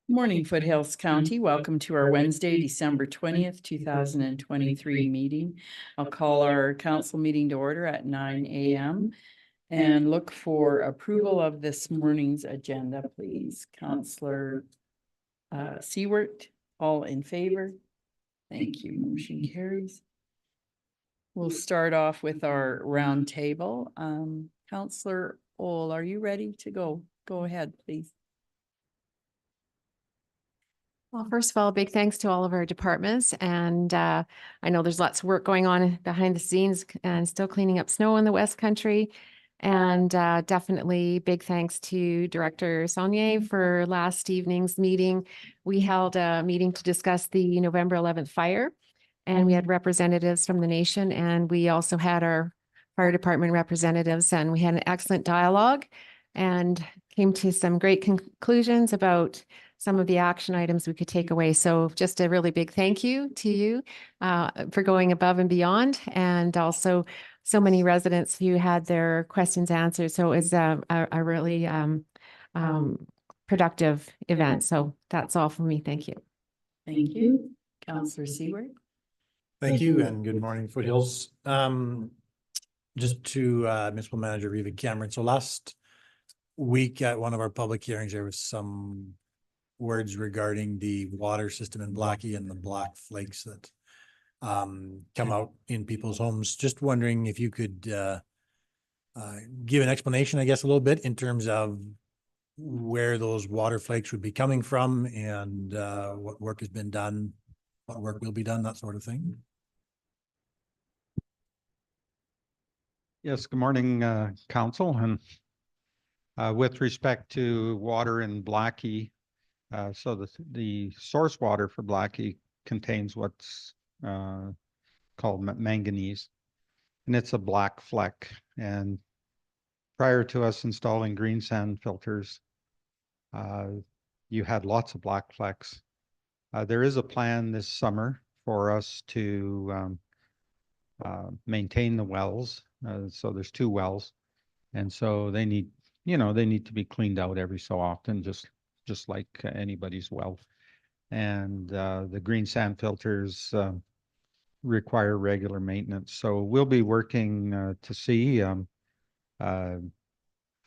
Morning, Foothills County. Welcome to our Wednesday, December 20th, 2023 meeting. I'll call our council meeting to order at 9 a.m. and look for approval of this morning's agenda, please. Councillor Seward, all in favor? Thank you. Motion carries. We'll start off with our round table. Councillor Ohl, are you ready to go? Go ahead, please. Well, first of all, big thanks to all of our departments. And I know there's lots of work going on behind the scenes and still cleaning up snow in the West Country. And definitely big thanks to Director Saunier for last evening's meeting. We held a meeting to discuss the November 11th fire, and we had representatives from the nation, and we also had our fire department representatives, and we had an excellent dialogue and came to some great conclusions about some of the action items we could take away. So just a really big thank you to you for going above and beyond, and also so many residents who had their questions answered. So it was a really productive event. So that's all from me. Thank you. Thank you. Councillor Seward. Thank you and good morning, Foothills. Just to Municipal Manager Reva Cameron. So last week at one of our public hearings, there was some words regarding the water system in Blackie and the black flakes that come out in people's homes. Just wondering if you could give an explanation, I guess, a little bit in terms of where those water flakes would be coming from and what work has been done, what work will be done, that sort of thing. Yes, good morning, Council. And with respect to water in Blackie, so the source water for Blackie contains what's called manganese, and it's a black fleck. And prior to us installing green sand filters, you had lots of black flecks. There is a plan this summer for us to maintain the wells. So there's 2 wells, and so they need, they need to be cleaned out every so often, just like anybody's well. And the green sand filters require regular maintenance. So we'll be working to see how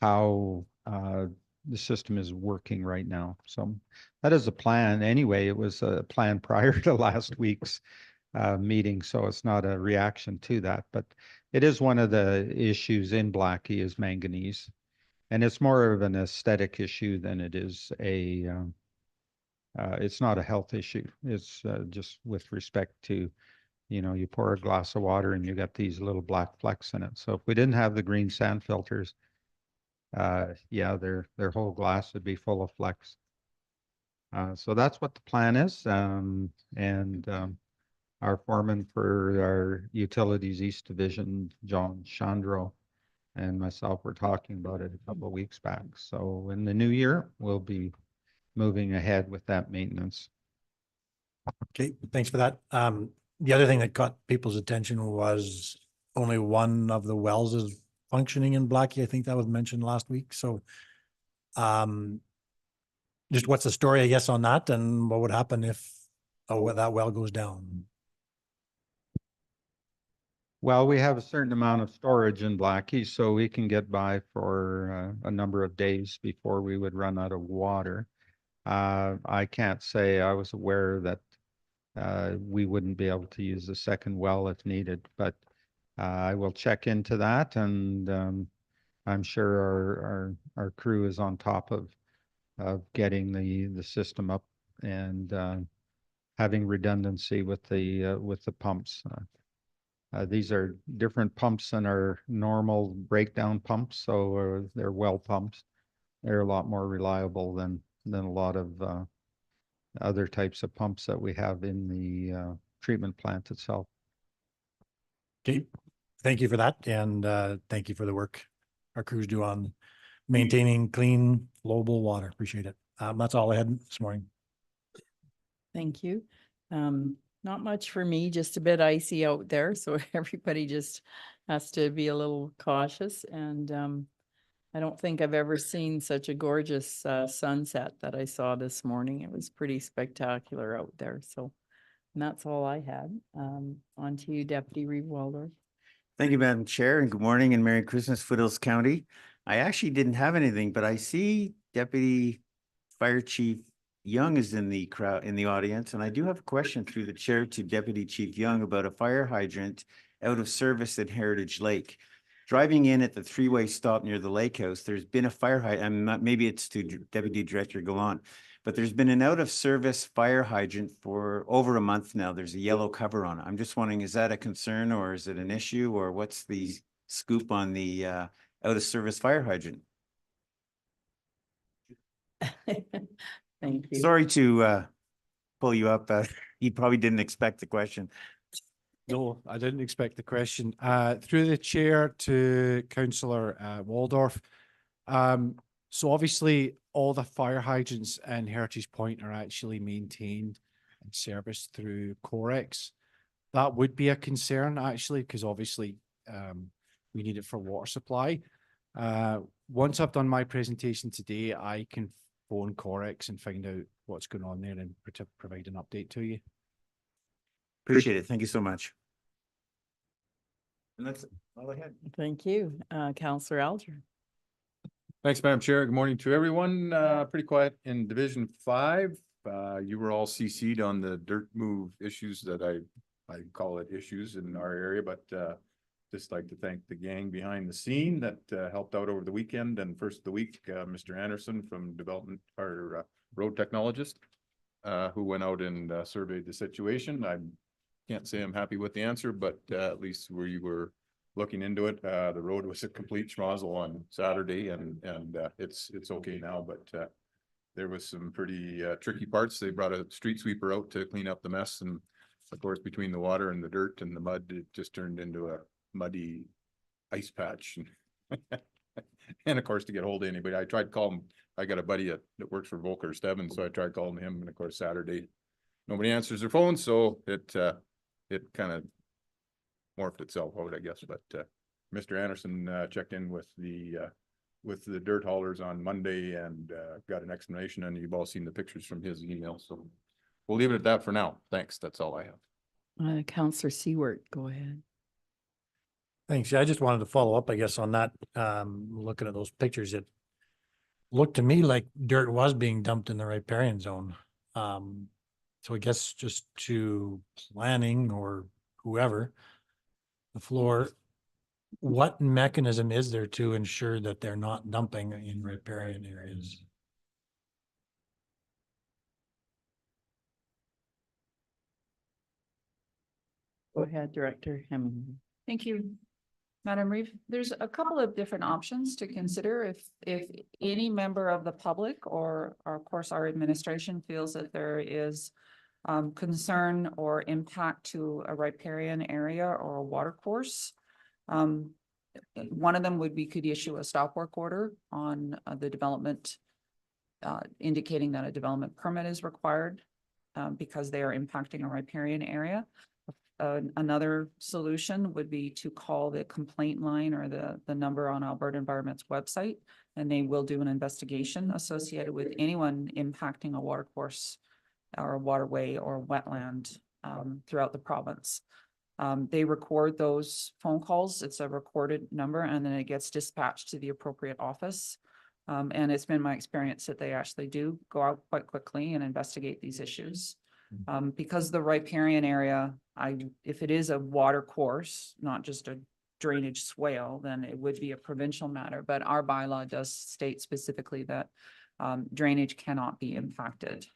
the system is working right now. So that is a plan. Anyway, it was a plan prior to last week's meeting, so it's not a reaction to that, but it is one of the issues in Blackie is manganese, and it's more of an aesthetic issue than it is a it's not a health issue. It's just with respect to, you pour a glass of water and you got these little black flecks in it. So if we didn't have the green sand filters, yeah, their whole glass would be full of flecks. So that's what the plan is, and our foreman for our Utilities East Division, John Chandro, and myself were talking about it a couple of weeks back. So in the new year, we'll be moving ahead with that maintenance. Okay, thanks for that. The other thing that caught people's attention was only one of the wells is functioning in Blackie. I think that was mentioned last week. So just what's the story, I guess, on that, and what would happen if that well goes down? Well, we have a certain amount of storage in Blackie, so we can get by for a number of days before we would run out of water. I can't say I was aware that we wouldn't be able to use a second well if needed, but I will check into that, and I'm sure our crew is on top of getting the system up and having redundancy with the pumps. These are different pumps than our normal breakdown pumps, so they're well pumps. They're a lot more reliable than a lot of other types of pumps that we have in the treatment plant itself. Okay, thank you for that, and thank you for the work our crews do on maintaining clean, flowable water. Appreciate it. That's all I had this morning. Thank you. Not much for me, just a bit icy out there. So everybody just has to be a little cautious. And I don't think I've ever seen such a gorgeous sunset that I saw this morning. It was pretty spectacular out there. So, and that's all I had. On to you, Deputy Reeve Waldorf. Thank you, Madam Chair, and good morning and Merry Christmas, Foothills County. I actually didn't have anything, but I see Deputy Fire Chief Young is in the crowd, in the audience, and I do have a question through the chair to Deputy Chief Young about a fire hydrant out of service at Heritage Lake. Driving in at the three-way stop near the lake house, there's been a fire hydrant. I'm not, maybe it's to Deputy Director Gallant, but there's been an out of service fire hydrant for over a month now. There's a yellow cover on it. I'm just wondering, is that a concern or is it an issue, or what's the scoop on the out of service fire hydrant? Thank you. Sorry to pull you up. You probably didn't expect the question. No, I didn't expect the question. Through the chair to Councillor Waldorf. So obviously all the fire hydrants in Heritage Point are actually maintained and serviced through Corex. That would be a concern actually, because obviously we need it for water supply. Once I've done my presentation today, I can phone Corex and find out what's going on there and provide an update to you. Appreciate it. Thank you so much. And that's all I had. Thank you. Councillor Alger. Thanks, Madam Chair. Good morning to everyone. Pretty quiet in Division 5. You were all CC'd on the dirt move issues that I call it issues in our area, but just like to thank the gang behind the scene that helped out over the weekend and first of the week, Mr. Anderson from Development, our road technologist, who went out and surveyed the situation. I can't say I'm happy with the answer, but at least we were looking into it. The road was a complete schmozzle on Saturday and it's okay now, but there was some pretty tricky parts. They brought a street sweeper out to clean up the mess, and of course, between the water and the dirt and the mud, it just turned into a muddy ice patch. And of course, to get hold of anybody, I tried calling him. I got a buddy that works for Volker Stebbins, so I tried calling him, and of course, Saturday, nobody answers their phone, so it kind of morphed itself out, I guess. But Mr. Anderson checked in with the dirt haulers on Monday and got an explanation, and you've all seen the pictures from his email. So we'll leave it at that for now. Thanks. That's all I have. Councillor Seward, go ahead. Thanks. Yeah, I just wanted to follow up, I guess, on that. Looking at those pictures, it looked to me like dirt was being dumped in the riparian zone. So I guess just to planning or whoever, the floor, what mechanism is there to ensure that they're not dumping in riparian areas? Go ahead, Director Hemming. Thank you, Madam Reeve. There's a couple of different options to consider if any member of the public or of course our administration feels that there is concern or impact to a riparian area or a water course. One of them would be could issue a stop work order on the development, indicating that a development permit is required because they are impacting a riparian area. Another solution would be to call the complaint line or the number on Alberta Environment's website, and they will do an investigation associated with anyone impacting a water course or a waterway or wetland throughout the province. They record those phone calls. It's a recorded number, and then it gets dispatched to the appropriate office. And it's been my experience that they actually do go out quite quickly and investigate these issues. Because the riparian area, if it is a water course, not just a drainage swale, then it would be a provincial matter. But our bylaw does state specifically that drainage cannot be impacted.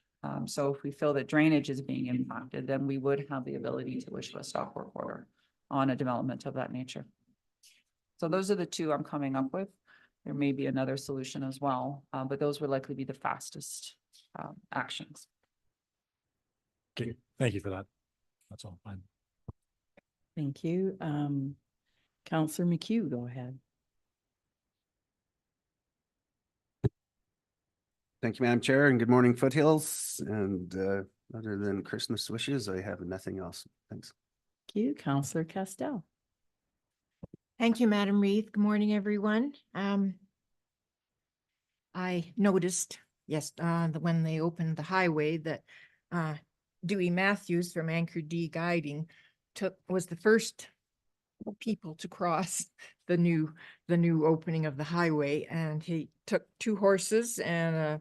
So if we feel that drainage is being impacted, then we would have the ability to issue a stop work order on a development of that nature. So those are the two I'm coming up with. There may be another solution as well, but those would likely be the fastest actions. Okay, thank you for that. That's all fine. Thank you. Councillor McHugh, go ahead. Thank you, Madam Chair, and good morning, Foothills. And other than Christmas wishes, I have nothing else. Thanks. Thank you, Councillor Castel. Thank you, Madam Reeve. Good morning, everyone. I noticed, yes, when they opened the highway that Dewey Matthews from Anchor D Guiding was the first people to cross the new opening of the highway, and he took 2 horses and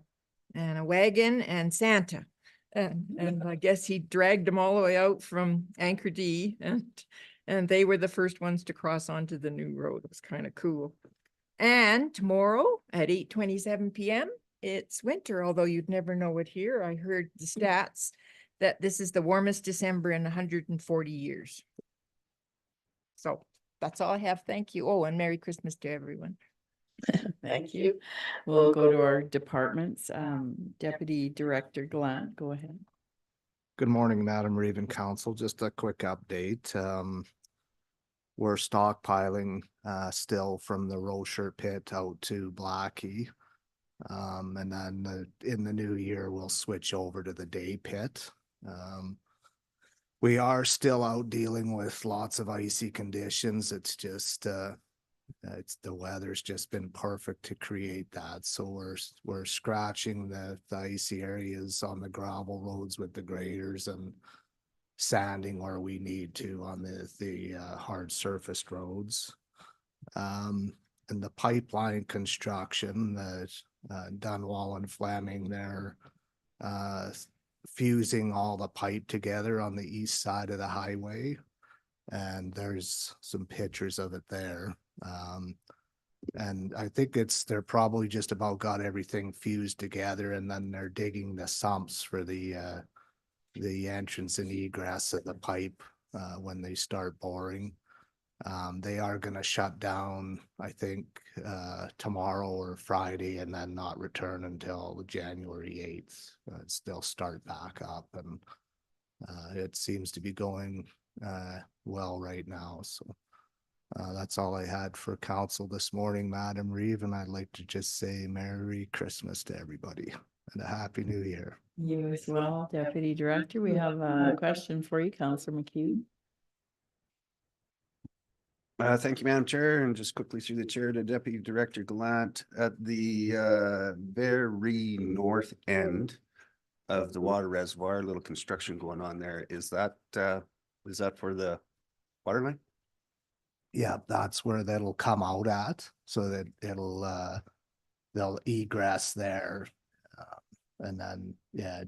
a wagon and Santa. And I guess he dragged them all the way out from Anchor D, and they were the first ones to cross onto the new road. It was kind of cool. And tomorrow at 8:27 PM, it's winter, although you'd never know it here. I heard the stats that this is the warmest December in 140 years. So that's all I have. Thank you. Oh, and Merry Christmas to everyone. Thank you. We'll go to our departments. Deputy Director Glant, go ahead. Good morning, Madam Reeve and Council. Just a quick update. We're stockpiling still from the Rocher pit out to Blackie. And then in the new year, we'll switch over to the day pit. We are still out dealing with lots of icy conditions. It's just the weather's just been perfect to create that. So we're scratching the icy areas on the gravel roads with the graders and sanding where we need to on the hard surfaced roads. And the pipeline construction that Dunwall and Fleming, they're fusing all the pipe together on the east side of the highway. And there's some pictures of it there. And I think they're probably just about got everything fused together, and then they're digging the sumps for the entrance and egress of the pipe when they start boring. They are going to shut down, I think, tomorrow or Friday, and then not return until January 8th. They'll start back up, and it seems to be going well right now. So that's all I had for council this morning, Madam Reeve, and I'd like to just say Merry Christmas to everybody and a Happy New Year. You as well, Deputy Director. We have a question for you, Councillor McHugh. Thank you, Madam Chair, and just quickly through the chair to Deputy Director Gallant at the very north end of the water reservoir, a little construction going on there. Is that for the water line? Yeah, that's where that'll come out at, so that they'll egress there. And then, yeah,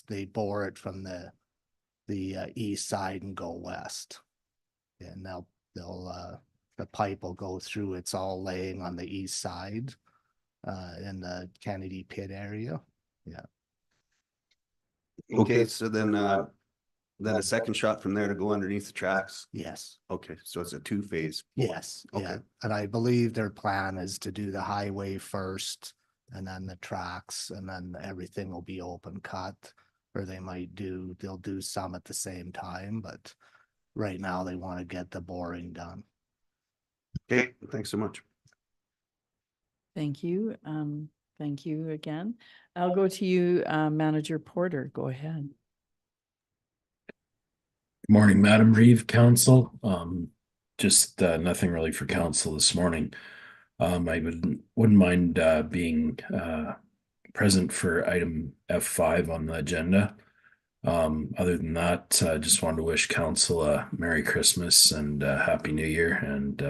they bore it from the east side and go west. And the pipe will go through, it's all laying on the east side in the Kennedy pit area. Yeah. Okay, so then a second shot from there to go underneath the tracks. Yes. Okay, so it's a 2-phase. Yes. Okay. Yeah. And I believe their plan is to do the highway first and then the tracks, and then everything will be open cut, or they'll do some at the same time, but right now they want to get the boring done. Okay, thanks so much. Thank you. Thank you again. I'll go to you, Manager Porter. Go ahead. Good morning, Madam Reeve, Council. Just nothing really for Council this morning. I wouldn't mind being present for item F5 on the agenda. Other than that, just wanted to wish Council a Merry Christmas and Happy New Year, and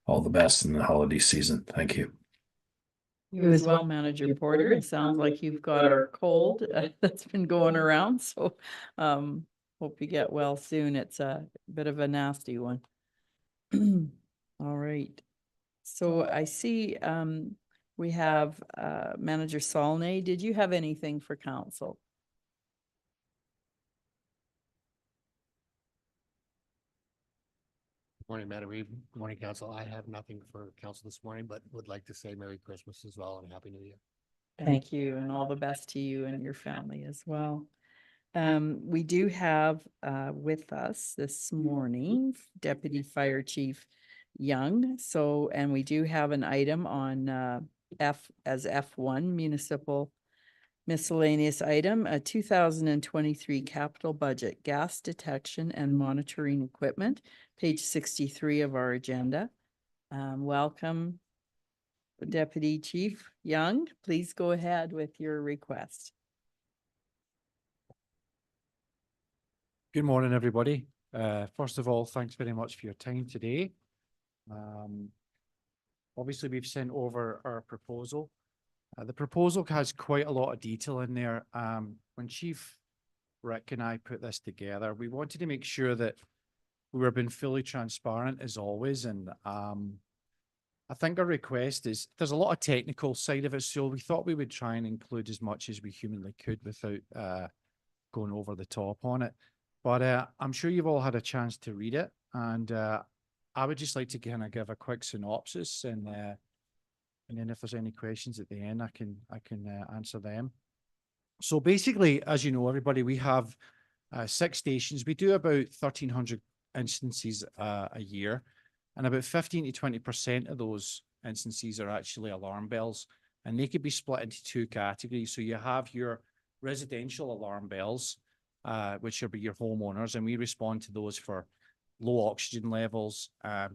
all the best in the holiday season. Thank you. You as well, Manager Porter. It sounds like you've got our cold that's been going around, so hope you get well soon. It's a bit of a nasty one. All right. So I see we have Manager Saulnay. Did you have anything for council? Morning, Madam Reeve. Good morning, Council. I have nothing for Council this morning, but would like to say Merry Christmas as well and Happy New Year. Thank you, and all the best to you and your family as well. We do have with us this morning Deputy Fire Chief Young. So, and we do have an item on F1, municipal miscellaneous item, a 2023 capital budget, gas detection and monitoring equipment, page 63 of our agenda. Welcome, Deputy Chief Young, please go ahead with your request. Good morning, everybody. First of all, thanks very much for your time today. Obviously, we've sent over our proposal. The proposal has quite a lot of detail in there. When Chief Rick and I put this together, we wanted to make sure that we were being fully transparent as always. And I think our request is, there's a lot of technical side of it, so we thought we would try and include as much as we humanly could without going over the top on it. But I'm sure you've all had a chance to read it, and I would just like to kind of give a quick synopsis, and then if there's any questions at the end, I can answer them. So basically, as you know, everybody, we have 6 stations. We do about 1,300 instances a year, and about 15 to 20% of those instances are actually alarm bells, and they could be split into 2 categories. So you have your residential alarm bells, which will be your homeowners, and we respond to those for low oxygen levels,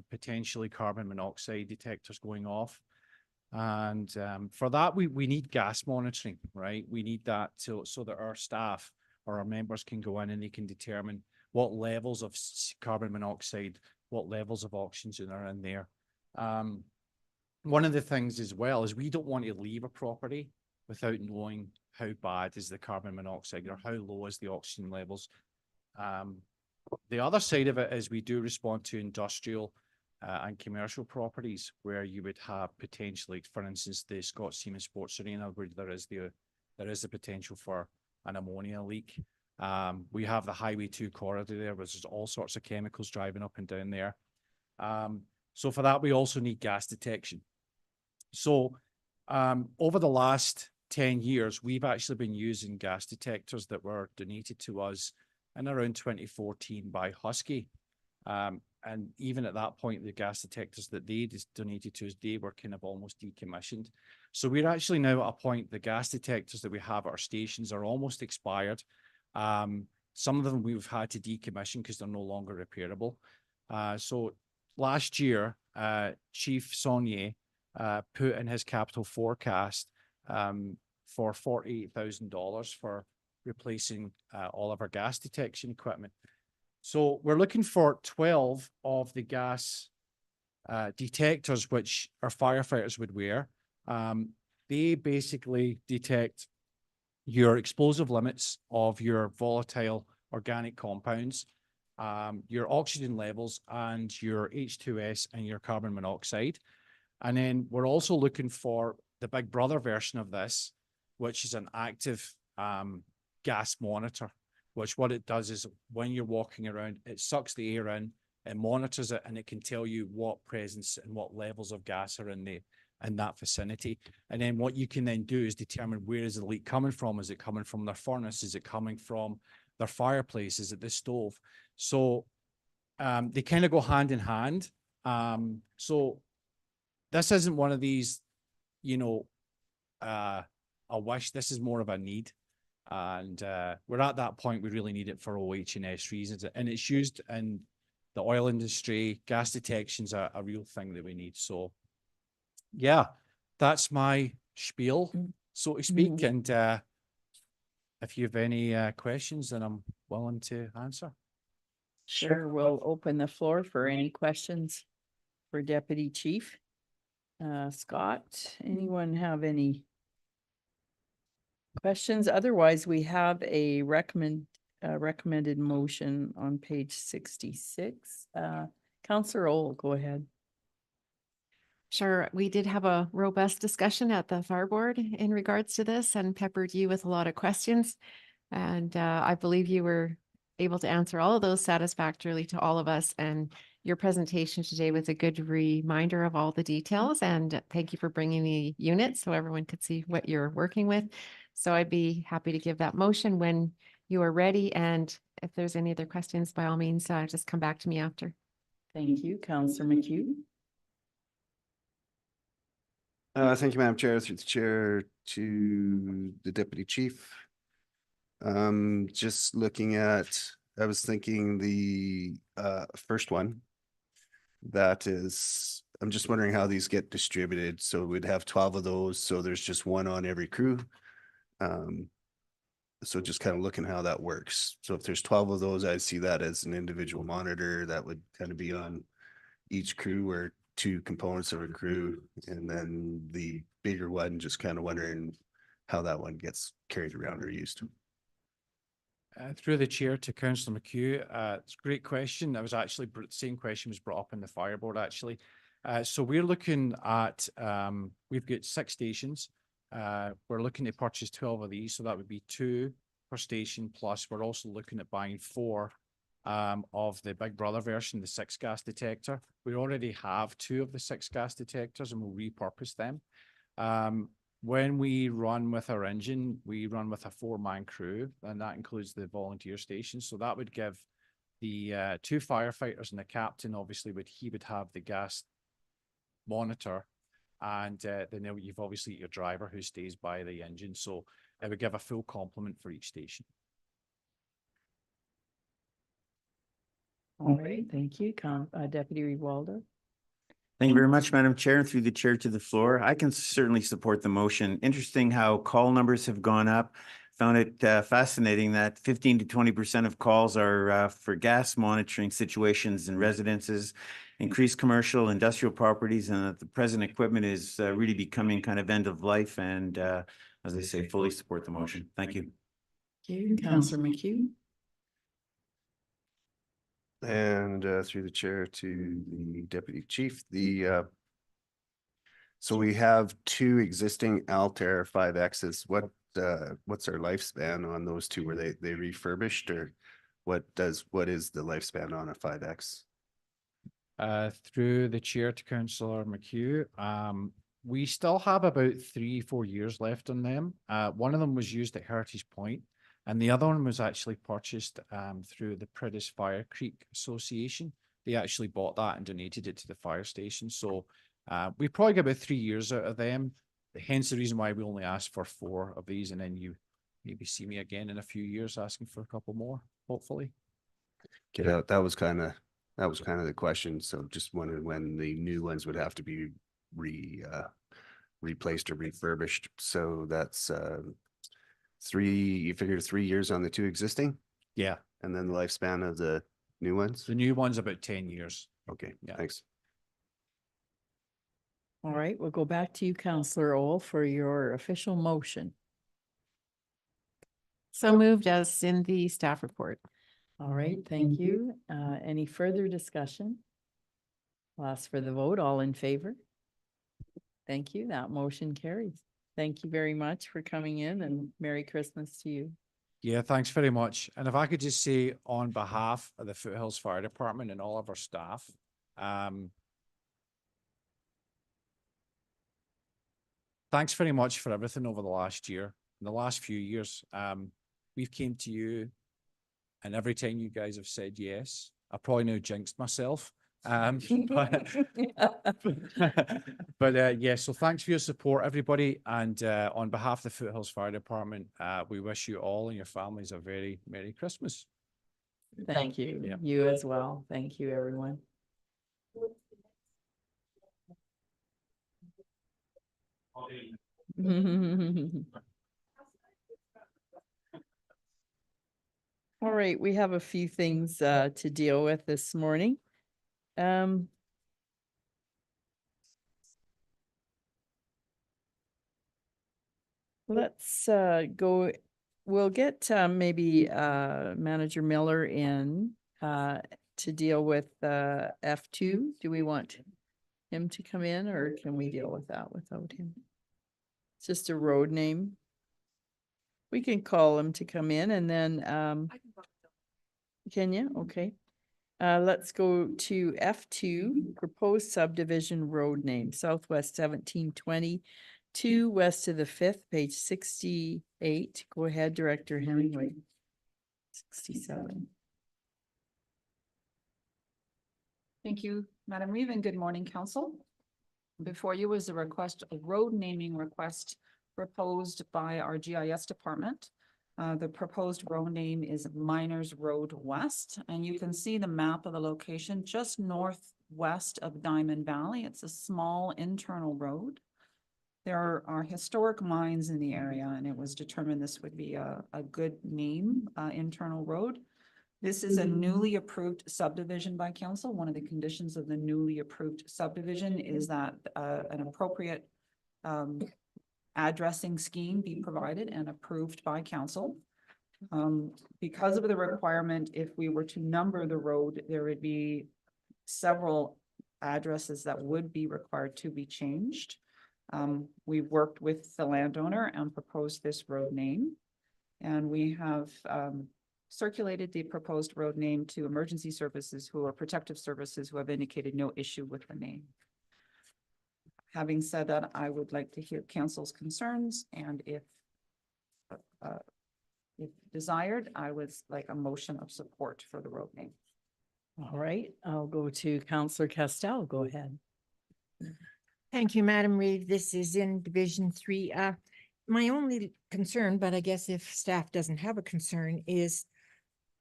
potentially carbon monoxide detectors going off. And for that, we need gas monitoring, right? We need that so that our staff or our members can go in and they can determine what levels of carbon monoxide, what levels of oxygen are in there. One of the things as well is we don't want to leave a property without knowing how bad is the carbon monoxide or how low is the oxygen levels. The other side of it is we do respond to industrial and commercial properties where you would have potentially, for instance, the Scott Seaman Sports Arena, where there is the potential for an ammonia leak. We have the Highway 2 corridor there, where there's all sorts of chemicals driving up and down there. So for that, we also need gas detection. So over the last 10 years, we've actually been using gas detectors that were donated to us in around 2014 by Husky. And even at that point, the gas detectors that they donated to us, they were kind of almost decommissioned. So we're actually now at a point, the gas detectors that we have at our stations are almost expired. Some of them we've had to decommission because they're no longer repairable. So last year, Chief Saunier put in his capital forecast for $48,000 for replacing all of our gas detection equipment. So we're looking for 12 of the gas detectors which our firefighters would wear. They basically detect your explosive limits of your volatile organic compounds, your oxygen levels, and your H2S and your carbon monoxide. And then we're also looking for the big brother version of this, which is an active gas monitor, which what it does is when you're walking around, it sucks the air in, it monitors it, and it can tell you what presence and what levels of gas are in that vicinity. And then what you can then do is determine where is the leak coming from. Is it coming from their furnace? Is it coming from their fireplace? Is it the stove? So they kind of go hand in hand. So this isn't one of these, a wish. This is more of a need. And we're at that point, we really need it for OH&S reasons. And it's used in the oil industry. Gas detection's a real thing that we need. So yeah, that's my spiel, so to speak. And if you have any questions, then I'm willing to answer. Sure, we'll open the floor for any questions for Deputy Chief. Scott, anyone have any questions? Otherwise, we have a recommended motion on page 66. Councillor Ohl, go ahead. Sure. We did have a robust discussion at the fire board in regards to this and peppered you with a lot of questions. And I believe you were able to answer all of those satisfactorily to all of us. And your presentation today was a good reminder of all the details. And thank you for bringing the units so everyone could see what you're working with. So I'd be happy to give that motion when you are ready. And if there's any other questions, by all means, just come back to me after. Thank you, Councillor McHugh. Thank you, Madam Chair. Through the chair to the Deputy Chief. Just looking at, I was thinking the first one that is I'm just wondering how these get distributed. So we'd have 12 of those, so there's just one on every crew. So just kind of looking how that works. So if there's 12 of those, I'd see that as an individual monitor that would kind of be on each crew or two components of a crew. And then the bigger one, just kind of wondering how that one gets carried around or used. Through the chair to Councillor McHugh, it's a great question. That was actually, the same question was brought up in the fire board, actually. So we're looking at, we've got 6 stations. We're looking to purchase 12 of these, so that would be 2 per station, plus we're also looking at buying 4 of the Big Brother version, the 6 gas detector. We already have 2 of the 6 gas detectors and we'll repurpose them. When we run with our engine, we run with a 4-man crew, and that includes the volunteer station. So that would give the 2 firefighters and the captain, obviously, he would have the gas monitor, and then you've obviously your driver who stays by the engine. So it would give a full complement for each station. All right, thank you, Deputy Reeve Waldo. Thank you very much, Madam Chair. Through the chair to the floor, I can certainly support the motion. Interesting how call numbers have gone up. Found it fascinating that 15 to 20% of calls are for gas monitoring situations in residences, increased commercial, industrial properties, and that the present equipment is really becoming kind of end of life. And as I say, fully support the motion. Thank you. Thank you, Councillor McHugh. And through the chair to the deputy chief, so we have 2 existing Altair 5Xs. What's our lifespan on those 2? Were they refurbished, or what is the lifespan on a 5X? Through the chair to Councillor McHugh, we still have about 3-4 years left on them. One of them was used at Heritage Point, and the other one was actually purchased through the Priddis Fire Creek Association. They actually bought that and donated it to the fire station. So we probably get about 3 years out of them. Hence the reason why we only asked for 4 of these, and then you maybe see me again in a few years asking for a couple more, hopefully. That was kind of the question. So just wondering when the new ones would have to be replaced or refurbished. So that's 3. You figured 3 years on the 2 existing, Yeah. and then the lifespan of the new ones. The new one's about 10 years. Okay, Yeah. thanks. All right, we'll go back to you, Councillor Owl, for your official motion. So moved as in the staff report. All right, thank you. Any further discussion? I'll ask for the vote. All in favor? Thank you. That motion carries. Thank you very much for coming in, and Merry Christmas to you. Yeah, thanks very much. And if I could just say on behalf of the Foothills Fire Department and all of our staff, thanks very much for everything over the last year. In the last few years, we've came to you, and every time you guys have said yes, I probably now jinxed myself. But yeah, so thanks for your support, everybody. And on behalf of the Foothills Fire Department, we wish you all and your families a very Merry Christmas. Thank you. Yeah. You as well. Thank you, everyone. All right, we have a few things to deal with this morning. Let's go, we'll get maybe Manager Miller in to deal with F2. Do we want him to come in, or can we deal with that without him? It's just a road name. We can call him to come in, and then can you? Okay. Let's go to F2, proposed subdivision road name, Southwest 1720 to west of the 5th, page 68. Go ahead, Director Hemingway. 67. Thank you, Madam Reeve, and good morning, Council. Before you was a road naming request proposed by our GIS department. The proposed road name is Miners Road West, and you can see the map of the location just northwest of Diamond Valley. It's a small internal road. There are historic mines in the area, and it was determined this would be a good name, internal road. This is a newly approved subdivision by council. One of the conditions of the newly approved subdivision is that an appropriate addressing scheme be provided and approved by council. Because of the requirement, if we were to number the road, there would be several addresses that would be required to be changed. We've worked with the landowner and proposed this road name. And we have circulated the proposed road name to emergency services or protective services who have indicated no issue with the name. Having said that, I would like to hear council's concerns, and if desired, I would like a motion of support for the road name. All right, I'll go to Councillor Castel. Go ahead. Thank you, Madam Reeve. This is in Division 3. My only concern, but I guess if staff doesn't have a concern, is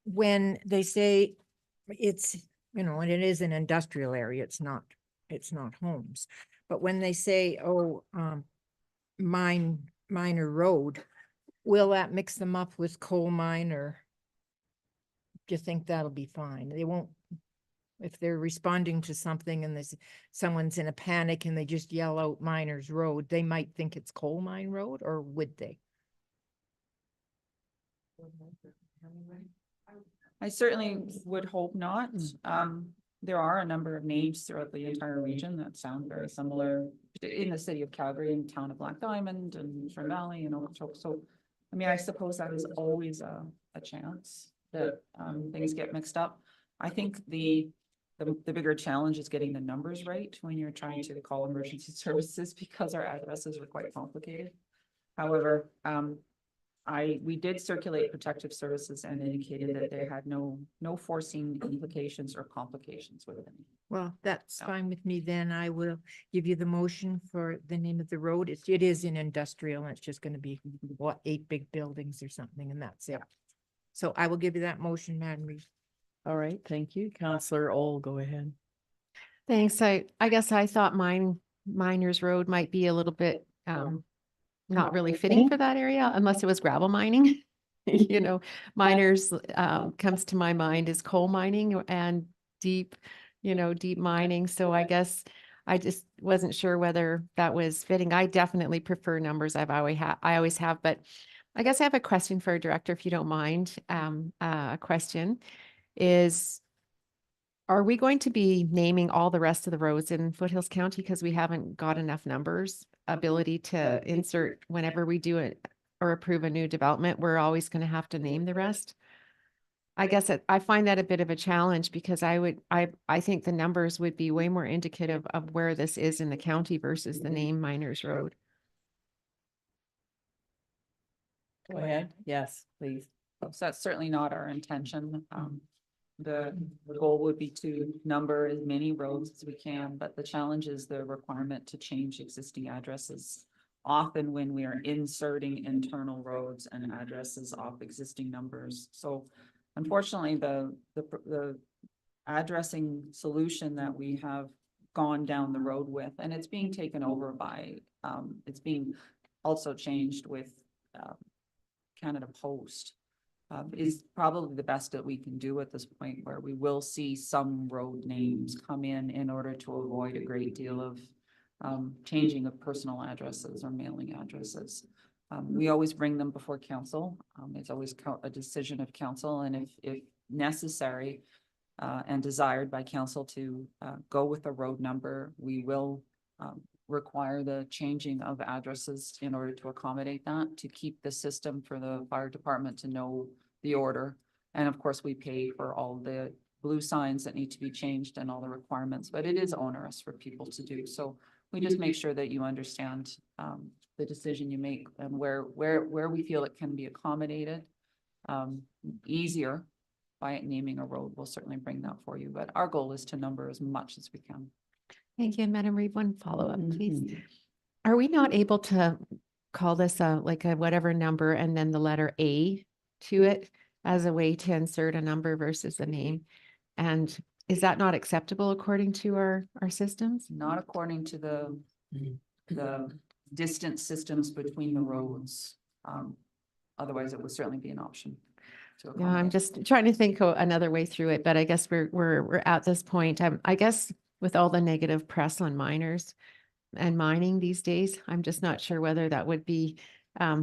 when they say it's, and it is an industrial area, it's not homes. But when they say, Miner Road, will that mix them up with coal mine, or do you think that'll be fine? They won't, if they're responding to something and someone's in a panic and they just yell out Miners Road, they might think it's Coal Mine Road, or would they? I certainly would hope not. There are a number of names throughout the entire region that sound very similar in the city of Calgary and town of Black Diamond and Fern Valley and Okotoks. So, I mean, I suppose that is always a chance that things get mixed up. I think the bigger challenge is getting the numbers right when you're trying to call emergency services, because our addresses are quite complicated. However, we did circulate protective services and indicated that they had no foreseen implications or complications with it. Well, that's fine with me then. I will give you the motion for the name of the road. It is in industrial, and it's just going to be, 8 big buildings or something, and that's it. So I will give you that motion, Madam Reeve. All right, thank you. Councillor Ohl, go ahead. Thanks. I guess I thought Miners Road might be a little bit not really fitting for that area unless it was gravel mining. Miners comes to my mind as coal mining and deep mining. So I guess I just wasn't sure whether that was fitting. I definitely prefer numbers. I always have, but I guess I have a question for a director, if you don't mind. A question is, are we going to be naming all the rest of the roads in Foothills County because we haven't got enough ability to insert whenever we do it or approve a new development? We're always going to have to name the rest. I guess I find that a bit of a challenge, because I think the numbers would be way more indicative of where this is in the county versus the name Miners Road. Go ahead. Yes, please. So that's certainly not our intention. The goal would be to number as many roads as we can, but the challenge is the requirement to change existing addresses. Often when we are inserting internal roads and addresses off existing numbers. So unfortunately, the addressing solution that we have gone down the road with, and it's being taken over by, it's being also changed with Canada Post. Is probably the best that we can do at this point, where we will see some road names come in order to avoid a great deal of changing of personal addresses or mailing addresses. We always bring them before council. It's always a decision of council, and if necessary and desired by council to go with a road number, we will require the changing of addresses in order to accommodate that, to keep the system for the fire department to know the order. And of course, we pay for all the blue signs that need to be changed and all the requirements, but it is onerous for people to do. So we just make sure that you understand the decision you make, and where we feel it can be accommodated easier by naming a road. We'll certainly bring that for you, but our goal is to number as much as we can. Thank you. And Madam Reeve, one follow-up, please. Are we not able to call this like a whatever number and then the letter A to it as a way to insert a number versus a name. And is that not acceptable according to our systems? Not according to the distance systems between the roads. Otherwise, it would certainly be an option. to Yeah, I'm accommodate. just trying to think another way through it, but I guess we're at this point. I guess with all the negative press on miners and mining these days, I'm just not sure whether that would be, uh,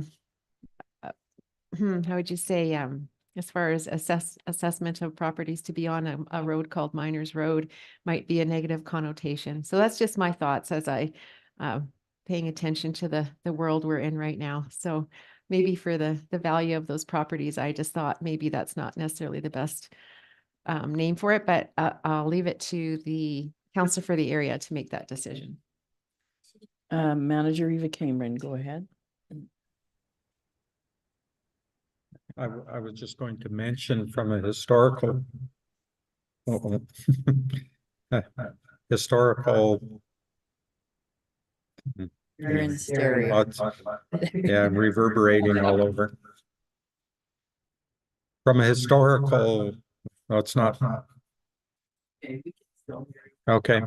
how would you say, as far as assessment of properties to be on a road called Miners Road might be a negative connotation. So that's just my thoughts as I paying attention to the world we're in right now. So maybe for the value of those properties, I just thought maybe that's not necessarily the best name for it, but I'll leave it to the council for the area to make that decision. Manager Eva Cameron, go ahead. I was just going to mention from a historical historical You're in stereo. yeah, I'm reverberating all over. From a historical, well, it's not. Okay.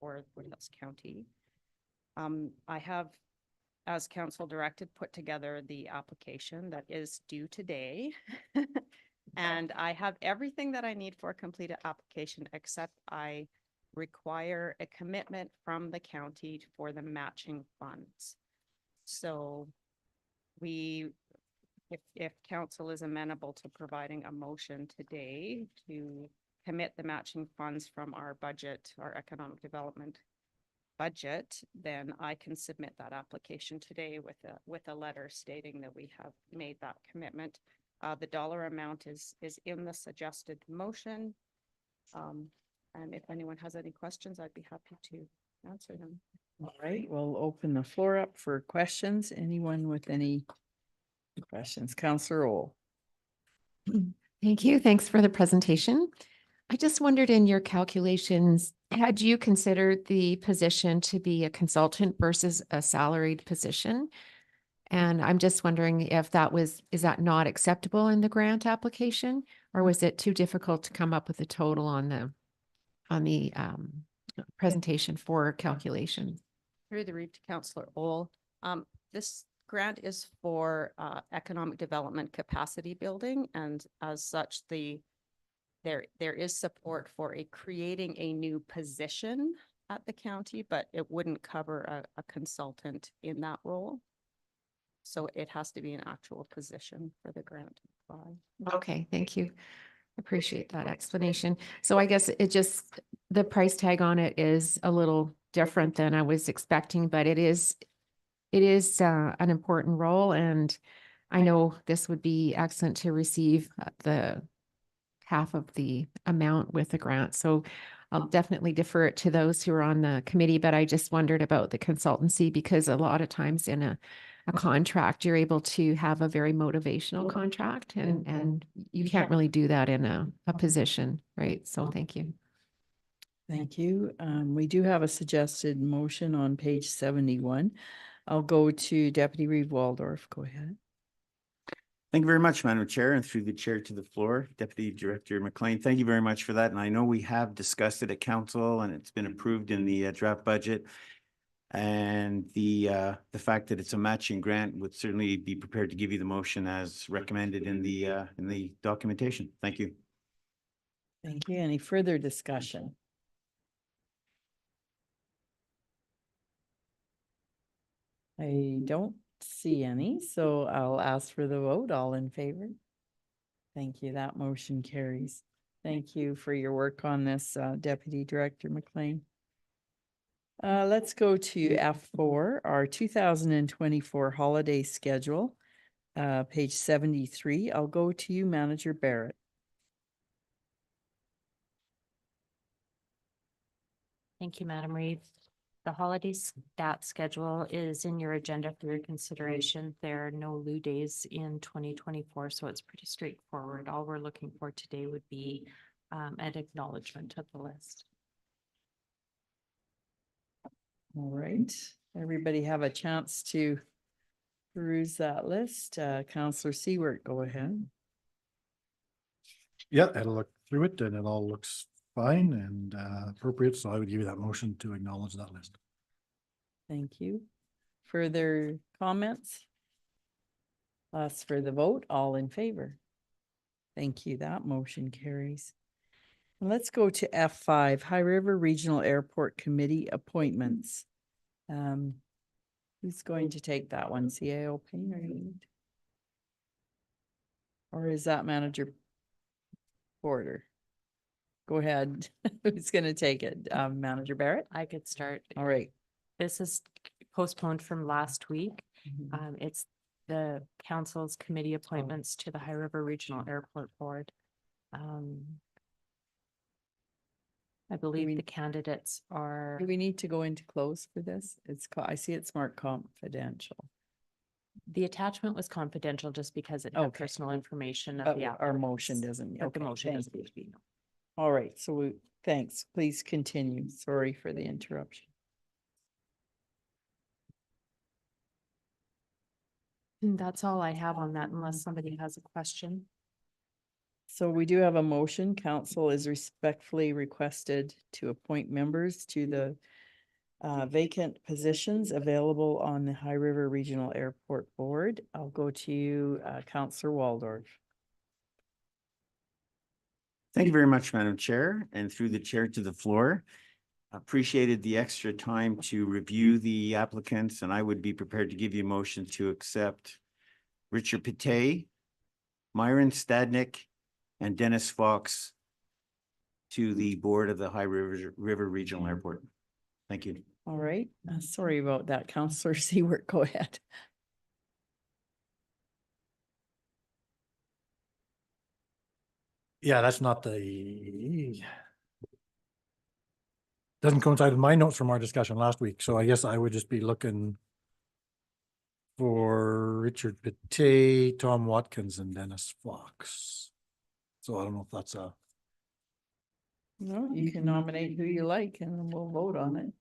For Foothills County. I have, as council directed, put together the application that is due today. And I have everything that I need for a completed application, except I require a commitment from the county for the matching funds. So if council is amenable to providing a motion today to commit the matching funds from our budget, our economic development budget, then I can submit that application today with a letter stating that we have made that commitment. The dollar amount is in the suggested motion. And if anyone has any questions, I'd be happy to answer them. All right, we'll open the floor up for questions. Anyone with any questions? Councillor Ohl. Thank you. Thanks for the presentation. I just wondered in your calculations, had you considered the position to be a consultant versus a salaried position? And I'm just wondering if is that not acceptable in the grant application? Or was it too difficult to come up with a total on presentation for calculation. Through the read to Councillor Ohl, this grant is for economic development capacity building, and as such, there is support for creating a new position at the county, but it wouldn't cover a consultant in that role. So it has to be an actual position for the grant to apply. Okay, thank you. Appreciate that explanation. So I guess the price tag on it is a little different than I was expecting, but it is an important role, and I know this would be excellent to receive the half of the amount with the grant. So I'll definitely defer it to those who are on the committee, but I just wondered about the consultancy, because a lot of times in a contract, you're able to have a very motivational contract, and you can't really do that in a position, right? So thank you. Thank you. We do have a suggested motion on page 71. I'll go to Deputy Reeve Waldorf. Go ahead. Thank you very much, Madam Chair, and through the chair to the floor, Deputy Director McLean. Thank you very much for that. And I know we have discussed it at council and it's been approved in the draft budget. And the fact that it's a matching grant would certainly be prepared to give you the motion as recommended in the documentation. Thank you. Thank you. Any further discussion? I don't see any, so I'll ask for the vote. All in favor? Thank you. That motion carries. Thank you for your work on this, Deputy Director McLean. Let's go to F4, our 2024 holiday schedule, page 73. I'll go to you, Manager Barrett. Thank you, Madam Reeve. The holiday stat schedule is in your agenda for your consideration. There are no lieu days in 2024, so it's pretty straightforward. All we're looking for today would be an acknowledgement of the list. All right. Everybody have a chance to peruse that list. Councillor Seward, go ahead. Yeah, I look through it and it all looks fine and appropriate. So I would give you that motion to acknowledge that list. Thank you. Further comments? Ask for the vote. All in favor? Thank you. That motion carries. And let's go to F5, High River Regional Airport Committee appointments. Who's going to take that one? CAO Payne, are you? Or is that Manager Porter? Go ahead. Who's going to take it? Manager Barrett? I could start. All right. This is postponed from last week. Mhm. It's the council's committee appointments to the High River Regional Airport Board. I believe the candidates are. Do we need to go into close for this? I see it's marked confidential. The attachment was confidential just because it had personal information of the Our motion doesn't. But the Okay, motion thank doesn't need to be. All right, so thanks. Please continue. Sorry for the interruption. And that's all I have on that unless somebody has a question. So we do have a motion. Council is respectfully requested to appoint members to the vacant positions available on the High River Regional Airport Board. I'll go to you, Councillor Waldorf. Thank you very much, Madam Chair, and through the chair to the floor. Appreciated the extra time to review the applicants, and I would be prepared to give you a motion to accept Richard Pate, Myron Stadnick, and Dennis Fox to the board of the High River Regional Airport. Thank you. All right. Sorry about that, Councillor Seward. Go ahead. Yeah, that's not the. Doesn't coincide with my notes from our discussion last week. So I guess I would just be looking for Richard Pate, Tom Watkins, and Dennis Fox. So I don't know if that's a. No, you can nominate who you like and then we'll vote on it.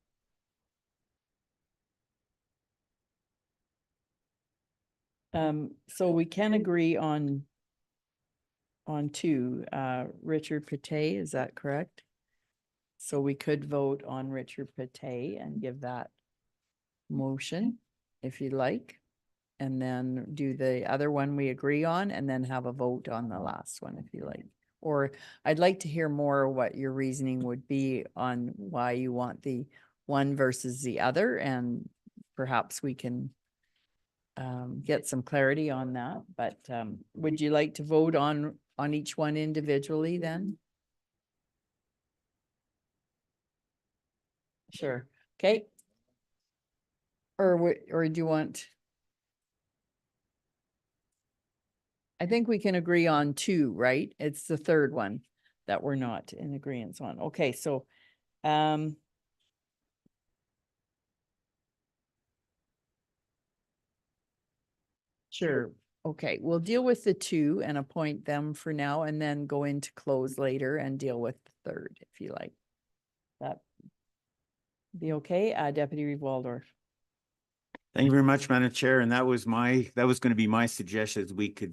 So we can agree on two, Richard Pate, is that correct? So we could vote on Richard Pate and give that motion if you like. And then do the other one we agree on and then have a vote on the last one if you like. Or I'd like to hear more what your reasoning would be on why you want the one versus the other, and perhaps we can get some clarity on that, but would you like to vote on each one individually then? Sure, okay. Or do you want? I think we can agree on two, right? It's the third one that we're not in agreement on. Okay, so sure. Okay, we'll deal with the two and appoint them for now and then go into close later and deal with the third, if you like. That be okay? Deputy Reeve Waldorf. Thank you very much, Madam Chair. And that was going to be my suggestion,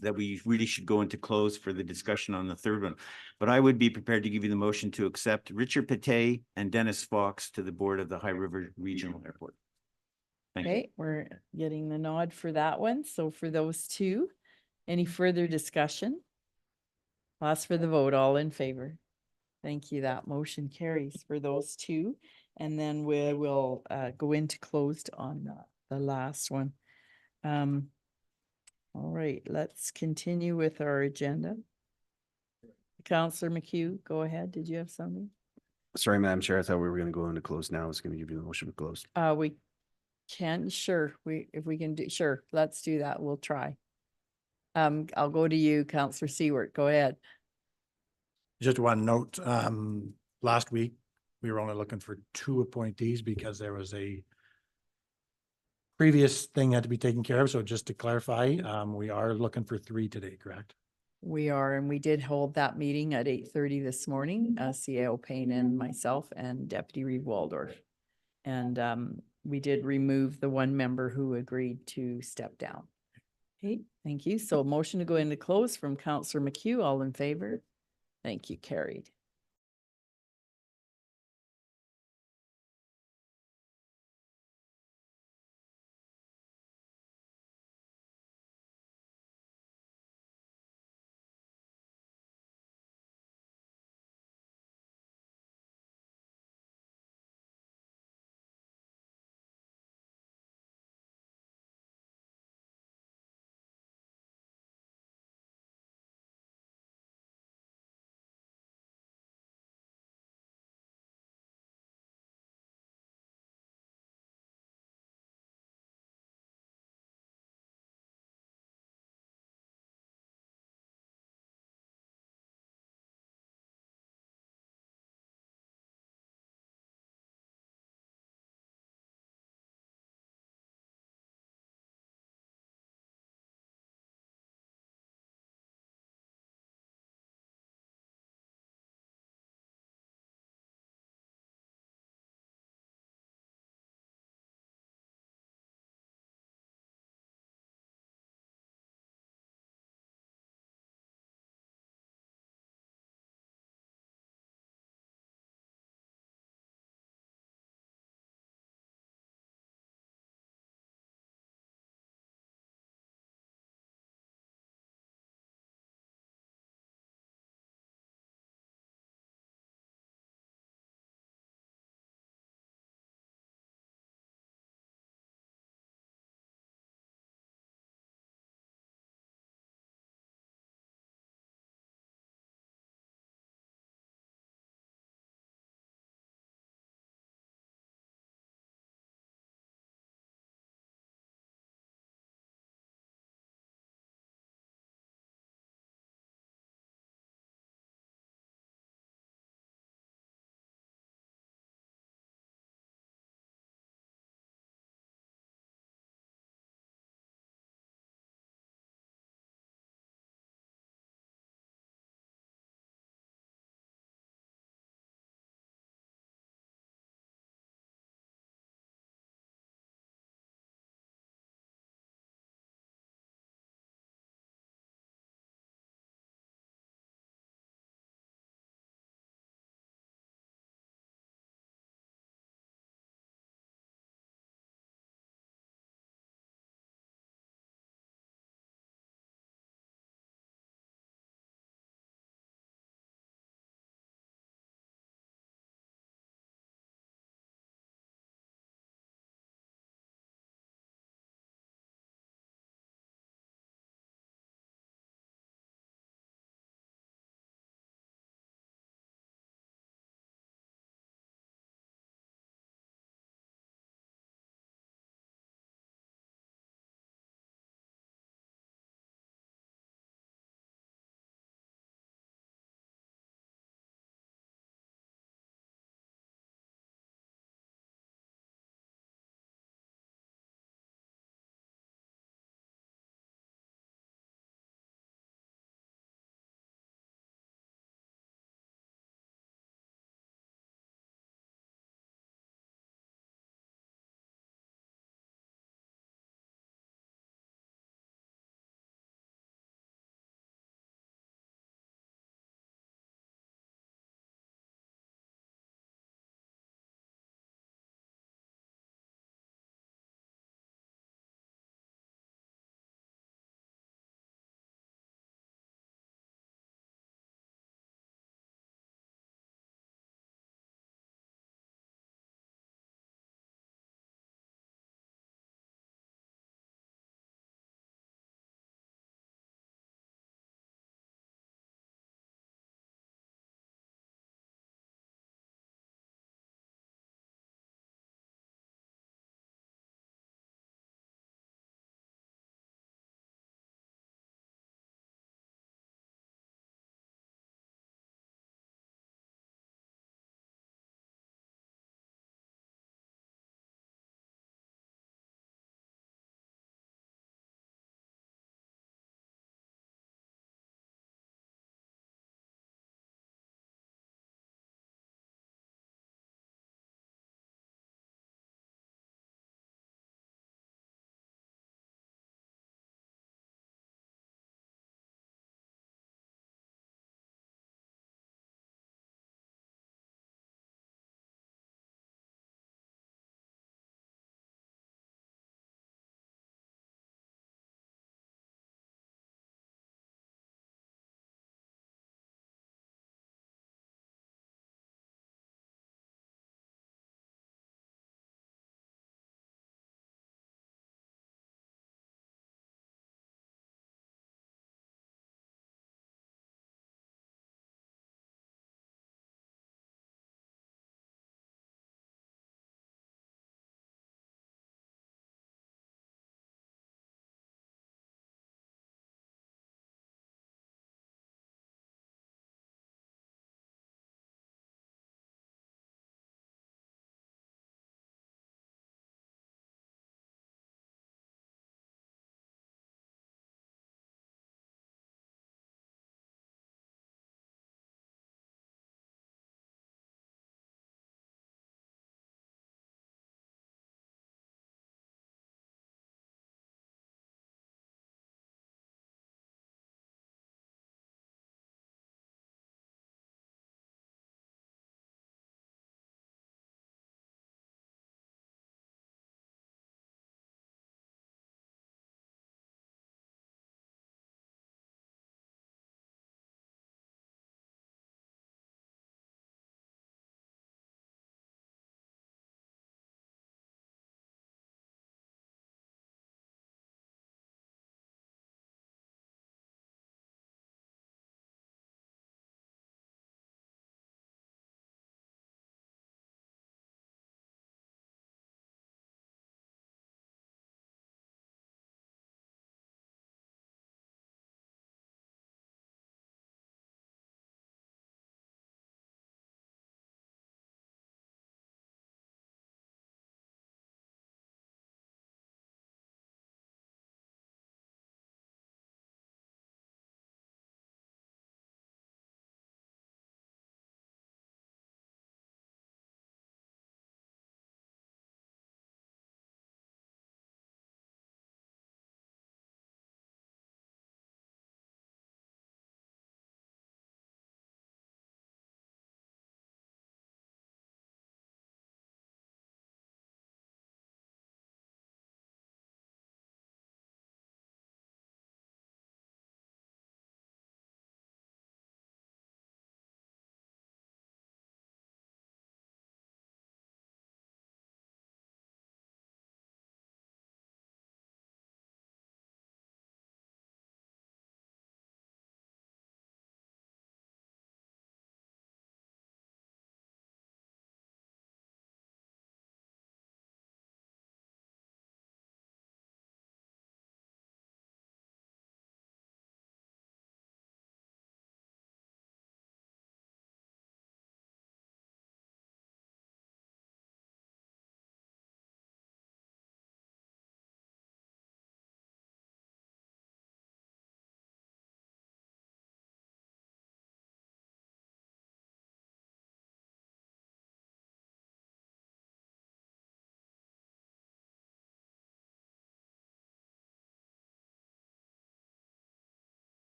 that we really should go into close for the discussion on the third one. But I would be prepared to give you the motion to accept Richard Pate and Dennis Fox to the board of the High River Regional Airport. Thank you. Okay, we're getting the nod for that one. So for those two, any further discussion? I'll ask for the vote. All in favor? Thank you. That motion carries for those two. And then we will go into closed on the last one. All right, let's continue with our agenda. Councillor McHugh, go ahead. Did you have something? Sorry, Madam Chair, I thought we were going to go into close now. I was going to give you the motion to close. We can, sure. If we can do, sure, let's do that. We'll try. I'll go to you, Councillor Seward. Go ahead. Just one note, last week, we were only looking for 2 appointees because there was a previous thing had to be taken care of. So just to clarify, we are looking for 3 today, correct? We are, and we did hold that meeting at 8:30 this morning, CAO Payne and myself and Deputy Reeve Waldorf. And we did remove the one member who agreed to step down. Okay, thank you. So motion to go into close from Councillor McHugh, all in favor? Thank you, carried.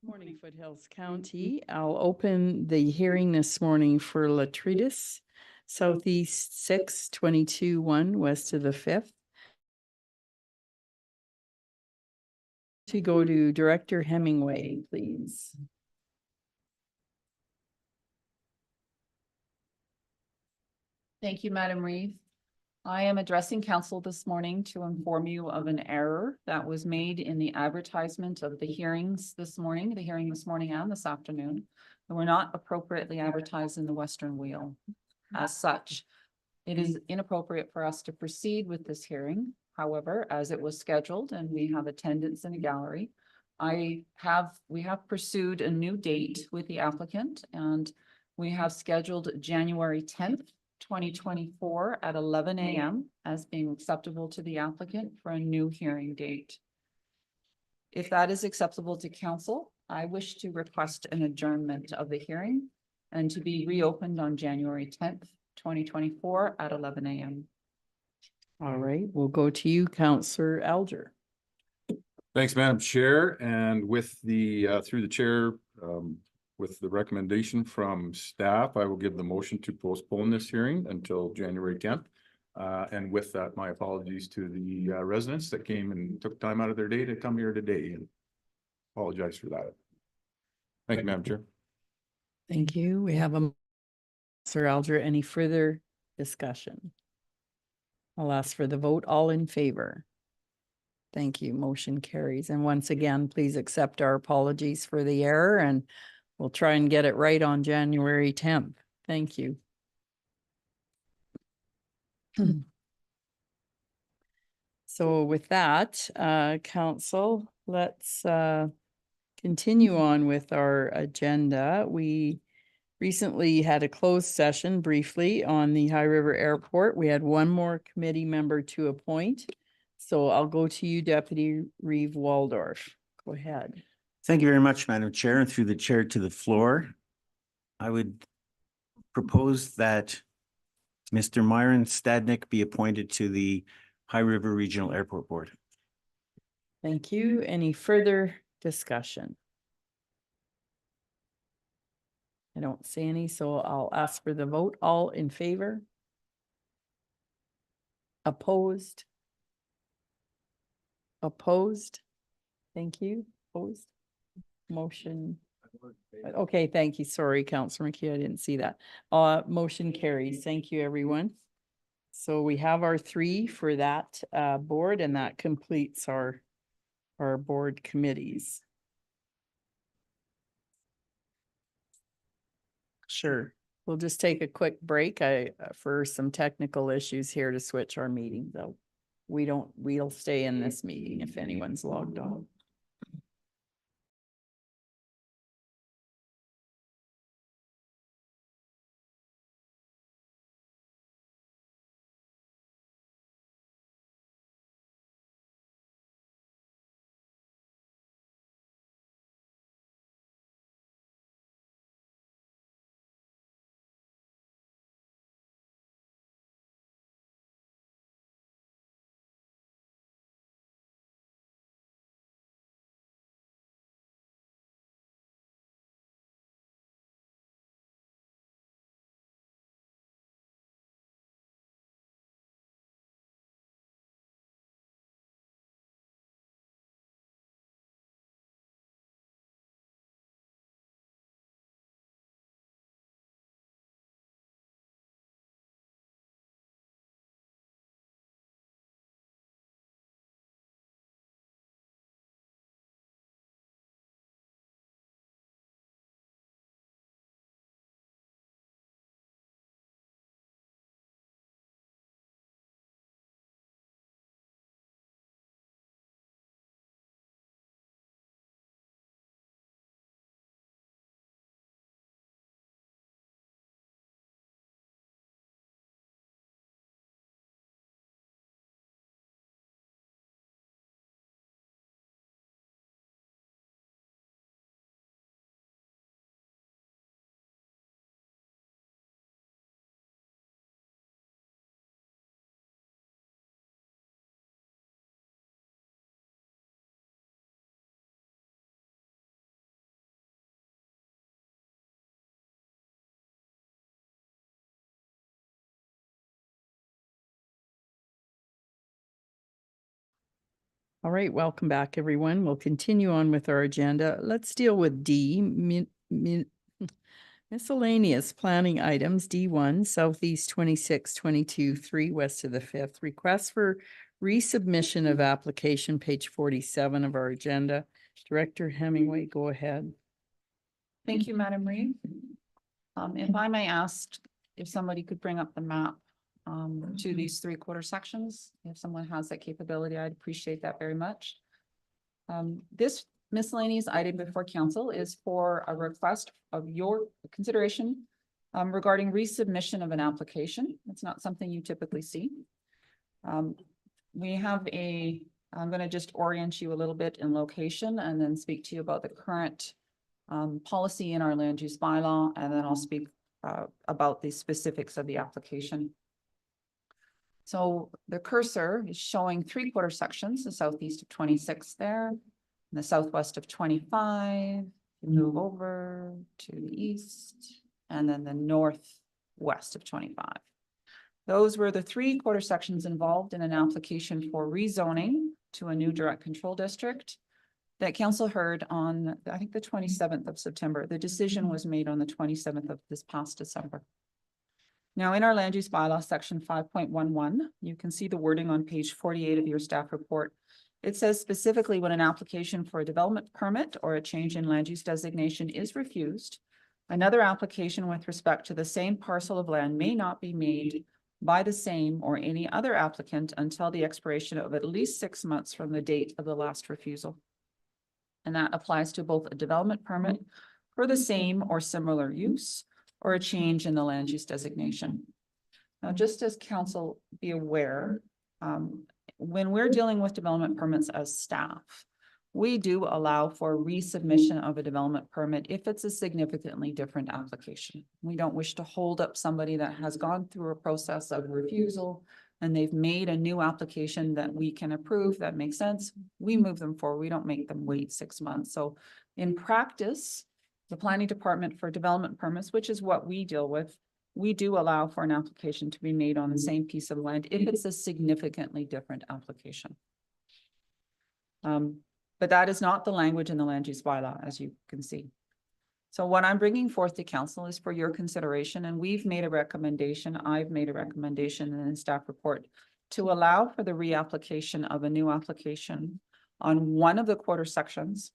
Morning, Foothills County. I'll open the hearing this morning for Latretus, Southeast 622-1 west of the 5th. To go to Director Hemingway, please. Thank you, Madam Reeve. I am addressing council this morning to inform you of an error that was made in the advertisement of the hearings this morning, and this afternoon. They were not appropriately advertised in the Western Wheel. As such, it is inappropriate for us to proceed with this hearing. However, as it was scheduled and we have attendance in a gallery, we have pursued a new date with the applicant, and we have scheduled January 10th, 2024 at 11 a.m. as being acceptable to the applicant for a new hearing date. If that is acceptable to council, I wish to request an adjournment of the hearing and to be reopened on January 10th, 2024 at 11 a.m. All right, we'll go to you, Councillor Alger. Thanks, Madam Chair, and with the, through the chair, with the recommendation from staff, I will give the motion to postpone this hearing until January 10th. And with that, my apologies to the residents that came and took time out of their day to come here today, and apologize for that. Thank you, Madam Chair. Thank you. We have a Sir Alger, any further discussion? I'll ask for the vote. All in favor? Thank you. Motion carries. And once again, please accept our apologies for the error, and we'll try and get it right on January 10th. Thank you. So with that, council, let's continue on with our agenda. We recently had a closed session briefly on the High River Airport. We had one more committee member to appoint. So I'll go to you, Deputy Reeve Waldorf. Go ahead. Thank you very much, Madam Chair, and through the chair to the floor. I would propose that Mr. Myron Stadnick be appointed to the High River Regional Airport Board. Thank you. Any further discussion? I don't see any, so I'll ask for the vote. All in favor? Opposed? Opposed? Thank you. Opposed? Motion. Okay, thank you. Sorry, Councillor McKee, I didn't see that. Motion carries. Thank you, everyone. So we have our three for that board, and that completes our board committees. Sure. We'll just take a quick break for some technical issues here to switch our meeting, though. We'll stay in this meeting if anyone's logged on. All right, welcome back, everyone. We'll continue on with our agenda. Let's deal with D, miscellaneous planning items, D1, Southeast 2622-3 west of the 5th. Request for resubmission of application, page 47 of our agenda. Director Hemingway, go ahead. Thank you, Madam Reeve. If I may ask if somebody could bring up the map to these 3/4 sections. If someone has that capability, I'd appreciate that very much. This miscellaneous item before council is for a request of your consideration regarding resubmission of an application. It's not something you typically see. We have I'm going to just orient you a little bit in location and then speak to you about the current policy in our land use bylaw, and then I'll speak about the specifics of the application. So the cursor is showing 3/4 sections, the southeast of 26 there, and the southwest of 25. You move over to the east, and then the northwest of 25. Those were the 3/4 sections involved in an application for rezoning to a new direct control district that council heard on, I think, the 27th of September. The decision was made on the 27th of this past December. Now, in our land use bylaw, section 5.11, you can see the wording on page 48 of your staff report. It says specifically when an application for a development permit or a change in land use designation is refused, another application with respect to the same parcel of land may not be made by the same or any other applicant until the expiration of at least 6 months from the date of the last refusal. And that applies to both a development permit for the same or similar use or a change in the land use designation. Now, just as council be aware, when we're dealing with development permits as staff, we do allow for resubmission of a development permit if it's a significantly different application. We don't wish to hold up somebody that has gone through a process of refusal and they've made a new application that we can approve that makes sense. We move them forward. We don't make them wait 6 months. So in practice, the planning department for development permits, which is what we deal with, we do allow for an application to be made on the same piece of land if it's a significantly different application. But that is not the language in the land use bylaw, as you can see. So what I'm bringing forth to council is for your consideration, and we've made a recommendation, I've made a recommendation in the staff report to allow for the reapplication of a new application on one of the 1/4 sections,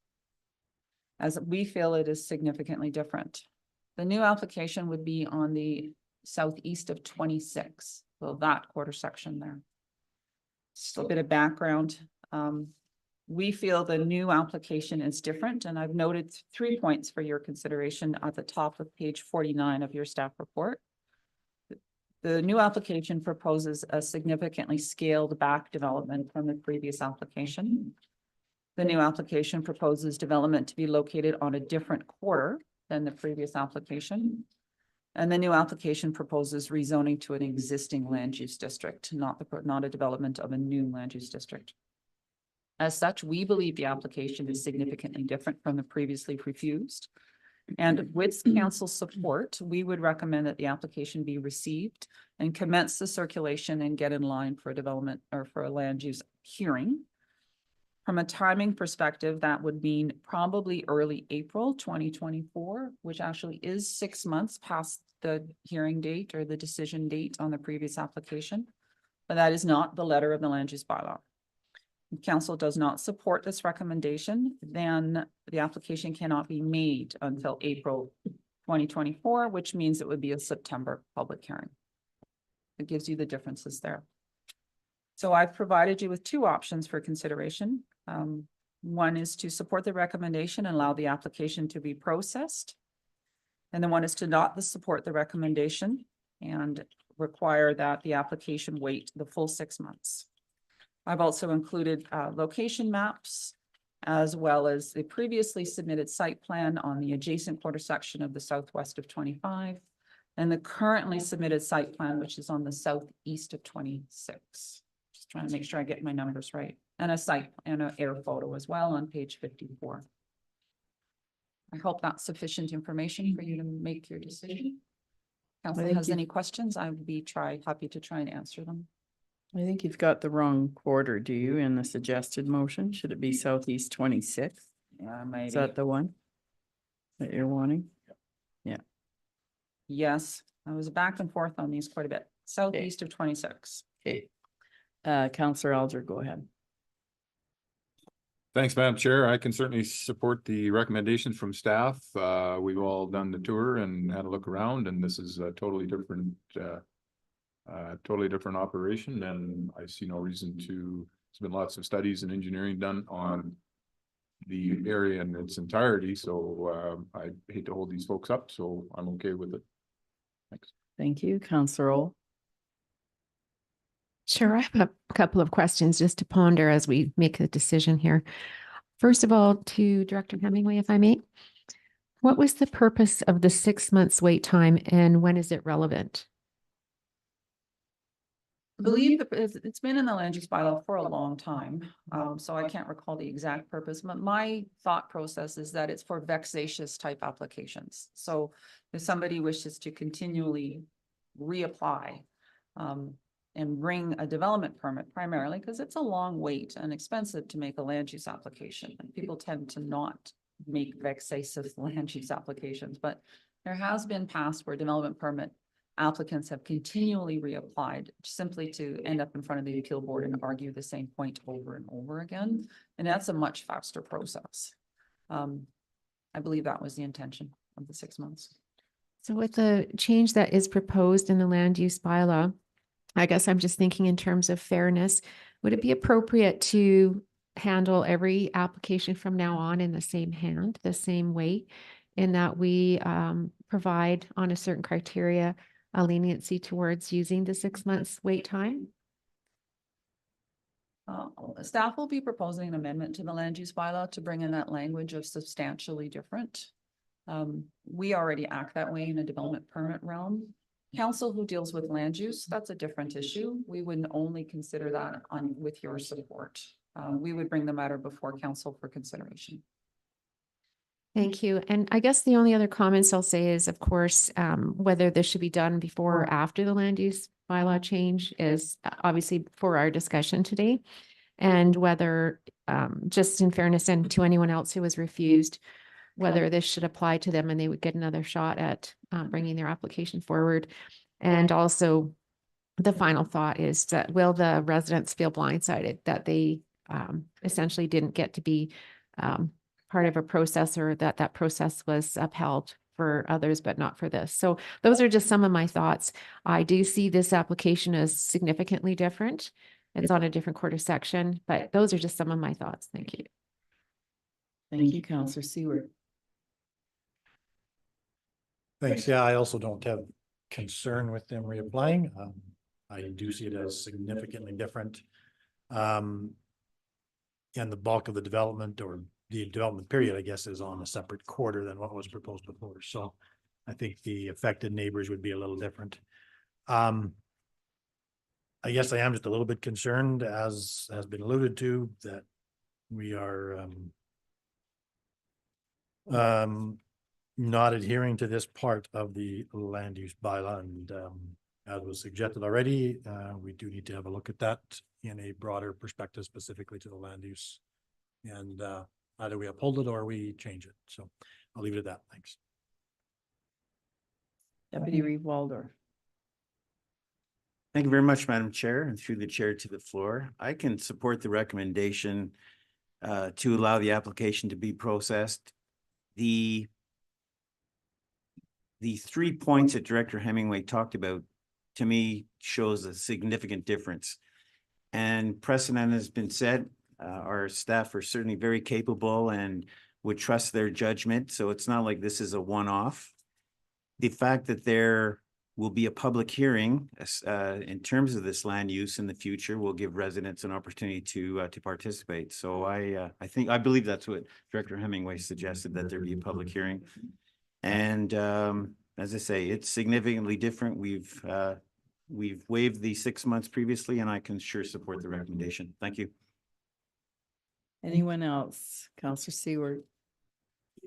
as we feel it is significantly different. The new application would be on the southeast of 26, so that 1/4 section there. Just a bit of background. We feel the new application is different, and I've noted 3 points for your consideration at the top of page 49 of your staff report. The new application proposes a significantly scaled back development from the previous application. The new application proposes development to be located on a different 1/4 than the previous application. And the new application proposes rezoning to an existing land use district, not a development of a new land use district. As such, we believe the application is significantly different from the previously refused. And with council support, we would recommend that the application be received and commence the circulation and get in line for a development or for a land use hearing. From a timing perspective, that would mean probably early April 2024, which actually is 6 months past the hearing date or the decision date on the previous application. But that is not the letter of the land use bylaw. If council does not support this recommendation, then the application cannot be made until April 2024, which means it would be a September public hearing. It gives you the differences there. So I've provided you with 2 options for consideration. One is to support the recommendation and allow the application to be processed. And then one is to not support the recommendation and require that the application wait the full 6 months. I've also included location maps as well as the previously submitted site plan on the adjacent 1/4 section of the southwest of 25 and the currently submitted site plan, which is on the southeast of 26. Just trying to make sure I get my numbers right. And a site and an air photo as well on page 54. I hope that's sufficient information for you to make your decision. Council Thank has you. any questions, I would be happy to try and answer them. I think you've got the wrong quarter, do you, in the suggested motion? Should it be southeast 26th? Yeah, maybe. Is that the one that you're wanting? Yes, I was back and forth on these quite a bit. Southeast of 26. Okay. Counselor Alger, go ahead. Thanks, Madam Chair. I can certainly support the recommendations from staff. We've all done the tour and had a look around, and this is a totally different operation, and I see no reason to, there's been lots of studies and engineering done on the area in its entirety, so I hate to hold these folks up, so I'm okay with it. Thanks. Thank you, Counselor Ohl. Sure, I have a couple of questions just to ponder as we make a decision here. First of all, to Director Hemingway, if I may, what was the purpose of the 6 months wait time and when is it relevant? I believe that it's been in the land use bylaw for a long time, so I can't recall the exact purpose, but my thought process is that it's for vexatious type applications. So if somebody wishes to continually reapply, and bring a development permit primarily because it's a long wait and expensive to make a land use application. And people tend to not make vexatious land use applications, but there has been past where development permit applicants have continually reapplied simply to end up in front of the appeal board and argue the same point over and over again. And that's a much faster process. I believe that was the intention of the 6 months. So with the change that is proposed in the land use bylaw, I guess I'm just thinking in terms of fairness, would it be appropriate to handle every application from now on in the same hand, the same way, in that we provide on a certain criteria a leniency towards using the 6 months wait time? Staff will be proposing an amendment to the land use bylaw to bring in that language of substantially different. We already act that way in a development permit realm. Council who deals with land use, that's a different issue. We wouldn't only consider that with your support. We would bring the matter before council for consideration. Thank you. And I guess the only other comments I'll say is, of course, whether this should be done before or after the land use bylaw change is obviously for our discussion today. And whether, just in fairness and to anyone else who was refused, whether this should apply to them and they would get another shot at bringing their application forward. And also the final thought is that will the residents feel blindsided that they essentially didn't get to be part of a process, or that that process was upheld for others, but not for this. So those are just some of my thoughts. I do see this application as significantly different. It's on a different quarter section, but those are just some of my thoughts. Thank you. Thank you, Counselor Seward. Thanks. Yeah, I also don't have concern with them reapplying. I do see it as significantly different. And the bulk of the development, or the development period, I guess, is on a separate quarter than what was proposed before. So I think the affected neighbors would be a little different. I guess I am just a little bit concerned, as has been alluded to, that we are not adhering to this part of the land use bylaw, and as was suggested already, we do need to have a look at that in a broader perspective, specifically to the land use, and either we uphold it or we change it. So I'll leave it at that. Thanks. Deputy Reeve Waldorf. Thank you very much, Madam Chair, and through the chair to the floor. I can support the recommendation to allow the application to be processed. The 3 points that Director Hemingway talked about, to me, shows a significant difference. And precedent has been set. Our staff are certainly very capable and would trust their judgment. So it's not like this is a one-off. The fact that there will be a public hearing in terms of this land use in the future will give residents an opportunity to participate. So I believe that's what Director Hemingway suggested, that there be a public hearing. And as I say, it's significantly different. We've waived the 6 months previously, and I can sure support the recommendation. Thank you. Anyone else? Counselor Seward.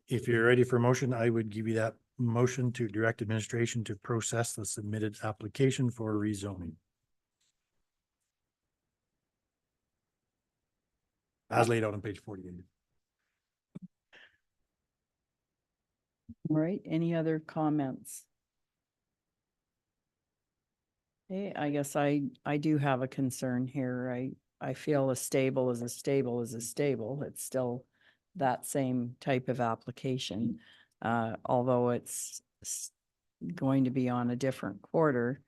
If you're ready for a motion, I would give you that motion to direct administration to process the submitted application for rezoning. as laid out on page 48. All right, any other comments? Okay, I guess I do have a concern here. I feel a stable is a stable is a stable. It's still that same type of application. Although it's going to be on a different quarter.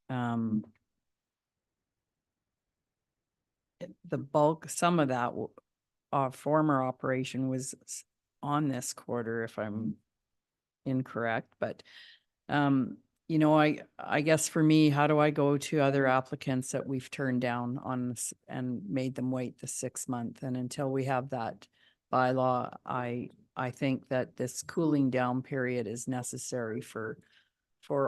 The bulk, some of that former operation was on this quarter, if I'm incorrect, but you know, I guess for me, how do I go to other applicants that we've turned down on this and made them wait the 6 month? And until we have that bylaw, I think that this cooling down period is necessary for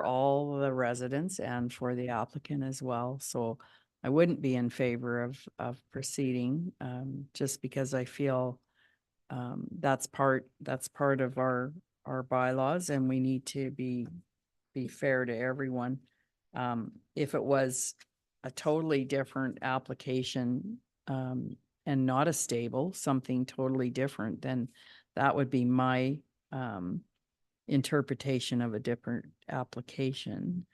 all the residents and for the applicant as well. So I wouldn't be in favor of proceeding, just because I feel that's part of our bylaws, and we need to be fair to everyone. If it was a totally different application, and not a stable, something totally different, then that would be my interpretation of a different application.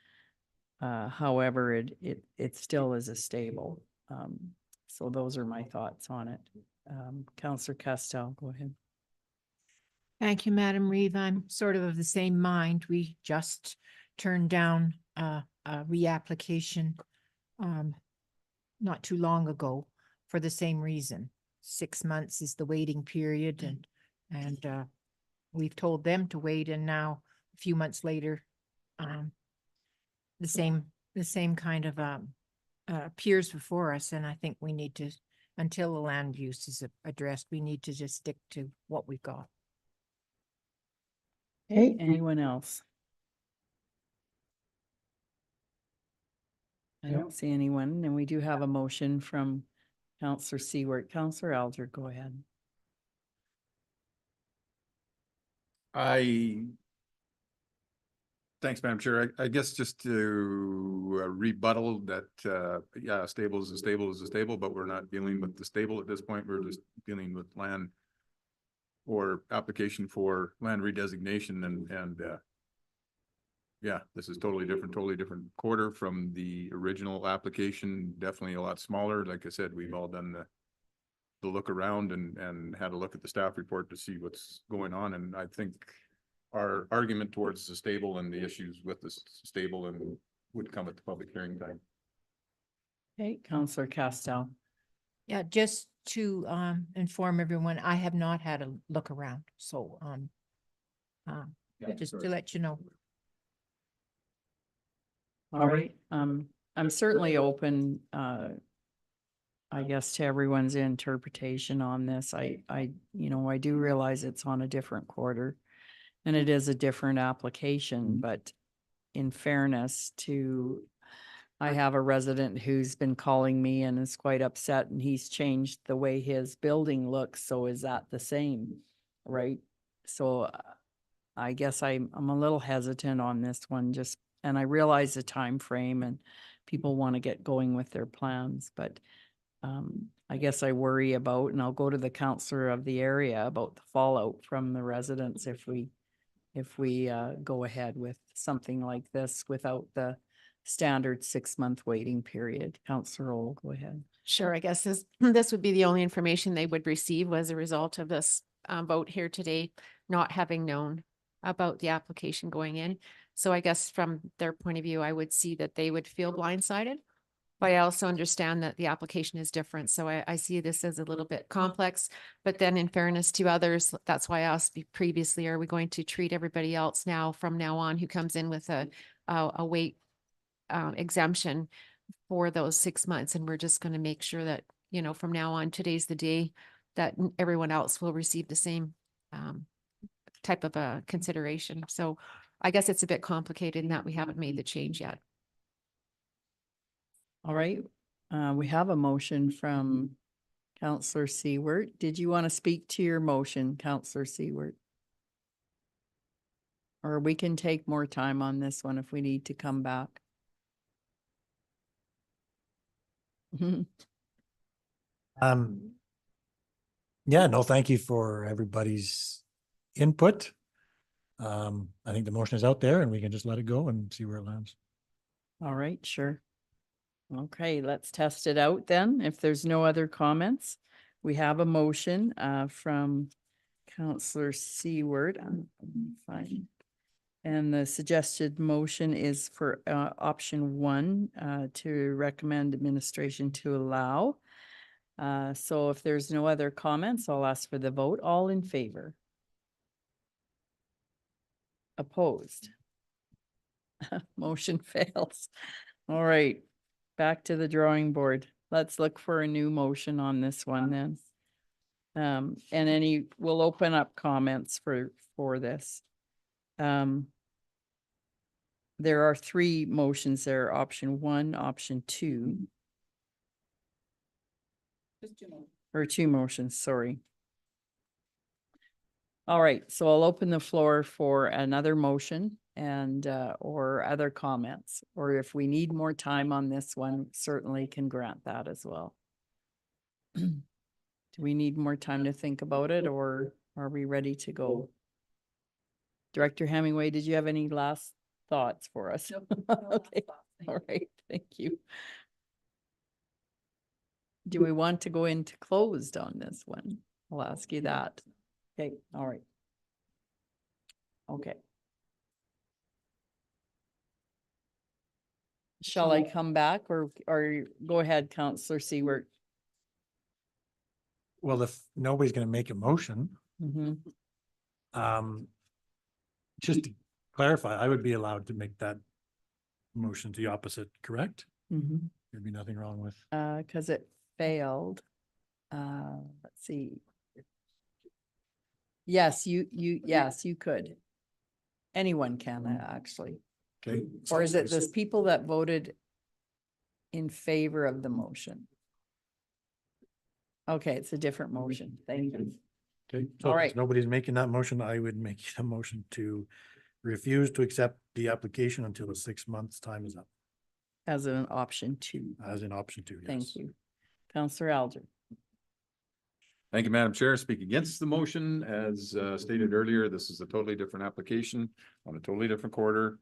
However, it still is a stable. So those are my thoughts on it. Councillor Castel, go ahead. Thank you, Madam Reeve. I'm sort of the same mind. We just turned down a reapplication not too long ago for the same reason. 6 months is the waiting period, and we've told them to wait, and now a few months later, the same kind of appears before us, and I think we need to, until the land use is addressed, we need to just stick to what we've got. Okay, anyone else? I don't see anyone, and we do have a motion from Councillor Seward. Councillor Alger, go ahead. Thanks, Madam Chair. I guess just to rebuttal that, yeah, a stable is a stable is a stable, but we're not dealing with the stable at this point. We're just dealing with land or application for land redesignation, and yeah, this is totally different quarter from the original application. Definitely a lot smaller. Like I said, we've all done the look around and had a look at the staff report to see what's going on. And I think our argument towards the stable and the issues with the stable and would come at the public hearing time. Okay, Councillor Castel. Yeah, just to inform everyone, I have not had a look around, so just to let you know. All right, I'm certainly open, I guess, to everyone's interpretation on this. I do realize it's on a different quarter and it is a different application, but in fairness to, I have a resident who's been calling me and is quite upset, and he's changed the way his building looks. So is that the same, right? So I guess I'm a little hesitant on this one, just, and I realize the time frame and people want to get going with their plans, but I guess I worry about, and I'll go to the councillor of the area about the fallout from the residents if we go ahead with something like this without the standard 6 month waiting period. Councillor Old, go ahead. Sure, I guess this would be the only information they would receive as a result of this vote here today, not having known about the application going in. So I guess from their point of view, I would see that they would feel blindsided. But I also understand that the application is different. So I see this as a little bit complex, but then in fairness to others, that's why I asked previously, are we going to treat everybody else now from now on who comes in with a wait exemption for those 6 months? And we're just going to make sure that, from now on, today's the day that everyone else will receive the same type of a consideration. So I guess it's a bit complicated in that we haven't made the change yet. All right, we have a motion from Councillor Seward. Did you want to speak to your motion, Councillor Seward? Or we can take more time on this one if we need to come back. Yeah, no, thank you for everybody's input. I think the motion is out there and we can just let it go and see where it lands. All right, sure. Okay, let's test it out then. If there's no other comments, we have a motion from Counselor Seward. Fine. And the suggested motion is for option 1 to recommend administration to allow. So if there's no other comments, I'll ask for the vote. All in favor? Opposed? Motion fails. All right, back to the drawing board. Let's look for a new motion on this one then. And we'll open up comments for this. There are 3 motions there, option 1, option 2. Or 2 motions, sorry. All right, so I'll open the floor for another motion and or other comments. Or if we need more time on this one, certainly can grant that as well. Do we need more time to think about it, or are we ready to go? Director Hemingway, did you have any last thoughts for us? Okay, all right, thank you. Do we want to go into closed on this one? I'll ask you that. Okay, all right. Okay. Shall I come back or go ahead, Counselor Seward? Well, if nobody's gonna make a motion, Mhm. just to clarify, I would be allowed to make that motion to the opposite, correct? Mhm. There'd be nothing wrong with. Cause it failed. Let's see. Yes, yes, you could. Anyone can actually. Okay. Or is it the people that voted in favor of the motion? Okay, it's a different motion. Thank you. Okay, so All if right. nobody's making that motion, I would make a motion to refuse to accept the application until the 6 months time is up, As an option 2. as in option 2. Yes. Thank you. Counselor Alger. Thank you, Madam Chair. Speak against the motion. As stated earlier, this is a totally different application on a totally different quarter.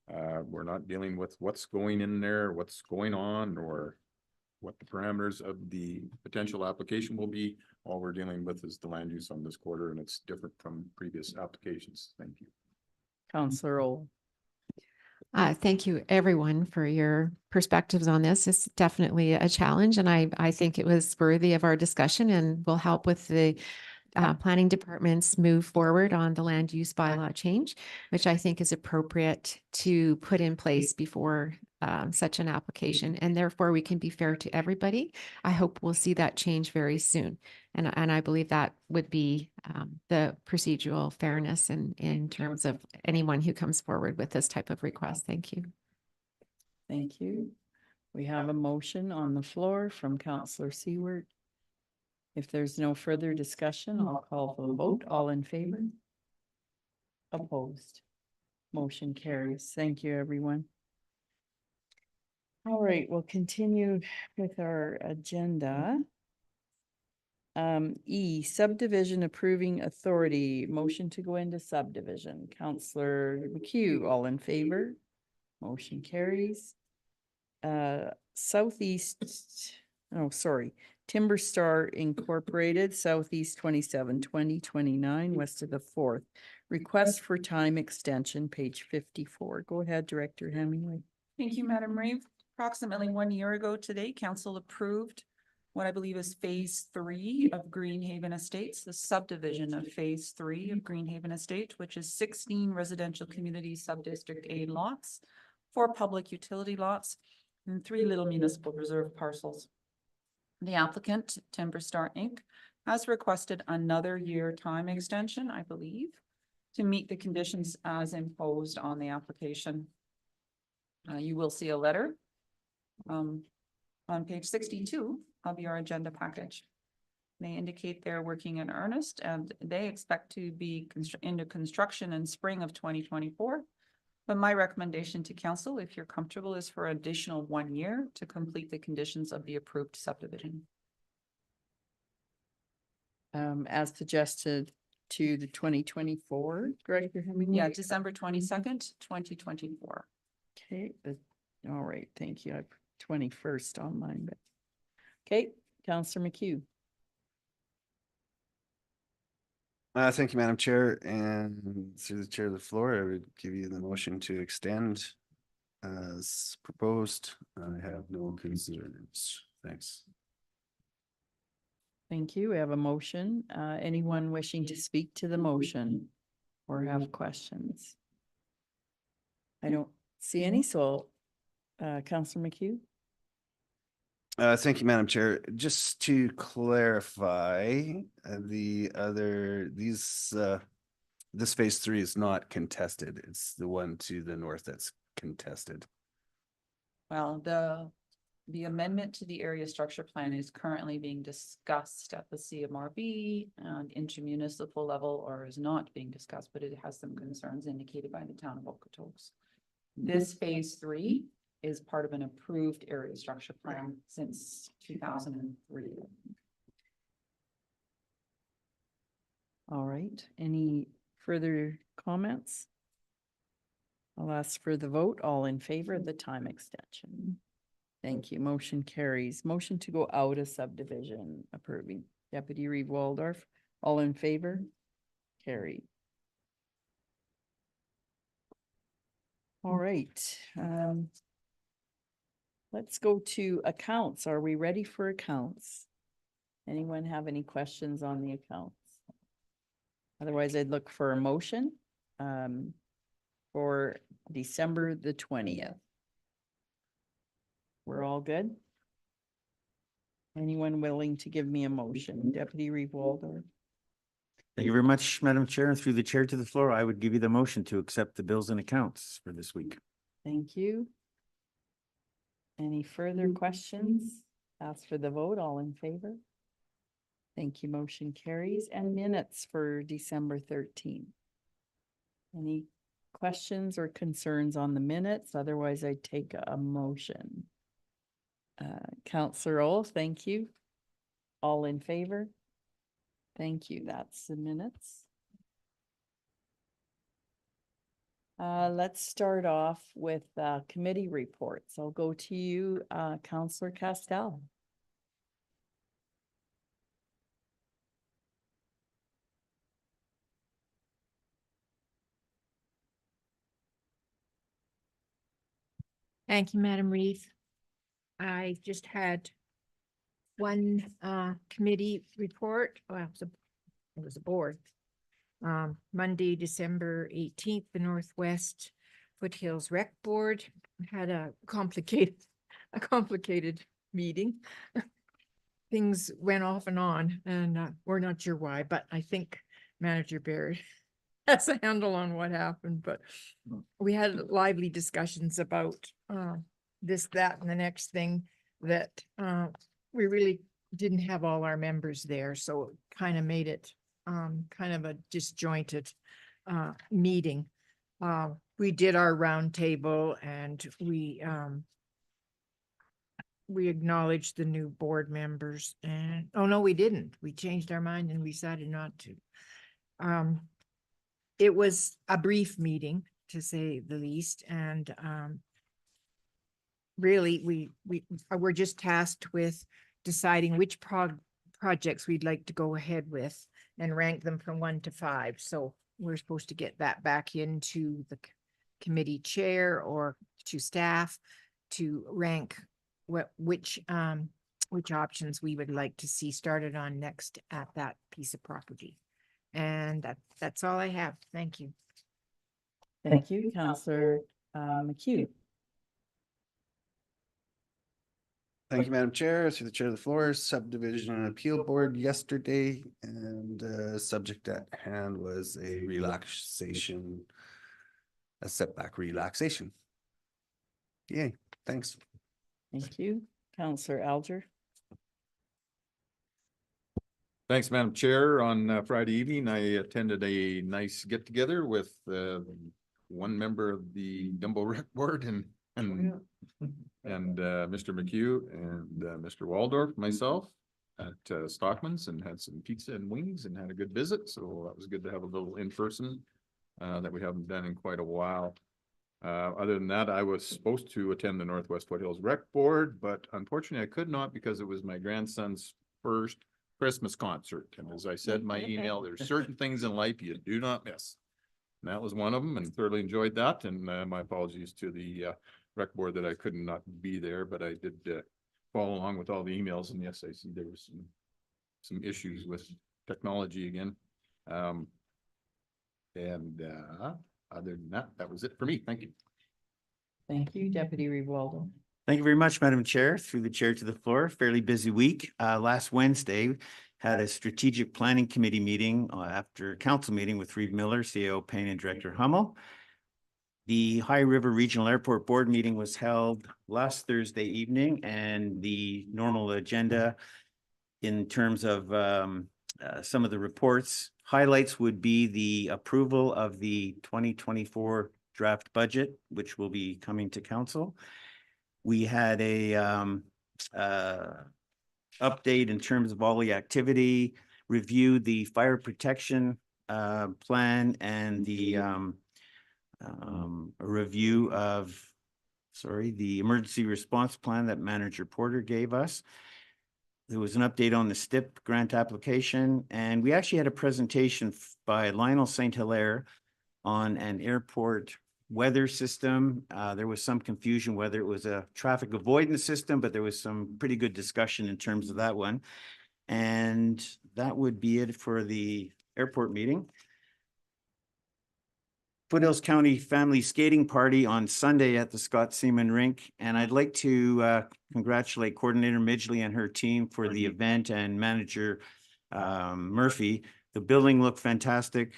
We're not dealing with what's going in there, what's going on, or what the parameters of the potential application will be. All we're dealing with is the land use on this quarter, and it's different from previous applications. Thank you. Counselor Old. Thank you, everyone, for your perspectives on this. It's definitely a challenge, and I think it was worthy of our discussion and will help with the planning department's move forward on the land use bylaw change, which I think is appropriate to put in place before such an application. And therefore, we can be fair to everybody. I hope we'll see that change very soon. And I believe that would be the procedural fairness in terms of anyone who comes forward with this type of request. Thank you. Thank you. We have a motion on the floor from Counselor Seward. If there's no further discussion, I'll call for the vote. All in favor? Opposed? Motion carries. Thank you, everyone. All right, we'll continue with our agenda. E, subdivision approving authority, motion to go into subdivision. Counselor McHugh, all in favor? Motion carries. Timber Star Incorporated, Southeast 272029, west of the 4th. Request for time extension, page 54. Go ahead, Director Hemingway. Thank you, Madam Reeve. Approximately 1 year ago today, council approved what I believe is phase 3 of Greenhaven Estates, the subdivision of phase 3 of Greenhaven Estate, which is 16 residential community subdistrict A lots, 4 public utility lots, and 3 little municipal reserve parcels. The applicant, Timber Star Inc., has requested another year time extension, I believe, to meet the conditions as imposed on the application. You will see a letter on page 62 of your agenda package. They indicate they're working in earnest and they expect to be into construction in spring of 2024. But my recommendation to council, if you're comfortable, is for additional 1 year to complete the conditions of the approved subdivision. as suggested to the 2024, Director Hemingway? Yeah, December 22nd, 2024. Okay, all right, thank you. I put 21st on mine, but. Okay, Counselor McHugh. Thank you, Madam Chair, and through the chair of the floor, I would give you the motion to extend as proposed. I have no concerns. Thanks. Thank you. We have a motion. Anyone wishing to speak to the motion or have questions? I don't see any, so Counselor McHugh. Thank you, Madam Chair. Just to clarify, this phase 3 is not contested. It's the one to the north that's contested. Well, the amendment to the area structure plan is currently being discussed at the CMRB and intermunicipal level, or is not being discussed, but it has some concerns indicated by the town of Okotoks. This phase 3 is part of an approved area structure plan since 2003. All right, any further comments? I'll ask for the vote. All in favor of the time extension? Thank you. Motion carries. Motion to go out of subdivision approving. Deputy Reeve Waldorf, all in favor? Carried. All right. Let's go to accounts. Are we ready for accounts? Anyone have any questions on the accounts? Otherwise, I'd look for a motion for December the 20th. We're all good? Anyone willing to give me a motion? Deputy Reeve Waldorf. Thank you very much, Madam Chair. And through the chair to the floor, I would give you the motion to accept the bills and accounts for this week. Thank you. Any further questions? Ask for the vote. All in favor? Thank you. Motion carries. And minutes for December 13th. Any questions or concerns on the minutes? Otherwise, I'd take a motion. Counselor Ohl, thank you. All in favor? Thank you. That's the minutes. Let's start off with committee reports. I'll go to you, Counselor Castell. Thank you, Madam Reeve. I just had one committee report. Well, it was a board. Monday, December 18th, the Northwest Foothills Rec Board had a complicated meeting. Things went off and on, and we're not sure why, but I think Manager Barrett has a handle on what happened. But we had lively discussions about this, that, and the next thing that we really didn't have all our members there, so it kind of made it kind of a disjointed meeting. We did our round table, and we acknowledged the new board members, and oh no, we didn't. We changed our mind and we decided not to. It was a brief meeting, to say the least, and really we were just tasked with deciding which projects we'd like to go ahead with and rank them from 1 to 5. So we're supposed to get that back into the committee chair or to staff to rank which options we would like to see started on next at that piece of property. And that's all I have. Thank you. Thank you, Counselor McHugh. Thank you, Madam Chair. Through the chair of the floor, subdivision and appeal board yesterday, and subject at hand was a setback relaxation. Yay, thanks. Thank you, Counselor Alger. Thanks, Madam Chair. On Friday evening, I attended a nice get together with one member of the Dumbo Rec Board and Mr. McHugh and Mr. Waldorf, myself. Stockman's and had some pizza and wings and had a good visit. So that was good to have a little in person that we haven't done in quite a while. Other than that, I was supposed to attend the Northwest Foothills Rec Board, but unfortunately I could not because it was my grandson's first Christmas concert. And as I said in my email, there's certain things in life you do not miss. And that was one of them, and thoroughly enjoyed that. And my apologies to the rec board that I could not be there, but I did follow along with all the emails. And yes, I see there was some issues with technology again. Other than that, that was it for me. Thank you. Thank you, Deputy Reeve Walden. Thank you very much, Madam Chair. Through the chair to the floor, fairly busy week. Last Wednesday, had a strategic planning committee meeting after a council meeting with Reeve Miller, CAO Payne, and Director Hummel. The High River Regional Airport Board meeting was held last Thursday evening, and the normal agenda in terms of some of the reports, highlights would be the approval of the 2024 draft budget, which will be coming to council. We had a update in terms of all the activity, reviewed the fire protection plan and the review of, the emergency response plan that Manager Porter gave us. There was an update on the STIP grant application, and we actually had a presentation by Lionel St. Hilaire on an airport weather system. There was some confusion whether it was a traffic avoidance system, but there was some pretty good discussion in terms of that one. And that would be it for the airport meeting. Foothills County Family Skating Party on Sunday at the Scott Seaman Rink. And I'd like to congratulate Coordinator Midgley and her team for the event, and Manager Murphy. The building looked fantastic.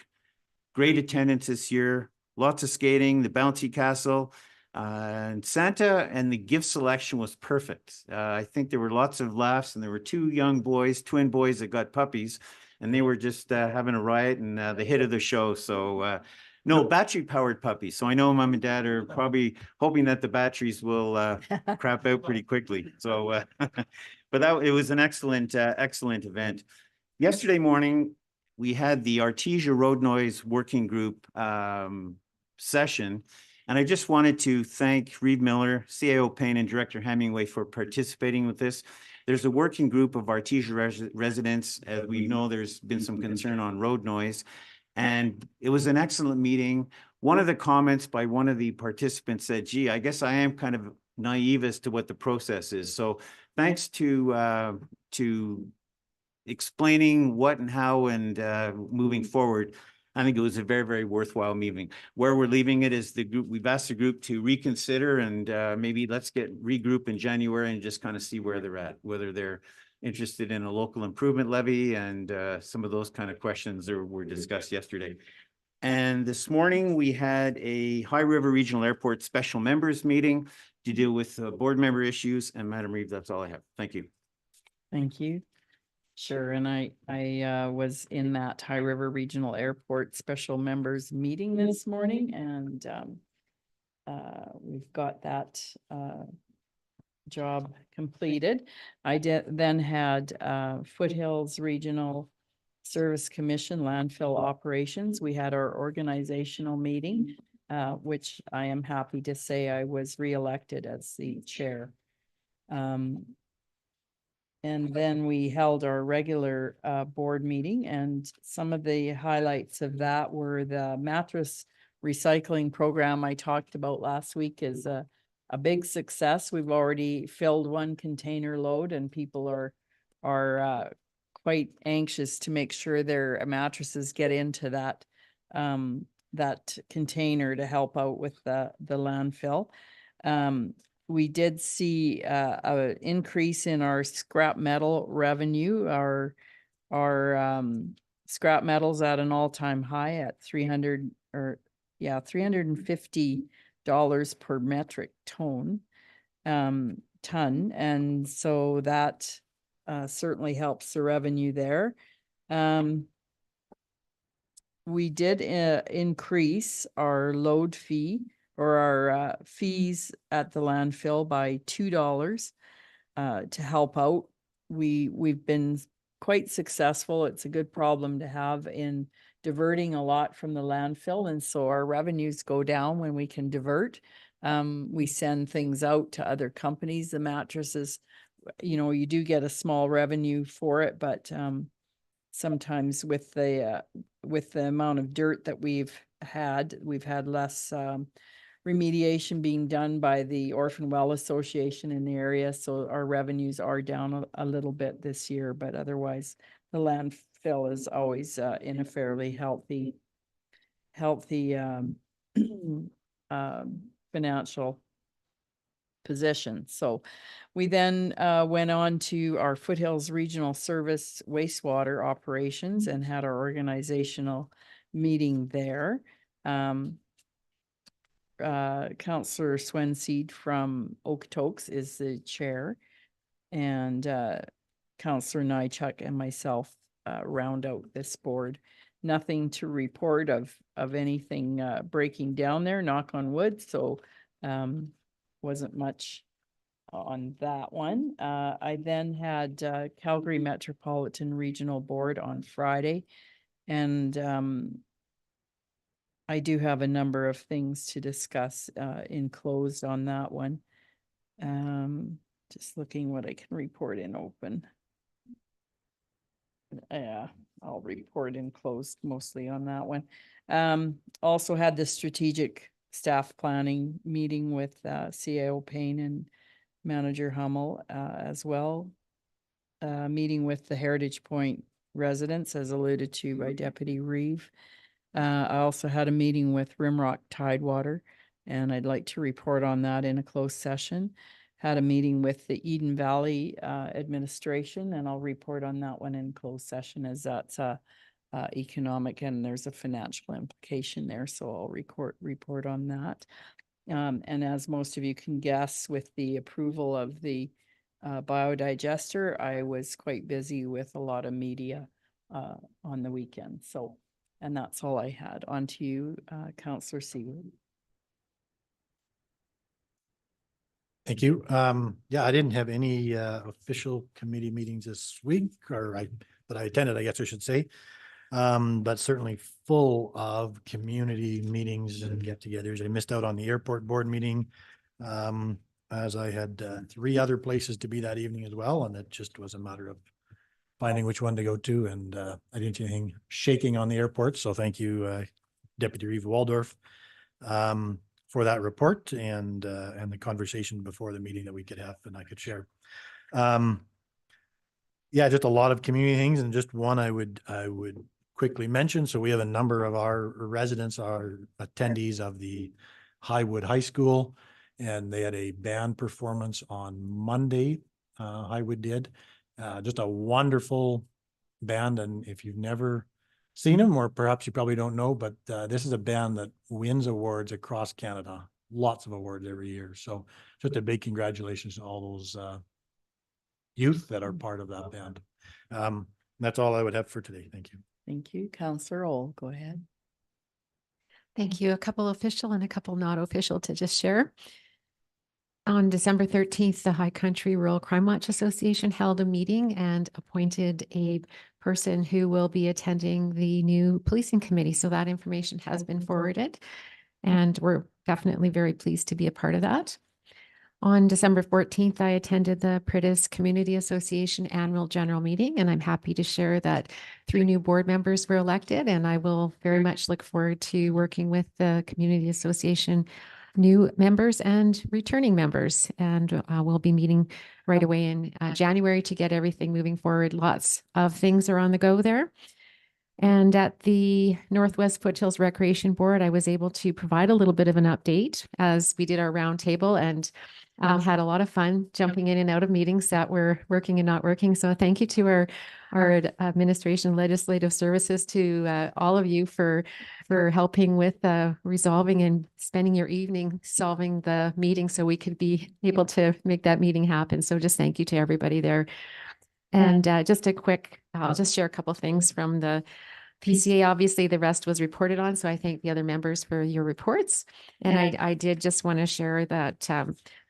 Great attendance this year. Lots of skating, the bouncy castle, and Santa and the gift selection was perfect. I think there were lots of laughs, and there were two young boys, twin boys that got puppies, and they were just having a riot and the hit of the show. So no, battery powered puppies. So I know Mom and Dad are probably hoping that the batteries will crap out pretty quickly. So, but it was an excellent event. Yesterday morning, we had the Artesia Road Noise Working Group session. And I just wanted to thank Reeve Miller, CAO Payne, and Director Hemingway for participating with this. There's a working group of Artesia residents. As we know, there's been some concern on road noise. And it was an excellent meeting. One of the comments by one of the participants said, gee, I guess I am kind of naive as to what the process is. So thanks to explaining what and how and moving forward. I think it was a very, very worthwhile meeting. Where we're leaving it is the group, we've asked the group to reconsider and maybe let's regroup in January and just kind of see where they're at, whether they're interested in a local improvement levy, and some of those kind of questions were discussed yesterday. And this morning we had a High River Regional Airport special members meeting to deal with board member issues. And Madam Reeve, that's all I have. Thank you. Thank you. Sure, and I was in that High River Regional Airport special members meeting this morning, and we've got that job completed. I then had Foothills Regional Service Commission landfill operations. We had our organizational meeting, which I am happy to say I was reelected as the chair. And then we held our regular board meeting, and some of the highlights of that were the mattress recycling program I talked about last week is a big success. We've already filled one container load, and people are quite anxious to make sure their mattresses get into that that container to help out with the landfill. We did see an increase in our scrap metal revenue. Our scrap metal's at an all-time high at $350 per metric ton. And so that certainly helps the revenue there. We did increase our load fee, or our fees at the landfill, by $2 to help out we've been quite successful. It's a good problem to have in diverting a lot from the landfill. And so our revenues go down when we can divert. We send things out to other companies, the mattresses, you know, you do get a small revenue for it, but sometimes with the amount of dirt that we've had less remediation being done by the Orphan Well Association in the area. So our revenues are down a little bit this year, but otherwise the landfill is always in a fairly healthy financial position. So we then went on to our Foothills Regional Service wastewater operations and had our organizational meeting there. Councillor Swenseed from Okotoks is the chair, and Councillor Nychuk and myself round out this board. Nothing to report of anything breaking down there, knock on wood. So wasn't much on that one. I then had Calgary Metropolitan Regional Board on Friday, and I do have a number of things to discuss in closed on that one. Just looking what I can report in open. Yeah, I'll report in closed mostly on that one. Also had the strategic staff planning meeting with CAO Payne and Manager Hummel as well. Meeting with the Heritage Point residents as alluded to by Deputy Reeve. I also had a meeting with Rimrock Tidewater, and I'd like to report on that in a closed session. Had a meeting with the Eden Valley administration, and I'll report on that one in closed session as that's economic and there's a financial implication there. So I'll report on that. And as most of you can guess, with the approval of the biodigester, I was quite busy with a lot of media on the weekend. So, and that's all I had. On to you, Councillor Seward. Thank you. Yeah, I didn't have any official committee meetings this week, that I attended, I guess I should say. But certainly full of community meetings and get-togethers. I missed out on the airport board meeting, as I had 3 other places to be that evening as well, and it just was a matter of finding which one to go to, and I didn't see anything shaking on the airport, so thank you, Deputy Reeve Waldorf, for that report and the conversation before the meeting that we could have and I could share. Yeah, just a lot of community things, and just one I would quickly mention. So we have a number of our residents are attendees of the Highwood High School, and they had a band performance on Monday. Highwood did just a wonderful band, and if you've never seen them, or perhaps you probably don't know, but this is a band that wins awards across Canada, lots of awards every year. So just a big congratulations to all those youth that are part of that band. That's all I would have for today. Thank you. Thank you. Councillor Ohl, go ahead. Thank you. A couple official and a couple not official to just share. On December 13th, the High Country Rural Crime Watch Association held a meeting and appointed a person who will be attending the new policing committee. So that information has been forwarded, and we're definitely very pleased to be a part of that. On December 14th, I attended the Pritis Community Association annual general meeting, and I'm happy to share that 3 new board members were elected, and I will very much look forward to working with the Community Association new members and returning members. And we'll be meeting right away in January to get everything moving forward. Lots of things are on the go there. And at the Northwest Foothills Recreation Board, I was able to provide a little bit of an update as we did our roundtable, and had a lot of fun jumping in and out of meetings that were working and not working. So thank you to our administration and legislative services, to all of you for helping with resolving and spending your evening solving the meeting so we could be able to make that meeting happen. So just thank you to everybody there. And just a quick, I'll just share a couple things from the PCA, obviously, the rest was reported on, so I thank the other members for your reports. And I did just want to share that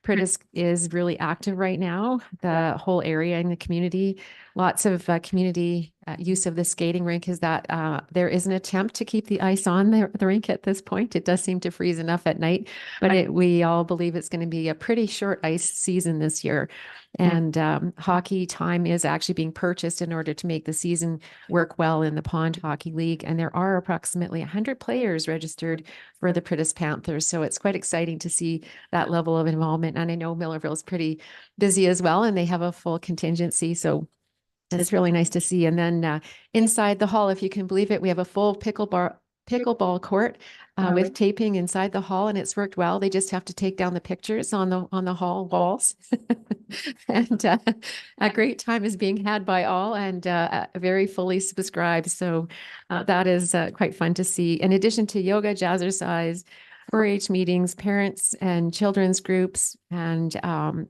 Pritis is really active right now, the whole area in the community. Lots of community use of the skating rink is that there is an attempt to keep the ice on the rink at this point. It does seem to freeze enough at night, but we all believe it's going to be a pretty short ice season this year. And hockey time is actually being purchased in order to make the season work well in the Pond Hockey League. And there are approximately 100 players registered for the Pritis Panthers. So it's quite exciting to see that level of involvement. And I know Millerville is pretty busy as well, and they have a full contingency. So it's really nice to see. And then inside the hall, if you can believe it, we have a full pickleball court with taping inside the hall, and it's worked well. They just have to take down the pictures on the hall walls. And a great time is being had by all, and very fully subscribed. So that is quite fun to see. In addition to yoga, jazzercise, 4-H meetings, parents and children's groups, and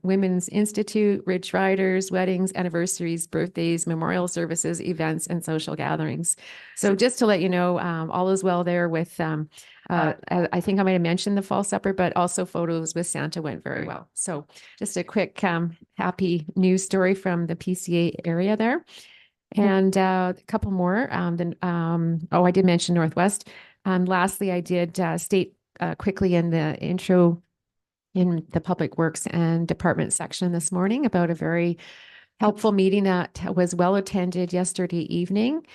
Women's Institute, Ridge Riders, weddings, anniversaries, birthdays, memorial services, events, and social gatherings. So just to let you know, all is well there with, I think I might have mentioned the fall supper, but also photos with Santa went very well. So just a quick happy news story from the PCA area there. And a couple more. I did mention Northwest. Lastly, I did state quickly in the intro in the Public Works and Department section this morning about a very helpful meeting that was well attended yesterday evening.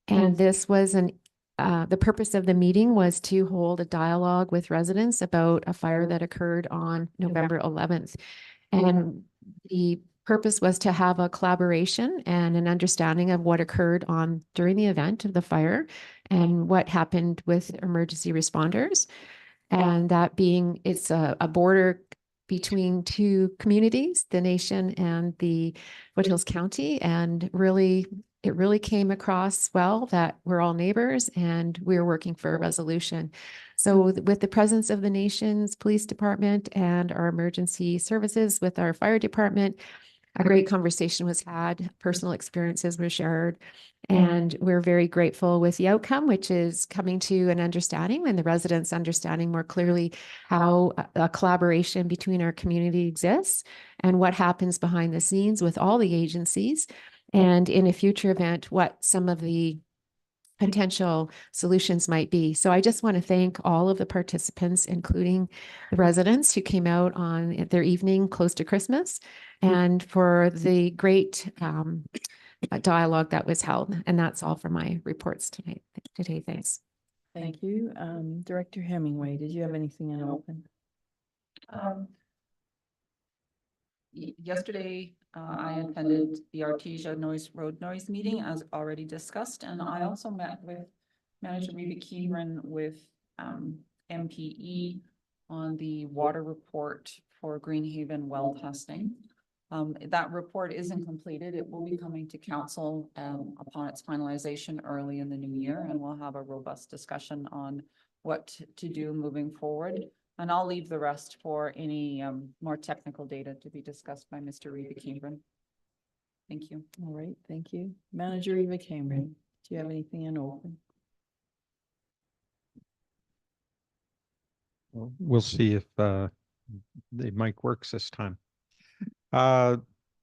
And this was the purpose of the meeting was to hold a dialogue with residents about a fire that occurred on November 11th. And the purpose was to have a collaboration and an understanding of what occurred during the event of the fire and what happened with emergency responders. And that being, it's a border between two communities, the nation and the Foothills County. And it really came across well that we're all neighbors and we're working for a resolution. So with the presence of the nation's police department and our emergency services with our fire department, a great conversation was had, personal experiences were shared, and we're very grateful with the outcome, which is coming to an understanding and the residents understanding more clearly how a collaboration between our community exists and what happens behind the scenes with all the agencies. And in a future event, what some of the potential solutions might be. So I just want to thank all of the participants, including the residents who came out on their evening close to Christmas, and for the great dialogue that was held. And that's all for my reports today. Thanks. Thank you. Director Hemingway, did you have anything in open? Yesterday, I attended the Artesia road noise meeting as already discussed, and I also met with Manager Reva Kieran with MPE on the water report for Greenhaven well testing. That report isn't completed. It will be coming to council upon its finalization early in the new year, and we'll have a robust discussion on what to do moving forward. And I'll leave the rest for any more technical data to be discussed by Mr. Reva Cameron. Thank you. All right, thank you. Manager Reva Cameron, do you have anything in open? We'll see if the mic works this time.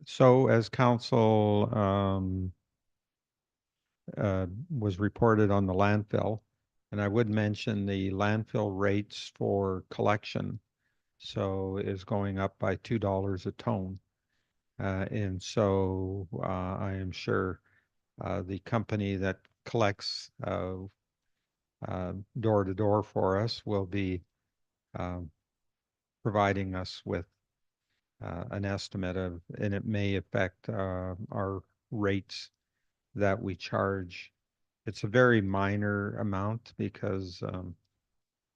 So as council was reported on the landfill, and I would mention the landfill rates for collection. So is going up by $2 a ton. And so I am sure the company that collects door to door for us will be providing us with an estimate of, and it may affect our rates that we charge. It's a very minor amount because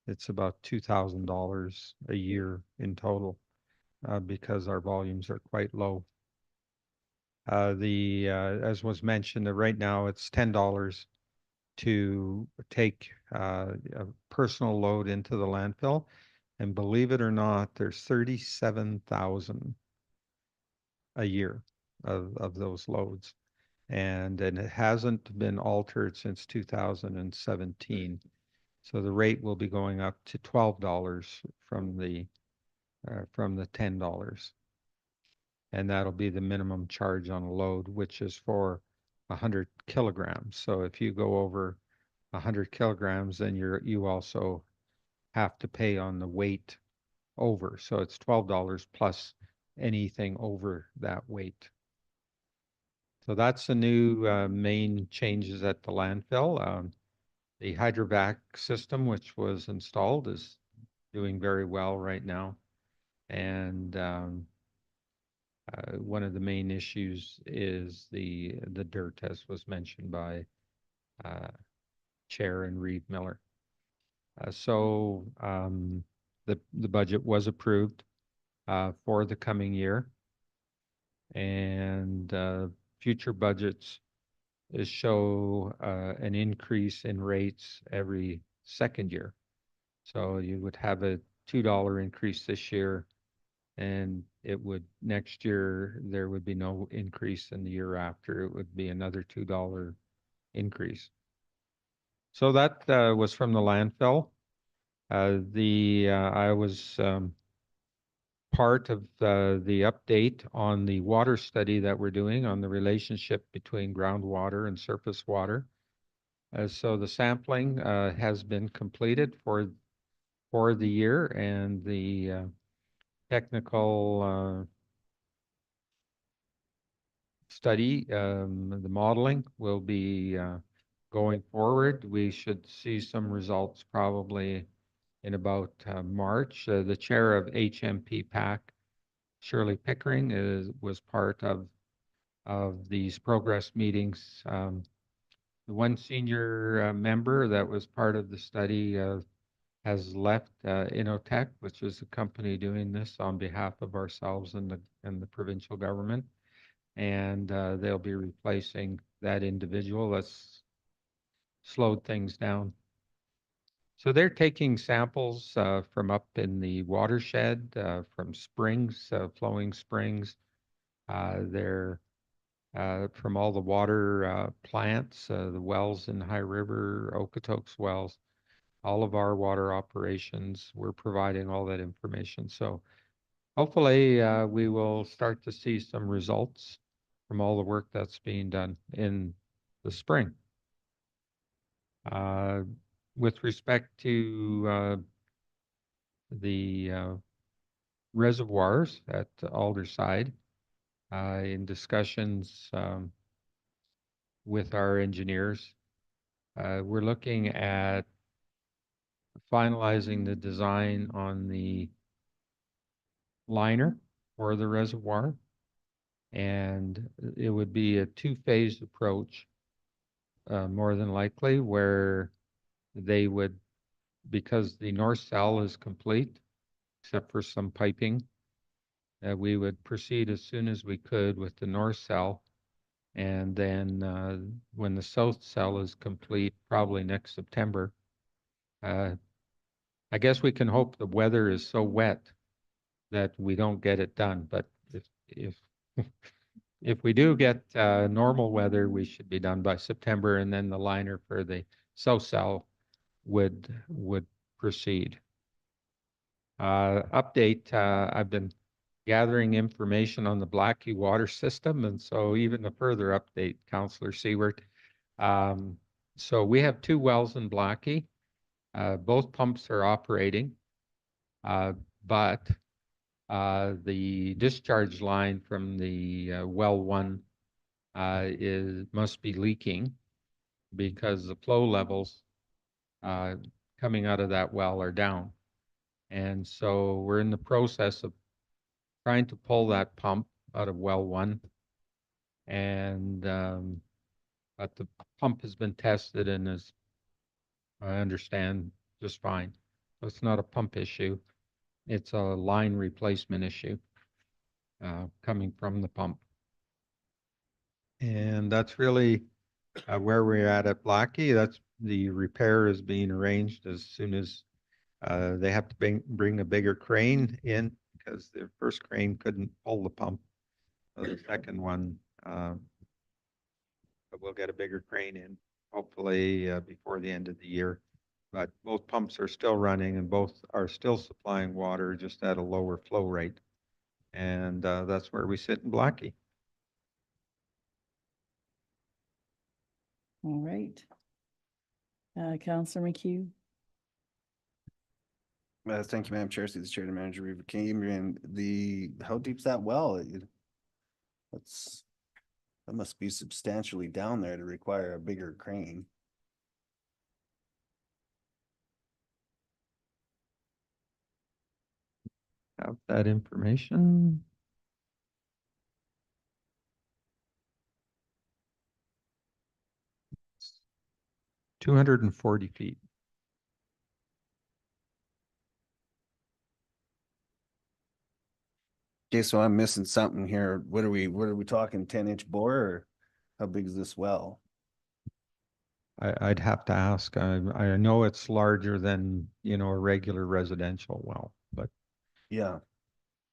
it's about $2,000 a year in total because our volumes are quite low. As was mentioned, right now it's $10 to take a personal load into the landfill. And believe it or not, there's 37,000 a year of those loads. and it hasn't been altered since 2017. So the rate will be going up to $12 from the $10. And that'll be the minimum charge on a load, which is for 100 kilograms. So if you go over 100 kilograms, then you also have to pay on the weight over. So it's $12 plus anything over that weight. So that's the new main changes at the landfill. The hydrovac system, which was installed, is doing very well right now. And one of the main issues is the dirt, as was mentioned by Chair and Reeve Miller. So the budget was approved for the coming year, and future budgets show an increase in rates every second year. So you would have a $2 increase this year, and it would next year there would be no increase, in the year after it would be another $2 increase. So that was from the landfill. I was part of the update on the water study that we're doing on the relationship between groundwater and surface water. So the sampling has been completed for the year, and the technical study, the modeling will be going forward. We should see some results probably in about March. The chair of HMP PAC, Shirley Pickering, was part of these progress meetings. The one senior member that was part of the study has left Inotech, which is a company doing this on behalf of ourselves and the provincial government, and they'll be replacing that individual. That's slowed things down. So they're taking samples from up in the watershed, from springs, flowing springs. They're from all the water plants, the wells in High River, Okotoks wells, all of our water operations. We're providing all that information. So hopefully we will start to see some results from all the work that's being done in the spring. With respect to the reservoirs at Alderside, in discussions with our engineers, we're looking at finalizing the design on the liner for the reservoir, and it would be a two-phase approach, more than likely, where they would, because the north cell is complete, except for some piping, we would proceed as soon as we could with the north cell, and then when the south cell is complete, probably next September, I guess we can hope the weather is so wet that we don't get it done. But if if we do get normal weather, we should be done by September, and then the liner for the south cell would proceed. Update, I've been gathering information on the Blackie water system, and so even a further update, Councillor Seward. So we have 2 wells in Blackie. Both pumps are operating, but the discharge line from the well 1 must be leaking, because the flow levels coming out of that well are down. And so we're in the process of trying to pull that pump out of well 1, and but the pump has been tested and is, I understand, just fine. So it's not a pump issue. It's a line replacement issue coming from the pump. And that's really where we're at Blackie. That's the repair is being arranged as soon as they have to bring a bigger crane in, because the first crane couldn't pull the pump. So the second one but we'll get a bigger crane in, hopefully, before the end of the year. But both pumps are still running and both are still supplying water, just at a lower flow rate. And that's where we sit in Blackie. All right. Counselor McHugh. Thank you, Madam Chair. See the Chair and Manager Reva Cambrian. How deep's that well? That must be substantially down there to require a bigger crane. Have that information. It's 240 feet. Okay, so I'm missing something here. What are we talking, 10-inch bore, or how big is this well? I'd have to ask. I know it's larger than, a regular residential well, but Yeah,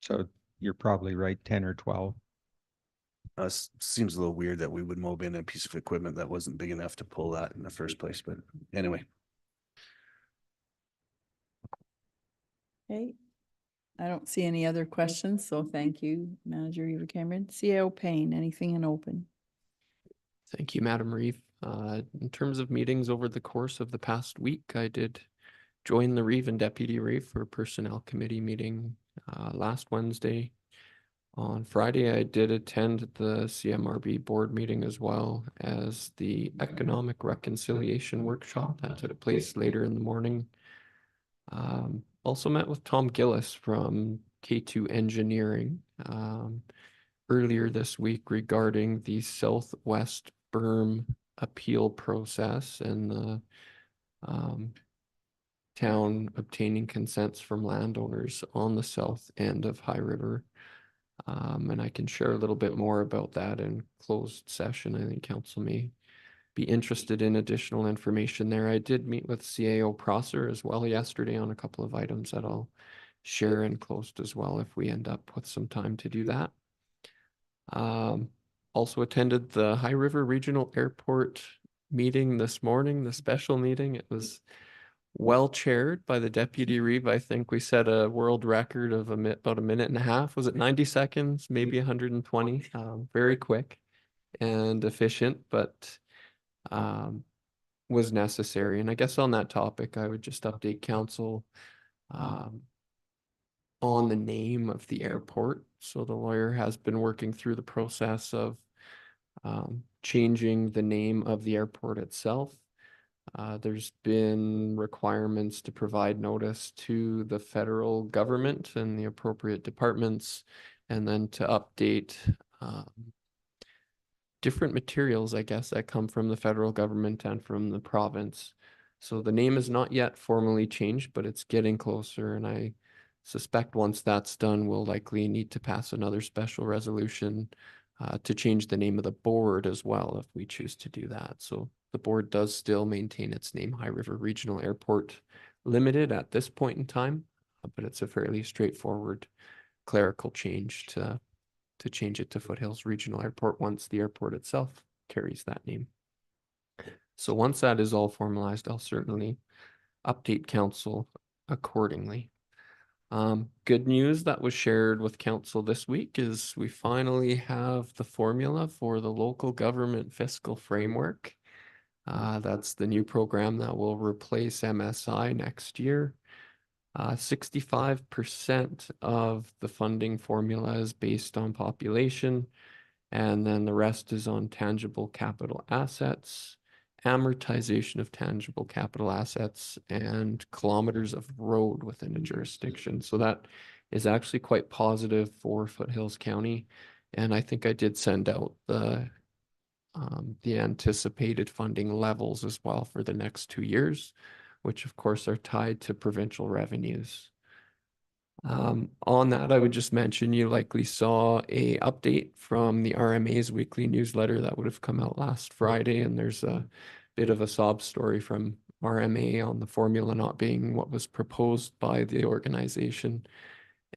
so you're probably right, 10 or 12. seems a little weird that we would mob in a piece of equipment that wasn't big enough to pull that in the first place, but anyway. Okay. I don't see any other questions, so thank you, Manager Eva Cameron. CAO Payne, anything in open? Thank you, Madam Reeve. In terms of meetings over the course of the past week, I did join the Reeve and Deputy Reeve for a Personnel Committee meeting last Wednesday. On Friday, I did attend the CMRB board meeting as well as the Economic Reconciliation Workshop that took place later in the morning. Also met with Tom Gillis from K2 Engineering earlier this week regarding the Southwest berm appeal process and the town obtaining consents from landowners on the south end of High River. And I can share a little bit more about that in closed session. I think council may be interested in additional information there. I did meet with CAO Prosser as well yesterday on a couple of items that I'll share in closed as well if we end up with some time to do that. Also attended the High River Regional Airport meeting this morning, the special meeting. It was well chaired by the Deputy Reeve. I think we set a world record of about a minute and a half. Was it 90 seconds, maybe 120? Very quick and efficient, but was necessary. And I guess on that topic, I would just update council on the name of the airport. So the lawyer has been working through the process of changing the name of the airport itself. There's been requirements to provide notice to the federal government and the appropriate departments, and then to update different materials, I guess, that come from the federal government and from the province. So the name is not yet formally changed, but it's getting closer, and I suspect once that's done, we'll likely need to pass another special resolution to change the name of the board as well if we choose to do that. So the board does still maintain its name, High River Regional Airport Limited at this point in time, but it's a fairly straightforward clerical change to change it to Foothills Regional Airport once the airport itself carries that name. So once that is all formalized, I'll certainly update council accordingly. Good news that was shared with council this week is we finally have the formula for the local government fiscal framework. That's the new program that will replace MSI next year. 65% of the funding formula is based on population, and then the rest is on tangible capital assets, amortization of tangible capital assets, and kilometers of road within a jurisdiction. So that is actually quite positive for Foothills County. And I think I did send out the anticipated funding levels as well for the next 2 years, which of course are tied to provincial revenues. On that, I would just mention you likely saw a update from the RMA's weekly newsletter that would have come out last Friday, and there's a bit of a sob story from RMA on the formula not being what was proposed by the organization.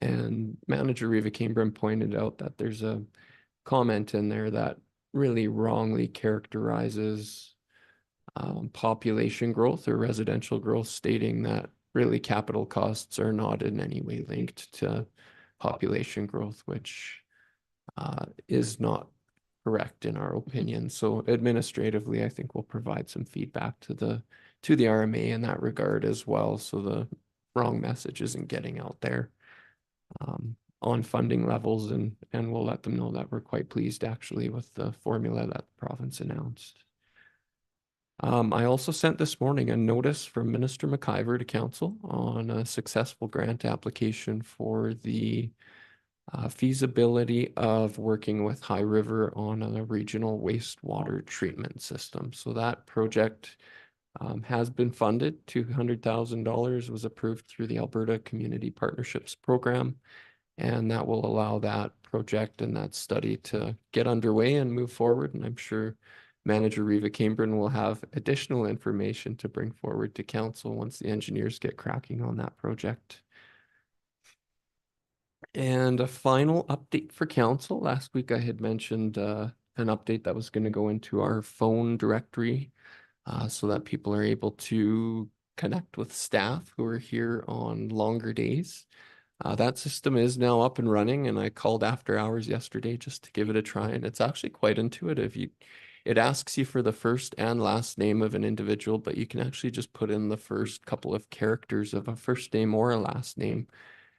And Manager Reva Cambrian pointed out that there's a comment in there that really wrongly characterizes population growth or residential growth, stating that really capital costs are not in any way linked to population growth, which is not correct in our opinion. So administratively, I think we'll provide some feedback to the RMA in that regard as well, so the wrong message isn't getting out there on funding levels, and we'll let them know that we're quite pleased actually with the formula that the province announced. I also sent this morning a notice from Minister McIver to council on a successful grant application for the feasibility of working with High River on a regional wastewater treatment system. So that project has been funded. $200,000 was approved through the Alberta Community Partnerships Program, and that will allow that project and that study to get underway and move forward. And I'm sure Manager Reva Cambrin will have additional information to bring forward to council once the engineers get cracking on that project. And a final update for council. Last week I had mentioned an update that was going to go into our phone directory so that people are able to connect with staff who are here on longer days. That system is now up and running, and I called after hours yesterday just to give it a try, and it's actually quite intuitive. It asks you for the first and last name of an individual, but you can actually just put in the first couple of characters of a first name or a last name,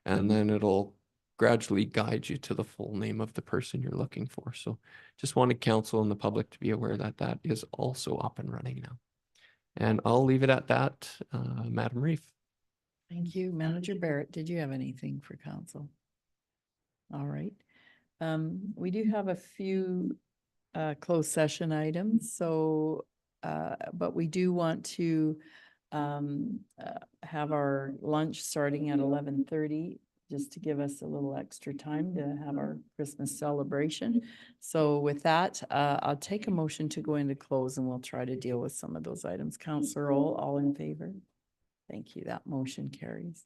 and then it'll gradually guide you to the full name of the person you're looking for. So just wanted council and the public to be aware that that is also up and running now. And I'll leave it at that, Madam Reeve. Thank you. Manager Barrett, did you have anything for council? All right. We do have a few closed session items, so but we do want to have our lunch starting at 11:30, just to give us a little extra time to have our Christmas celebration. So with that, I'll take a motion to go into close, and we'll try to deal with some of those items. Councillor Roll, all in favor? Thank you. That motion carries.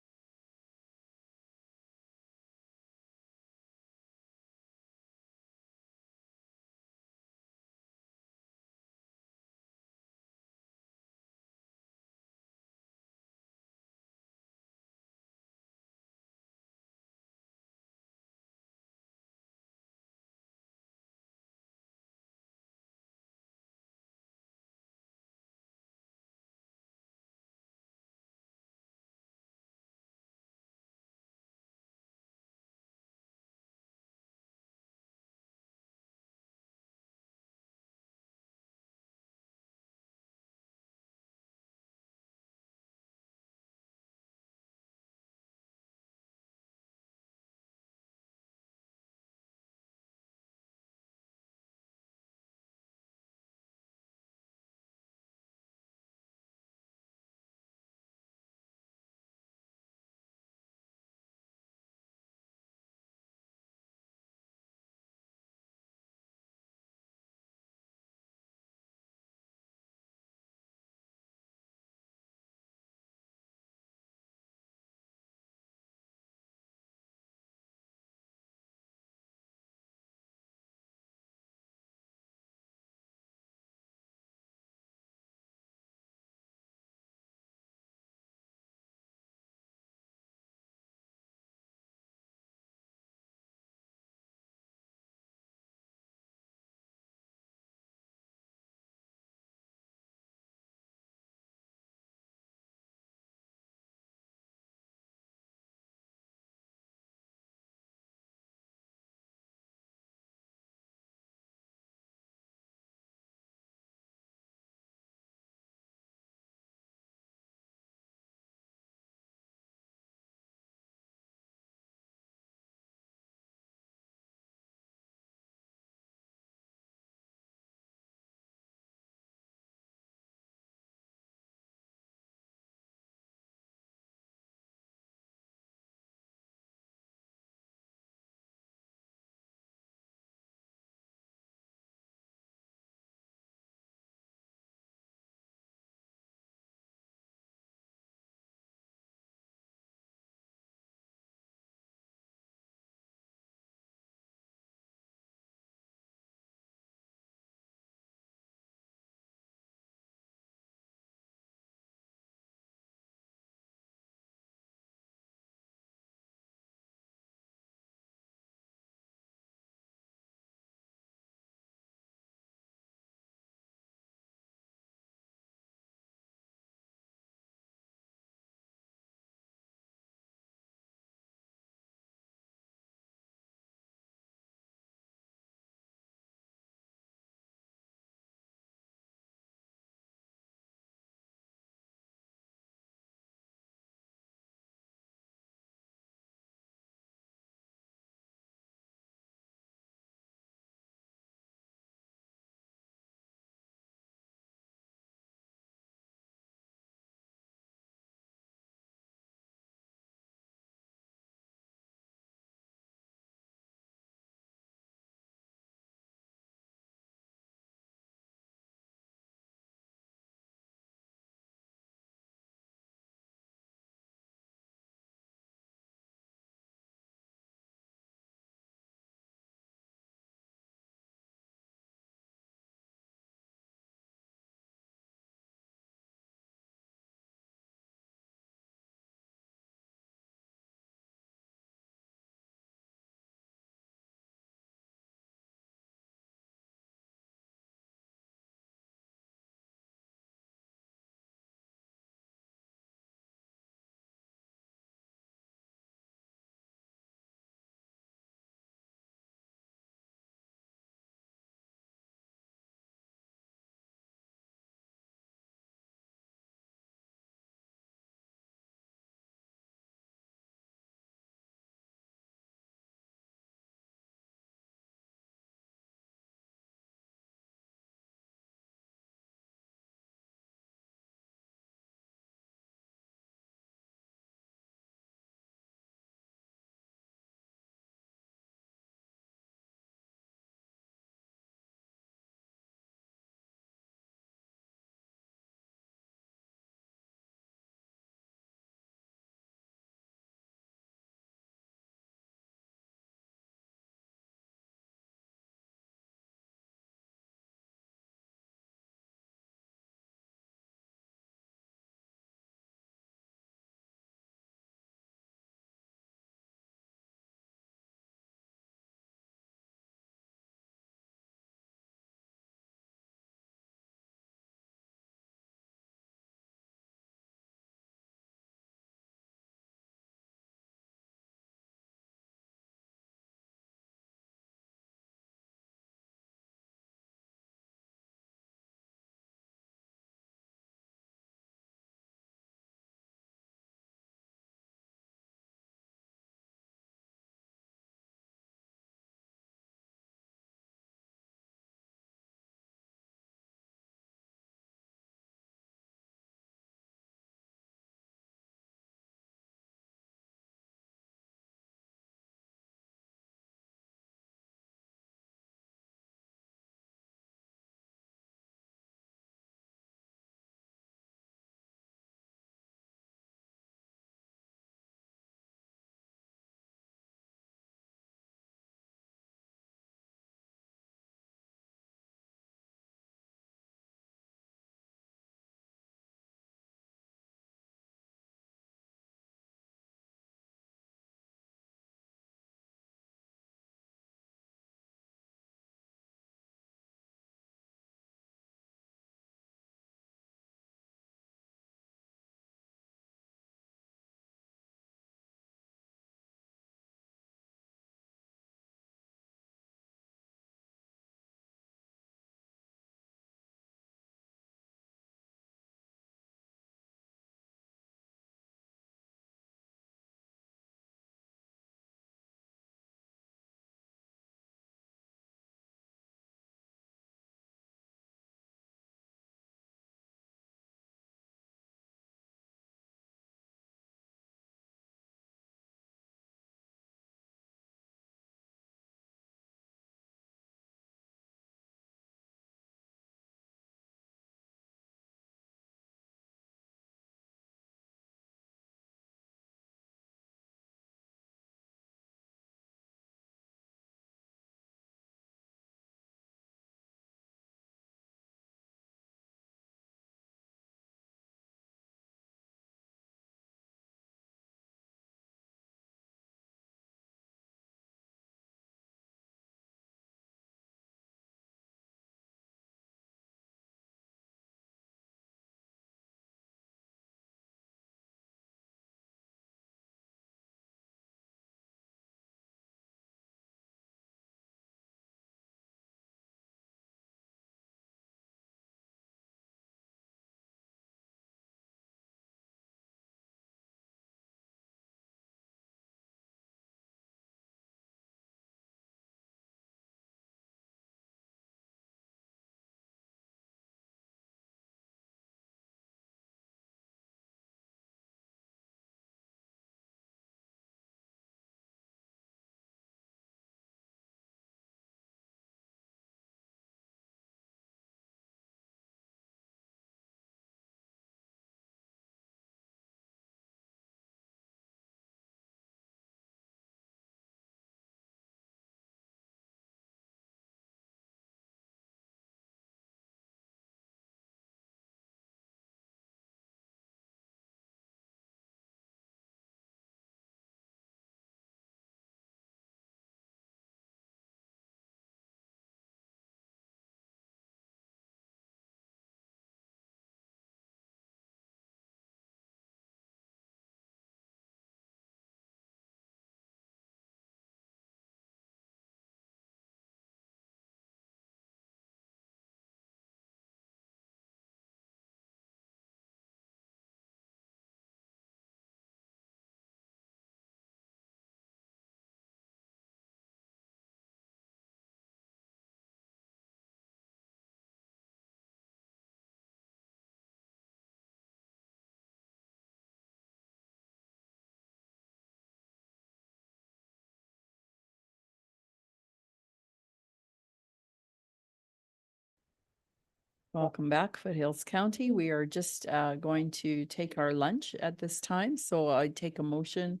Welcome back, Foothills County. We are just going to take our lunch at this time, so I take a motion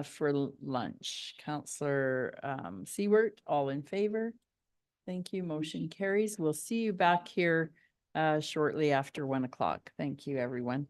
for lunch. Counselor Seward, all in favor? Thank you. Motion carries. We'll see you back here shortly after 1 o'clock. Thank you, everyone.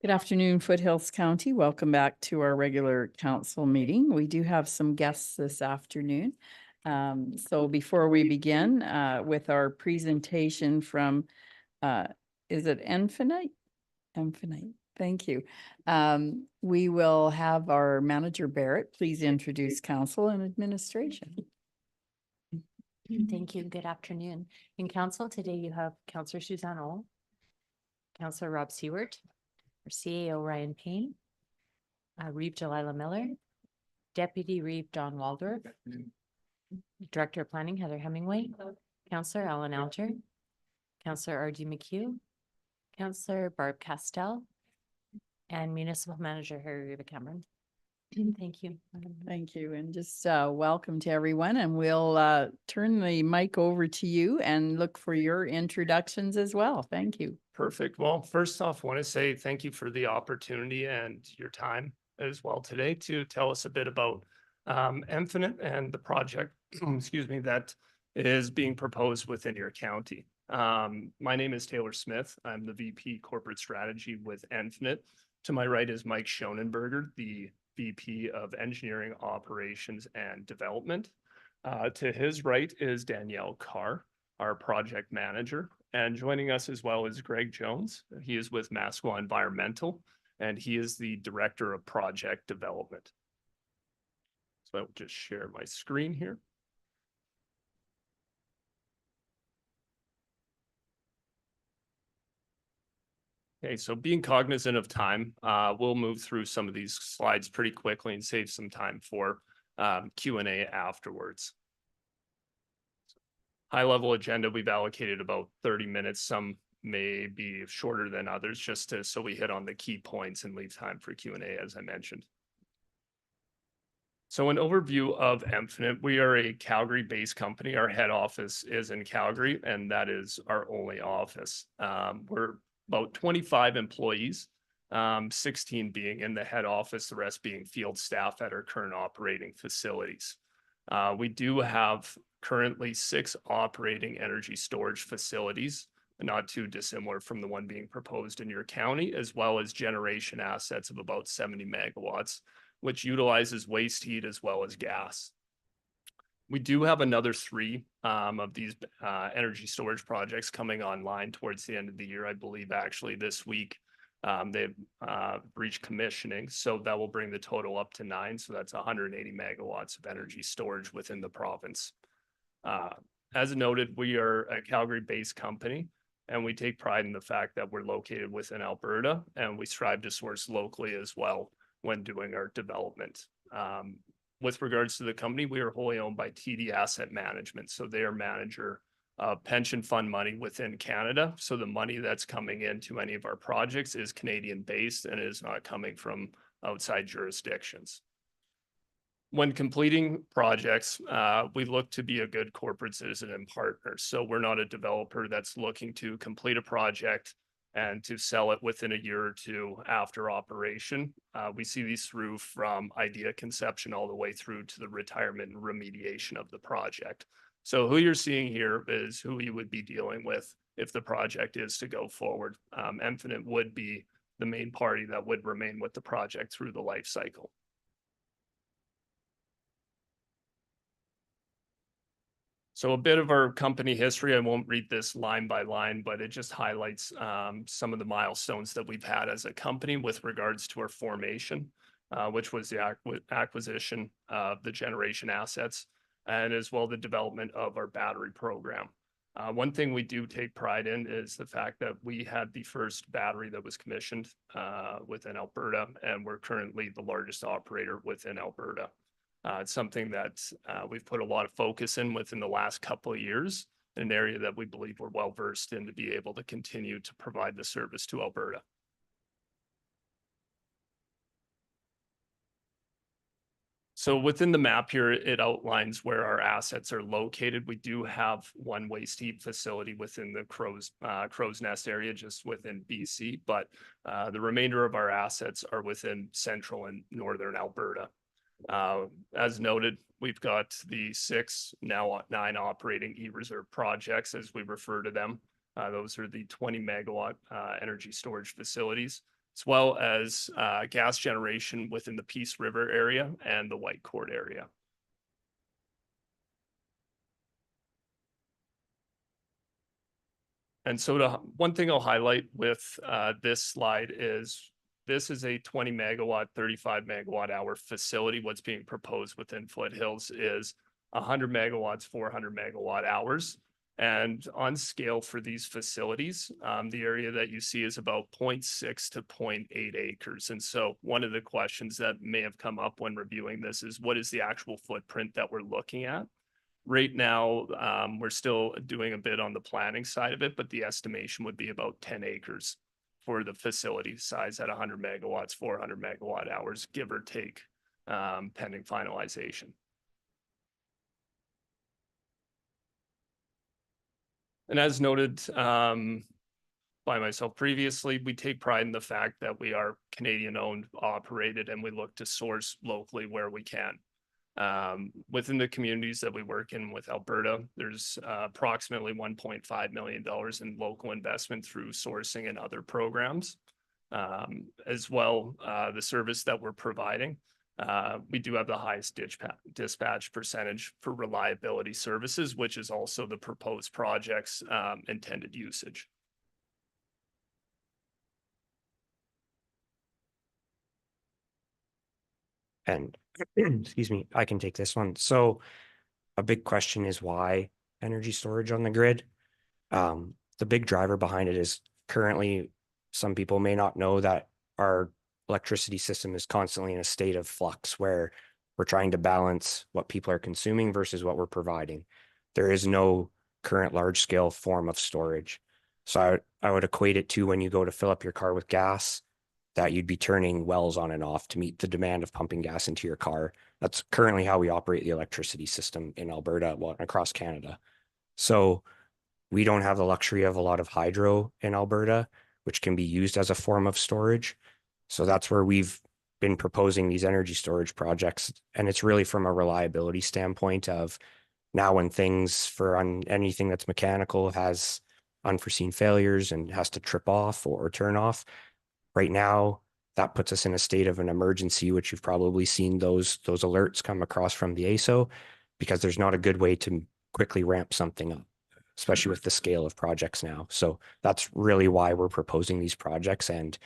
Good afternoon, Foothills County. Welcome back to our regular council meeting. We do have some guests this afternoon. So before we begin with our presentation from, is it Infinite? Infinite, thank you. We will have our manager Barrett, please introduce council and administration. Thank you. Good afternoon. In council today, you have Councillor Suzanne O, Councillor Rob Seward, our CAO Ryan Payne, Reeve Delilah Miller, Deputy Reeve Don Waldorf, Director of Planning Heather Hemingway, Councillor Alan Alger, Councillor R.D. McHugh, Councillor Barb Castell, and Municipal Manager Harry Reva Cameron. Thank you. Thank you, and just welcome to everyone, and we'll turn the mic over to you and look for your introductions as well. Thank you. Perfect. Well, first off, I want to say thank you for the opportunity and your time as well today to tell us a bit about Infinite and the project, excuse me, that is being proposed within your county. My name is Taylor Smith. I'm the VP Corporate Strategy with Infinite. To my right is Mike Schonenberger, the VP of Engineering, Operations, and Development. To his right is Danielle Carr, our project manager. And joining us as well is Greg Jones. He is with Mascua Environmental, and he is the Director of Project Development. So I'll just share my screen here. Okay, so being cognizant of time, we'll move through some of these slides pretty quickly and save some time for Q&A afterwards. High-level agenda, we've allocated about 30 minutes. Some may be shorter than others, just so we hit on the key points and leave time for Q&A, as I mentioned. So an overview of Infinite, we are a Calgary-based company. Our head office is in Calgary, and that is our only office. We're about 25 employees, 16 being in the head office, the rest being field staff at our current operating facilities. We do have currently 6 operating energy storage facilities, not too dissimilar from the one being proposed in your county, as well as generation assets of about 70 megawatts, which utilizes waste heat as well as gas. We do have another 3 of these energy storage projects coming online towards the end of the year. I believe actually this week they've reached commissioning, so that will bring the total up to 9. So that's 180 megawatts of energy storage within the province. As noted, we are a Calgary-based company, and we take pride in the fact that we're located within Alberta, and we strive to source locally as well when doing our development. With regards to the company, we are wholly owned by TD Asset Management. So they are manager of pension fund money within Canada. So the money that's coming into any of our projects is Canadian based and is not coming from outside jurisdictions. When completing projects, we look to be a good corporate citizen and partner. So we're not a developer that's looking to complete a project and to sell it within a year or 2 after operation. We see these through from idea conception all the way through to the retirement and remediation of the project. So who you're seeing here is who you would be dealing with if the project is to go forward. Infinite would be the main party that would remain with the project through the life cycle. So a bit of our company history, I won't read this line by line, but it just highlights some of the milestones that we've had as a company with regards to our formation, which was the acquisition of the generation assets, and as well the development of our battery program. One thing we do take pride in is the fact that we had the first battery that was commissioned within Alberta, and we're currently the largest operator within Alberta. It's something that we've put a lot of focus in within the last couple of years, an area that we believe we're well versed in to be able to continue to provide the service to Alberta. So within the map here, it outlines where our assets are located. We do have one waste heat facility within the Crow's Nest area, just within BC, but the remainder of our assets are within central and northern Alberta. As noted, we've got the 6, now 9 operating e-reserve projects, as we refer to them. Those are the 20 megawatt energy storage facilities. as well as gas generation within the Peace River area and the White Court area. And so one thing I'll highlight with this slide is this is a 20 megawatt, 35 megawatt hour facility. What's being proposed within Foothills is 100 megawatts, 400 megawatt hours. And on scale for these facilities, the area that you see is about 0.6 to 0.8 acres. And so one of the questions that may have come up when reviewing this is what is the actual footprint that we're looking at? Right now, we're still doing a bit on the planning side of it, but the estimation would be about 10 acres for the facility size at 100 megawatts, 400 megawatt hours, give or take, pending finalization. And as noted by myself previously, we take pride in the fact that we are Canadian owned, operated, and we look to source locally where we can. Within the communities that we work in with Alberta, there's approximately $1.5 million in local investment through sourcing and other programs. As well, the service that we're providing, we do have the highest dispatch percentage for reliability services, which is also the proposed project's intended usage. And excuse me, I can take this one. So a big question is why energy storage on the grid? The big driver behind it is currently some people may not know that our electricity system is constantly in a state of flux where we're trying to balance what people are consuming versus what we're providing. There is no current large scale form of storage. So I would equate it to when you go to fill up your car with gas, that you'd be turning wells on and off to meet the demand of pumping gas into your car. That's currently how we operate the electricity system in Alberta, well, across Canada. So we don't have the luxury of a lot of hydro in Alberta, which can be used as a form of storage. So that's where we've been proposing these energy storage projects. And it's really from a reliability standpoint of now when things for anything that's mechanical has unforeseen failures and has to trip off or turn off. Right now, that puts us in a state of an emergency, which you've probably seen those alerts come across from the ASO, because there's not a good way to quickly ramp something up, especially with the scale of projects now. So that's really why we're proposing these projects. And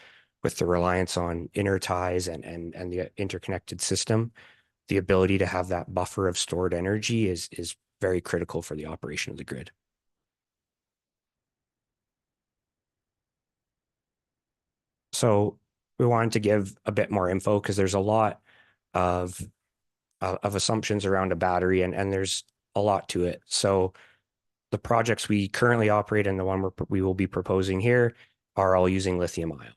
with the reliance on interties and the interconnected system, the ability to have that buffer of stored energy is very critical for the operation of the grid. So we wanted to give a bit more info because there's a lot of assumptions around a battery and there's a lot to it. So the projects we currently operate and the one we will be proposing here are all using lithium ion.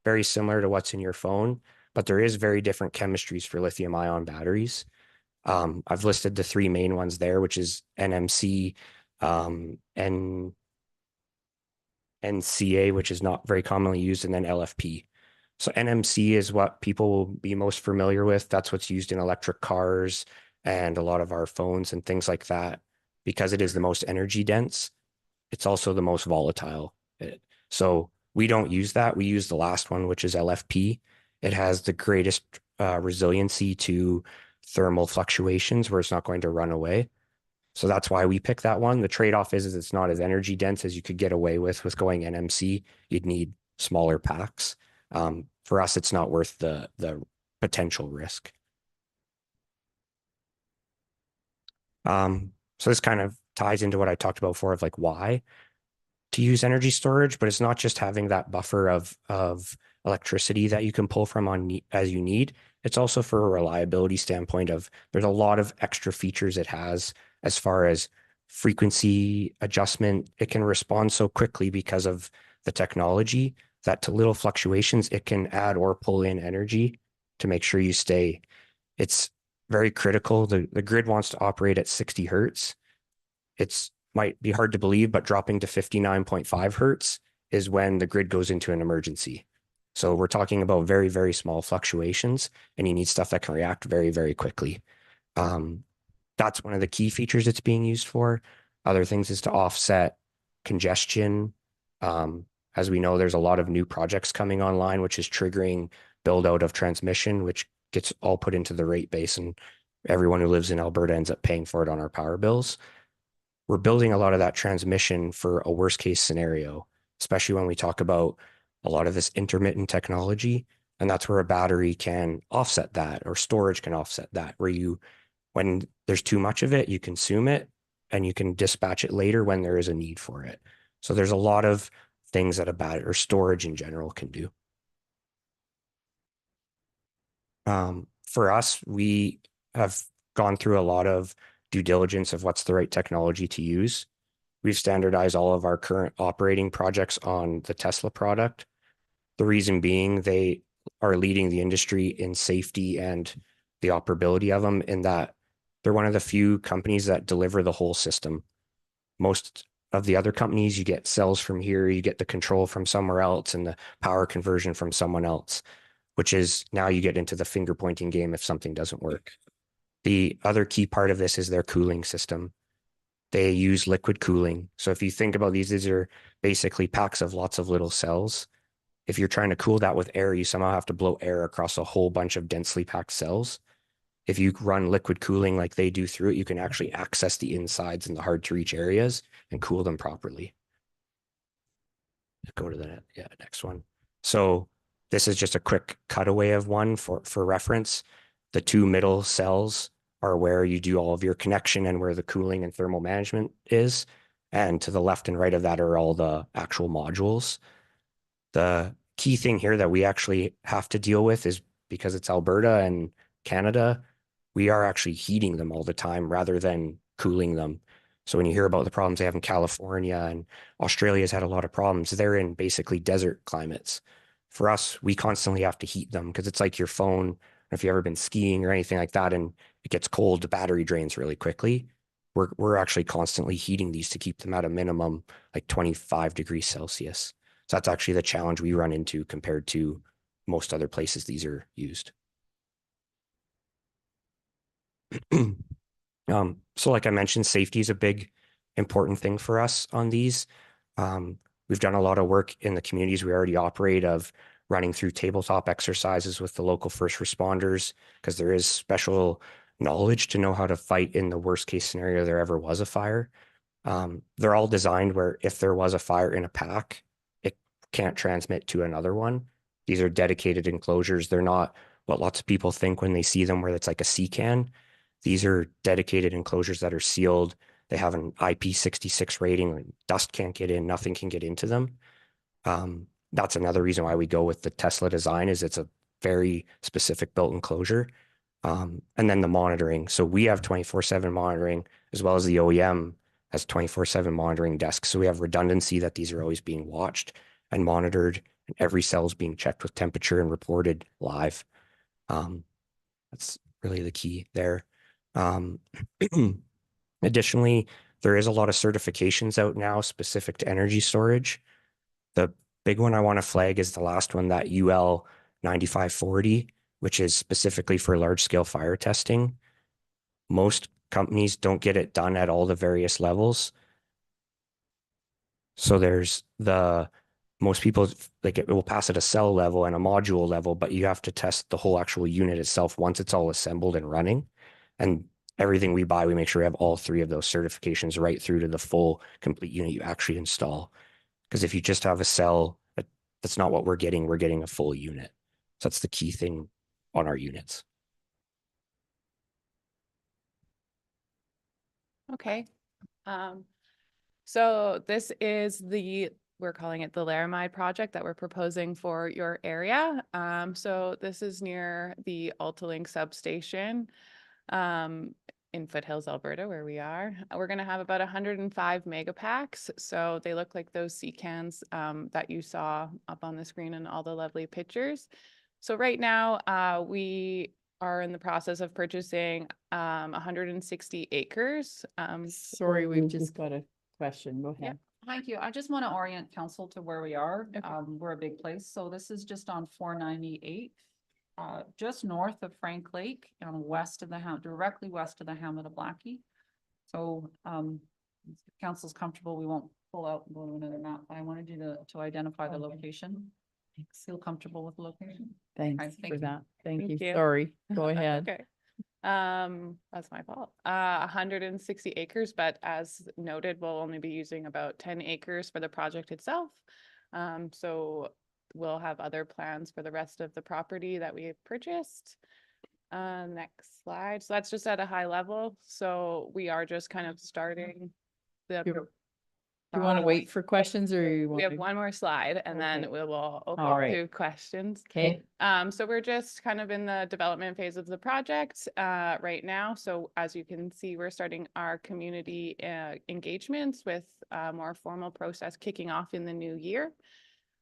Very similar to what's in your phone, but there is very different chemistries for lithium ion batteries. I've listed the three main ones there, which is NMC, NCA, which is not very commonly used, and then LFP. So NMC is what people will be most familiar with. That's what's used in electric cars and a lot of our phones and things like that, because it is the most energy dense. It's also the most volatile. So we don't use that. We use the last one, which is LFP. It has the greatest resiliency to thermal fluctuations where it's not going to run away. So that's why we pick that one. The trade-off is it's not as energy dense as you could get away with going NMC. You'd need smaller packs. For us, it's not worth the potential risk. So this kind of ties into what I talked about before of like why to use energy storage, but it's not just having that buffer of electricity that you can pull from as you need. It's also for a reliability standpoint of there's a lot of extra features it has as far as frequency adjustment. It can respond so quickly because of the technology that to little fluctuations, it can add or pull in energy to make sure you stay. It's very critical. The grid wants to operate at 60 hertz. It's might be hard to believe, but dropping to 59.5 hertz is when the grid goes into an emergency. So we're talking about very, very small fluctuations, and you need stuff that can react very, very quickly. That's one of the key features it's being used for. Other things is to offset congestion, as we know, there's a lot of new projects coming online, which is triggering build out of transmission, which gets all put into the rate base, and everyone who lives in Alberta ends up paying for it on our power bills. We're building a lot of that transmission for a worst case scenario, especially when we talk about a lot of this intermittent technology. And that's where a battery can offset that, or storage can offset that, where you, when there's too much of it, you consume it and you can dispatch it later when there is a need for it. So there's a lot of things that a battery or storage in general can do. For us, we have gone through a lot of due diligence of what's the right technology to use. We've standardized all of our current operating projects on the Tesla product. The reason being they are leading the industry in safety and the operability of them, in that they're one of the few companies that deliver the whole system. Most of the other companies, you get cells from here, you get the control from somewhere else and the power conversion from someone else, which is now you get into the finger pointing game if something doesn't work. The other key part of this is their cooling system. They use liquid cooling. So if you think about these are basically packs of lots of little cells. If you're trying to cool that with air, you somehow have to blow air across a whole bunch of densely packed cells. If you run liquid cooling like they do through it, you can actually access the insides and the hard to reach areas and cool them properly. Go to the next one. So this is just a quick cutaway of one for reference. The two middle cells are where you do all of your connection and where the cooling and thermal management is. And to the left and right of that are all the actual modules. The key thing here that we actually have to deal with is, because it's Alberta and Canada, we are actually heating them all the time rather than cooling them. So when you hear about the problems they have in California, and Australia's had a lot of problems, they're in basically desert climates. For us, we constantly have to heat them because it's like your phone. If you've ever been skiing or anything like that and it gets cold, the battery drains really quickly. We're actually constantly heating these to keep them at a minimum like 25 degrees Celsius. So that's actually the challenge we run into compared to most other places these are used. So like I mentioned, safety is a big important thing for us on these. We've done a lot of work in the communities we already operate of running through tabletop exercises with the local first responders, because there is special knowledge to know how to fight in the worst case scenario there ever was a fire. They're all designed where if there was a fire in a pack, it can't transmit to another one. These are dedicated enclosures. They're not what lots of people think when they see them, where it's like a sea can. These are dedicated enclosures that are sealed. They have an IP66 rating. Dust can't get in, nothing can get into them. That's another reason why we go with the Tesla design, is it's a very specific built enclosure. And then the monitoring. So we have 24/7 monitoring, as well as the OEM has 24/7 monitoring desks. So we have redundancy that these are always being watched and monitored, and every cell is being checked with temperature and reported live. That's really the key there. Additionally, there is a lot of certifications out now specific to energy storage. The big one I want to flag is the last one, that UL 9540, which is specifically for large scale fire testing. Most companies don't get it done at all the various levels. So there's most people, like, it will pass at a cell level and a module level, but you have to test the whole actual unit itself once it's all assembled and running. And everything we buy, we make sure we have all three of those certifications right through to the full complete unit you actually install. Because if you just have a cell, that's not what we're getting. We're getting a full unit. So that's the key thing on our units. Okay. So this is we're calling it the Laramide project that we're proposing for your area. So this is near the AltaLink substation in Foothills, Alberta, where we are. We're going to have about 105 megapacks. So they look like those sea cans that you saw up on the screen and all the lovely pictures. So right now we are in the process of purchasing 160 acres. Sorry, we've just got a question. Go ahead. Yeah, thank you. I just want to orient council to where we are. We're a big place. So this is just on 498, just north of Frank Lake and west of directly west of the hamlet of Blackie. So if council's comfortable, we won't pull out and go to another map. I wanted you to identify the location. Feel comfortable with the location? Thanks thank for you. that. Thank Thank you. you. Sorry, go That's ahead. Okay. That's my fault. 160 acres, but as noted, we'll only be using about 10 acres for the project itself. So we'll have other plans for the rest of the property that we have purchased. Next slide. So that's just at a high level. So we are just kind of starting the. You want to wait for questions or you want? We have one more slide and then Okay. we will open All right. to questions. Okay. So we're just kind of in the development phase of the project right now. So as you can see, we're starting our community engagements with a more formal process kicking off in the new year.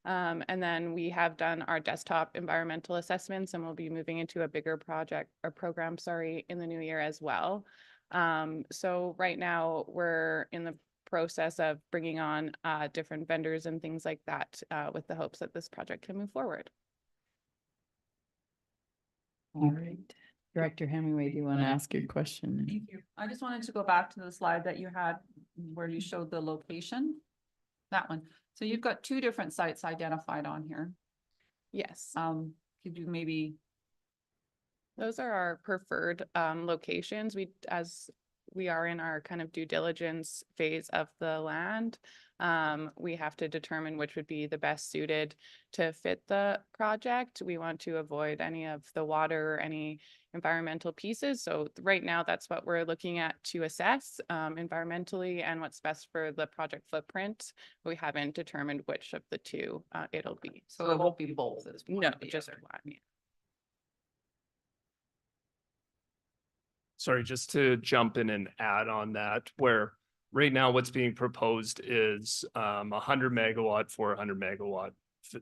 And then we have done our desktop environmental assessments and we'll be moving into a bigger project or program, sorry, in the new year as well. So right now we're in the process of bringing on different vendors and things like that with the hopes that this project can move forward. All right. Director Hemingway, do you want to ask your question? Thank you. I just wanted to go back to the slide that you had where you showed the location. That one. So you've got two different sites identified on here. Yes. Could you maybe? Those are our preferred locations. As we are in our kind of due diligence phase of the land, we have to determine which would be the best suited to fit the project. We want to avoid any of the water or any environmental pieces. So right now, that's what we're looking at to assess environmentally and what's best for the project footprint. We haven't determined which of the two it'll be. So it won't be both. No, just one. Yeah. Sorry, just to jump in and add on that, where right now what's being proposed is 100 megawatt, 400 megawatt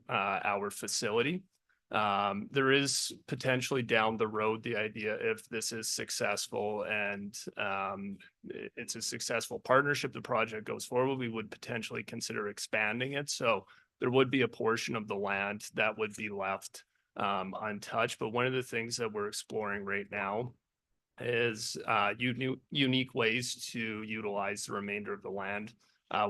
hour facility. There is potentially down the road the idea, if this is successful and it's a successful partnership, the project goes forward, we would potentially consider expanding it. So there would be a portion of the land that would be left untouched. But one of the things that we're exploring right now is unique ways to utilize the remainder of the land.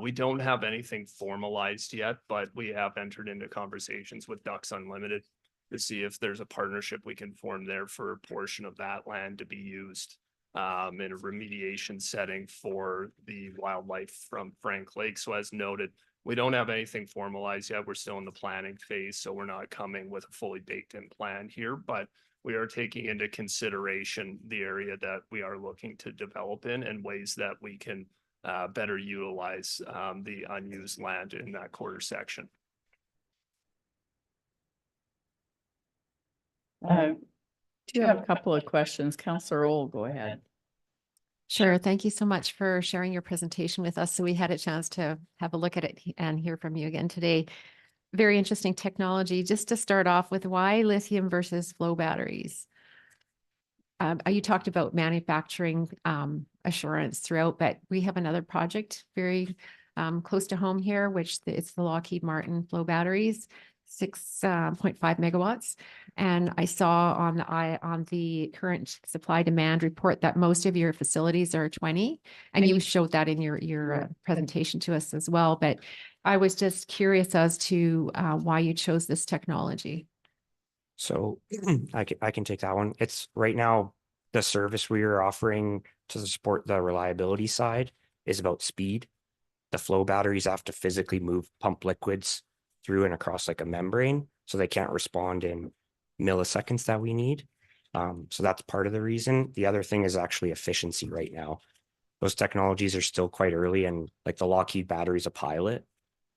We don't have anything formalized yet, but we have entered into conversations with Ducks Unlimited to see if there's a partnership we can form there for a portion of that land to be used in a remediation setting for the wildlife from Frank Lake. So as noted, we don't have anything formalized yet. We're still in the planning phase, so we're not coming with a fully baked in plan here, but we are taking into consideration the area that we are looking to develop in and ways that we can better utilize the unused land in that quarter section. Do you have a couple of questions? Councillor Ohl, go ahead. Sure. Thank you so much for sharing your presentation with us. So we had a chance to have a look at it and hear from you again today. Very interesting technology. Just to start off with, why lithium versus flow batteries? You talked about manufacturing assurance throughout, but we have another project very close to home here, which it's the Lockheed Martin flow batteries, 6.5 megawatts. And I saw on the current supply demand report that most of your facilities are 20, and you showed that in your presentation to us as well. But I was just curious as to why you chose this technology. So I can take that one. It's right now, the service we are offering to support the reliability side is about speed. The flow batteries have to physically pump liquids through and across like a membrane, so they can't respond in milliseconds that we need. So that's part of the reason. The other thing is actually efficiency right now. Those technologies are still quite early, and like the Lockheed battery is a pilot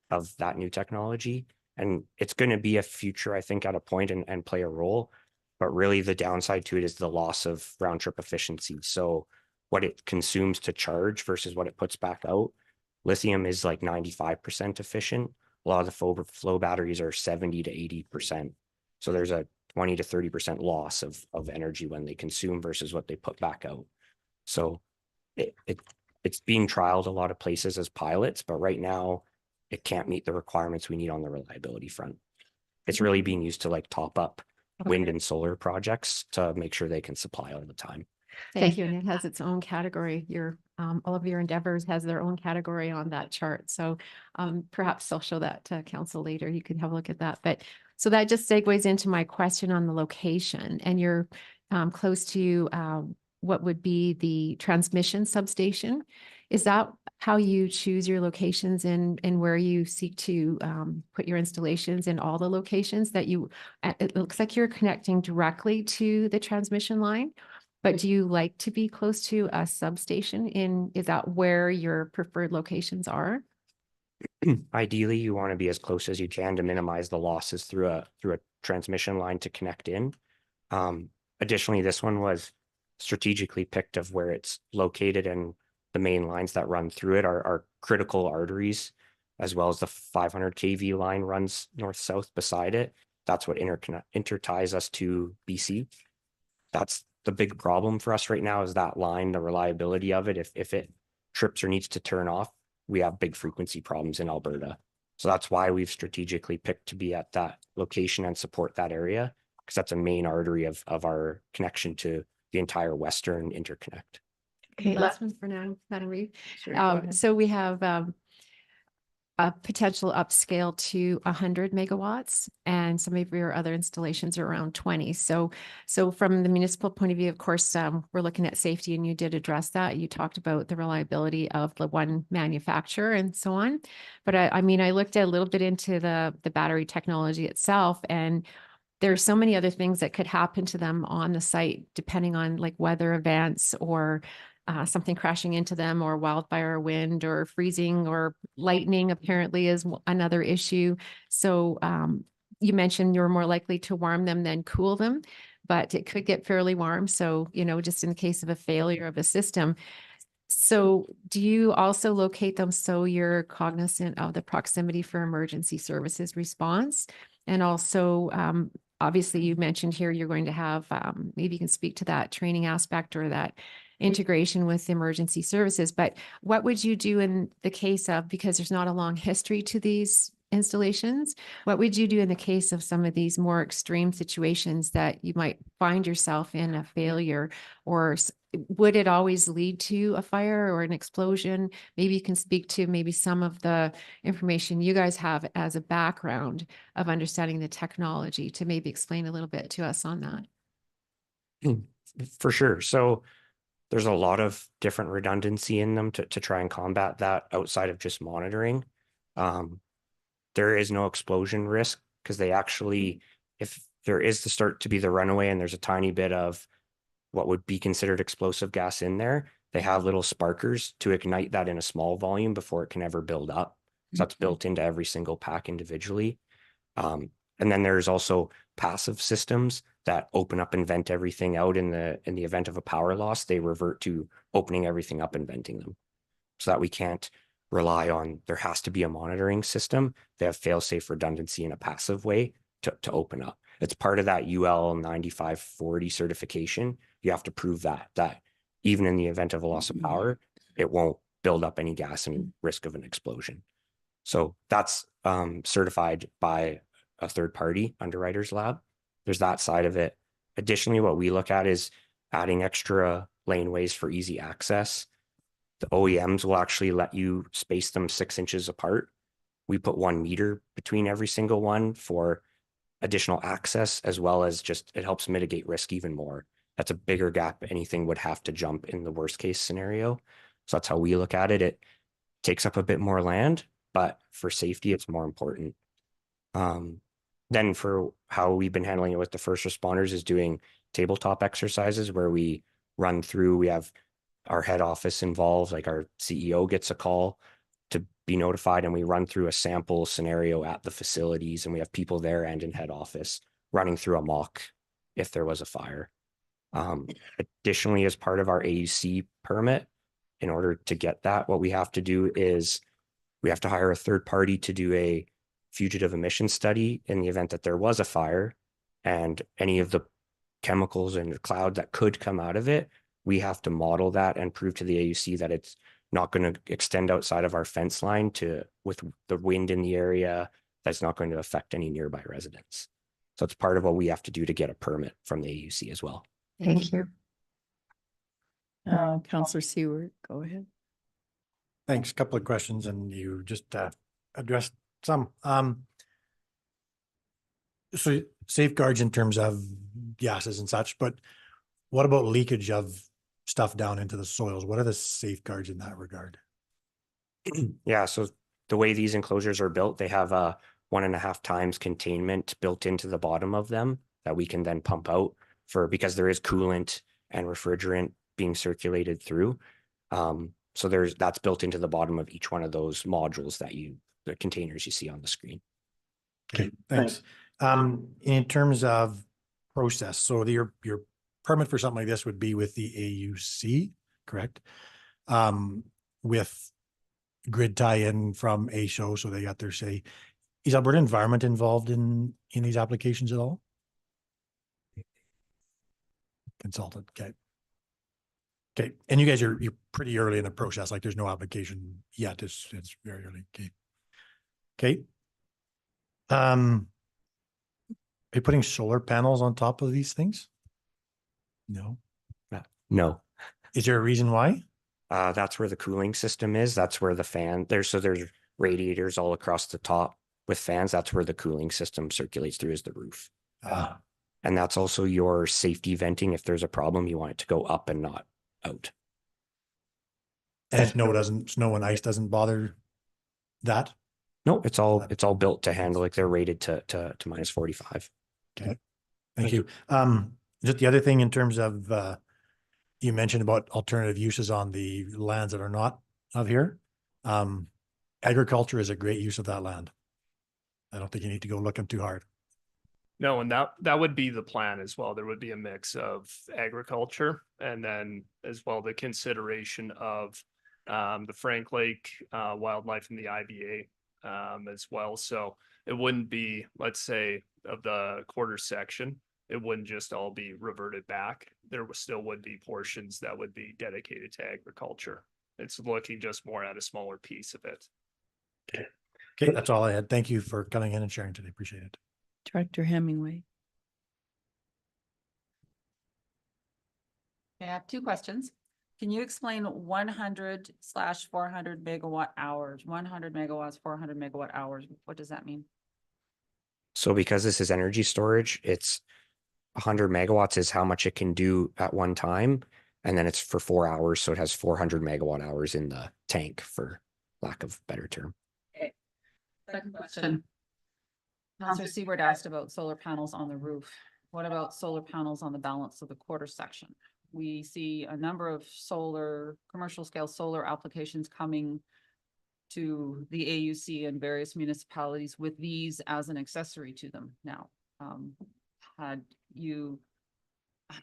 of that new technology. And it's going to be a future, I think, at a point and play a role. But really the downside to it is the loss of round trip efficiency. So what it consumes to charge versus what it puts back out. Lithium is like 95% efficient. A lot of the flow batteries are 70 to 80%. So there's a 20 to 30% loss of energy when they consume versus what they put back out. So it's being trialed a lot of places as pilots, but right now it can't meet the requirements we need on the reliability front. It's really being used to like top up wind and solar projects to make sure they can supply all the time. Thank you. And it has its own category. All of your endeavors has their own category on that chart. So perhaps I'll show that to council later. You could have a look at that. But so that just segues into my question on the location, and you're close to what would be the transmission substation. Is that how you choose your locations and where you seek to put your installations in all the locations that you, it looks like you're connecting directly to the transmission line, but do you like to be close to a substation is that where your preferred locations are? Ideally, you want to be as close as you can to minimize the losses through a transmission line to connect in. Additionally, this one was strategically picked of where it's located, and the main lines that run through it are critical arteries, as well as the 500 kV line runs north-south beside it. That's what interties us to BC. That's the big problem for us right now, is that line, the reliability of it. If it trips or needs to turn off, we have big frequency problems in Alberta. So that's why we've strategically picked to be at that location and support that area, because that's a main artery of our connection to the entire Western interconnect. Okay, last one for now, Madam Reeve. Sure, go ahead. So we have a potential upscale to 100 megawatts, and some of your other installations are around 20. So from the municipal point of view, of course, we're looking at safety, and you did address that. You talked about the reliability of the one manufacturer and so on. But I mean, I looked a little bit into the battery technology itself, and there are so many other things that could happen to them on the site, depending on like weather events or something crashing into them, or wildfire, wind, or freezing, or lightning apparently is another issue. So you mentioned you're more likely to warm them than cool them, but it could get fairly warm. So, just in the case of a failure of a system. So do you also locate them so you're cognizant of the proximity for emergency services response? And also, obviously, you mentioned here you're going to have, maybe you can speak to that training aspect or that integration with emergency services. But what would you do in the case of, because there's not a long history to these installations, what would you do in the case of some of these more extreme situations that you might find yourself in a failure, or would it always lead to a fire or an explosion? Maybe you can speak to maybe some of the information you guys have as a background of understanding the technology to maybe explain a little bit to us on that. For sure. So there's a lot of different redundancy in them to try and combat that outside of just monitoring. There is no explosion risk, because they actually, if there is to start to be the runaway and there's a tiny bit of what would be considered explosive gas in there, they have little sparkers to ignite that in a small volume before it can ever build up. So that's built into every single pack individually. And then there's also passive systems that open up and vent everything out in the event of a power loss. They revert to opening everything up and venting them, so that we can't rely on, there has to be a monitoring system. They have fail-safe redundancy in a passive way to open up. It's part of that UL 9540 certification. You have to prove that even in the event of a loss of power, it won't build up any gas and risk of an explosion. So that's certified by a third-party underwriters lab. There's that side of it. Additionally, what we look at is adding extra laneways for easy access. The OEMs will actually let you space them 6 inches apart. We put 1 meter between every single one for additional access, as well as just, it helps mitigate risk even more. That's a bigger gap anything would have to jump in the worst case scenario. So that's how we look at it. It takes up a bit more land, but for safety, it's more important. Then for how we've been handling it with the first responders is doing tabletop exercises where we run through, we have our head office involved, like our CEO gets a call to be notified, and we run through a sample scenario at the facilities, and we have people there and in head office running through a mock if there was a fire. Additionally, as part of our AUC permit, in order to get that, what we have to do is we have to hire a third party to do a fugitive emission study in the event that there was a fire, and any of the chemicals and the cloud that could come out of it, we have to model that and prove to the AUC that it's not going to extend outside of our fence line with the wind in the area, that's not going to affect any nearby residents. So it's part of what we have to do to get a permit from the AUC as well. Thank you. Counselor Seward, go ahead. Thanks. Couple of questions and you just addressed some. So safeguards in terms of gases and such, but what about leakage of stuff down into the soils? What are the safeguards in that regard? Yeah, so the way these enclosures are built, they have a 1.5 times containment built into the bottom of them that we can then pump out because there is coolant and refrigerant being circulated through. So that's built into the bottom of each one of those modules the containers you see on the screen. Okay, thanks. In terms of process, so your permit for something like this would be with the AUC, correct? With grid tie-in from ASHO, so they got their say. Is Alberta Environment involved in these applications at all? Consultant, okay. Okay, and you guys you're pretty early in the process, like there's no application yet, it's very early, okay. Okay. Are you putting solar panels on top of these things? No. No. Is there a reason why? That's where the cooling system is. That's where the fan there's radiators all across the top with fans. That's where the cooling system circulates through is the roof. And that's also your safety venting. If there's a problem, you want it to go up and not out. And snow and ice doesn't bother that? No, it's all built to handle, like they're rated to minus 45. Okay, thank you. Just the other thing in terms of, you mentioned about alternative uses on the lands that are not of here. Agriculture is a great use of that land. I don't think you need to go looking too hard. No, and that would be the plan as well. There would be a mix of agriculture and then as well the consideration of the Frank Lake wildlife and the IBA as well. So it wouldn't be, let's say, of the quarter section, it wouldn't just all be reverted back. There would be portions that would be dedicated to agriculture. It's looking just more at a smaller piece of it. Okay, that's all I had. Thank you for coming in and sharing today. Appreciate it. Director Hemingway. I have two questions. Can you explain 100/400 megawatt hours, 100 megawatts, 400 megawatt hours? What does that mean? So because this is energy storage, it's 100 megawatts is how much it can do at one time. And then it's for 4 hours. So it has 400 megawatt hours in the tank, for lack of a better term. Okay. Second question. Councilor Seward asked about solar panels on the roof. What about solar panels on the balance of the quarter section? We see a number of commercial scale solar applications coming to the AUC and various municipalities with these as an accessory to them now.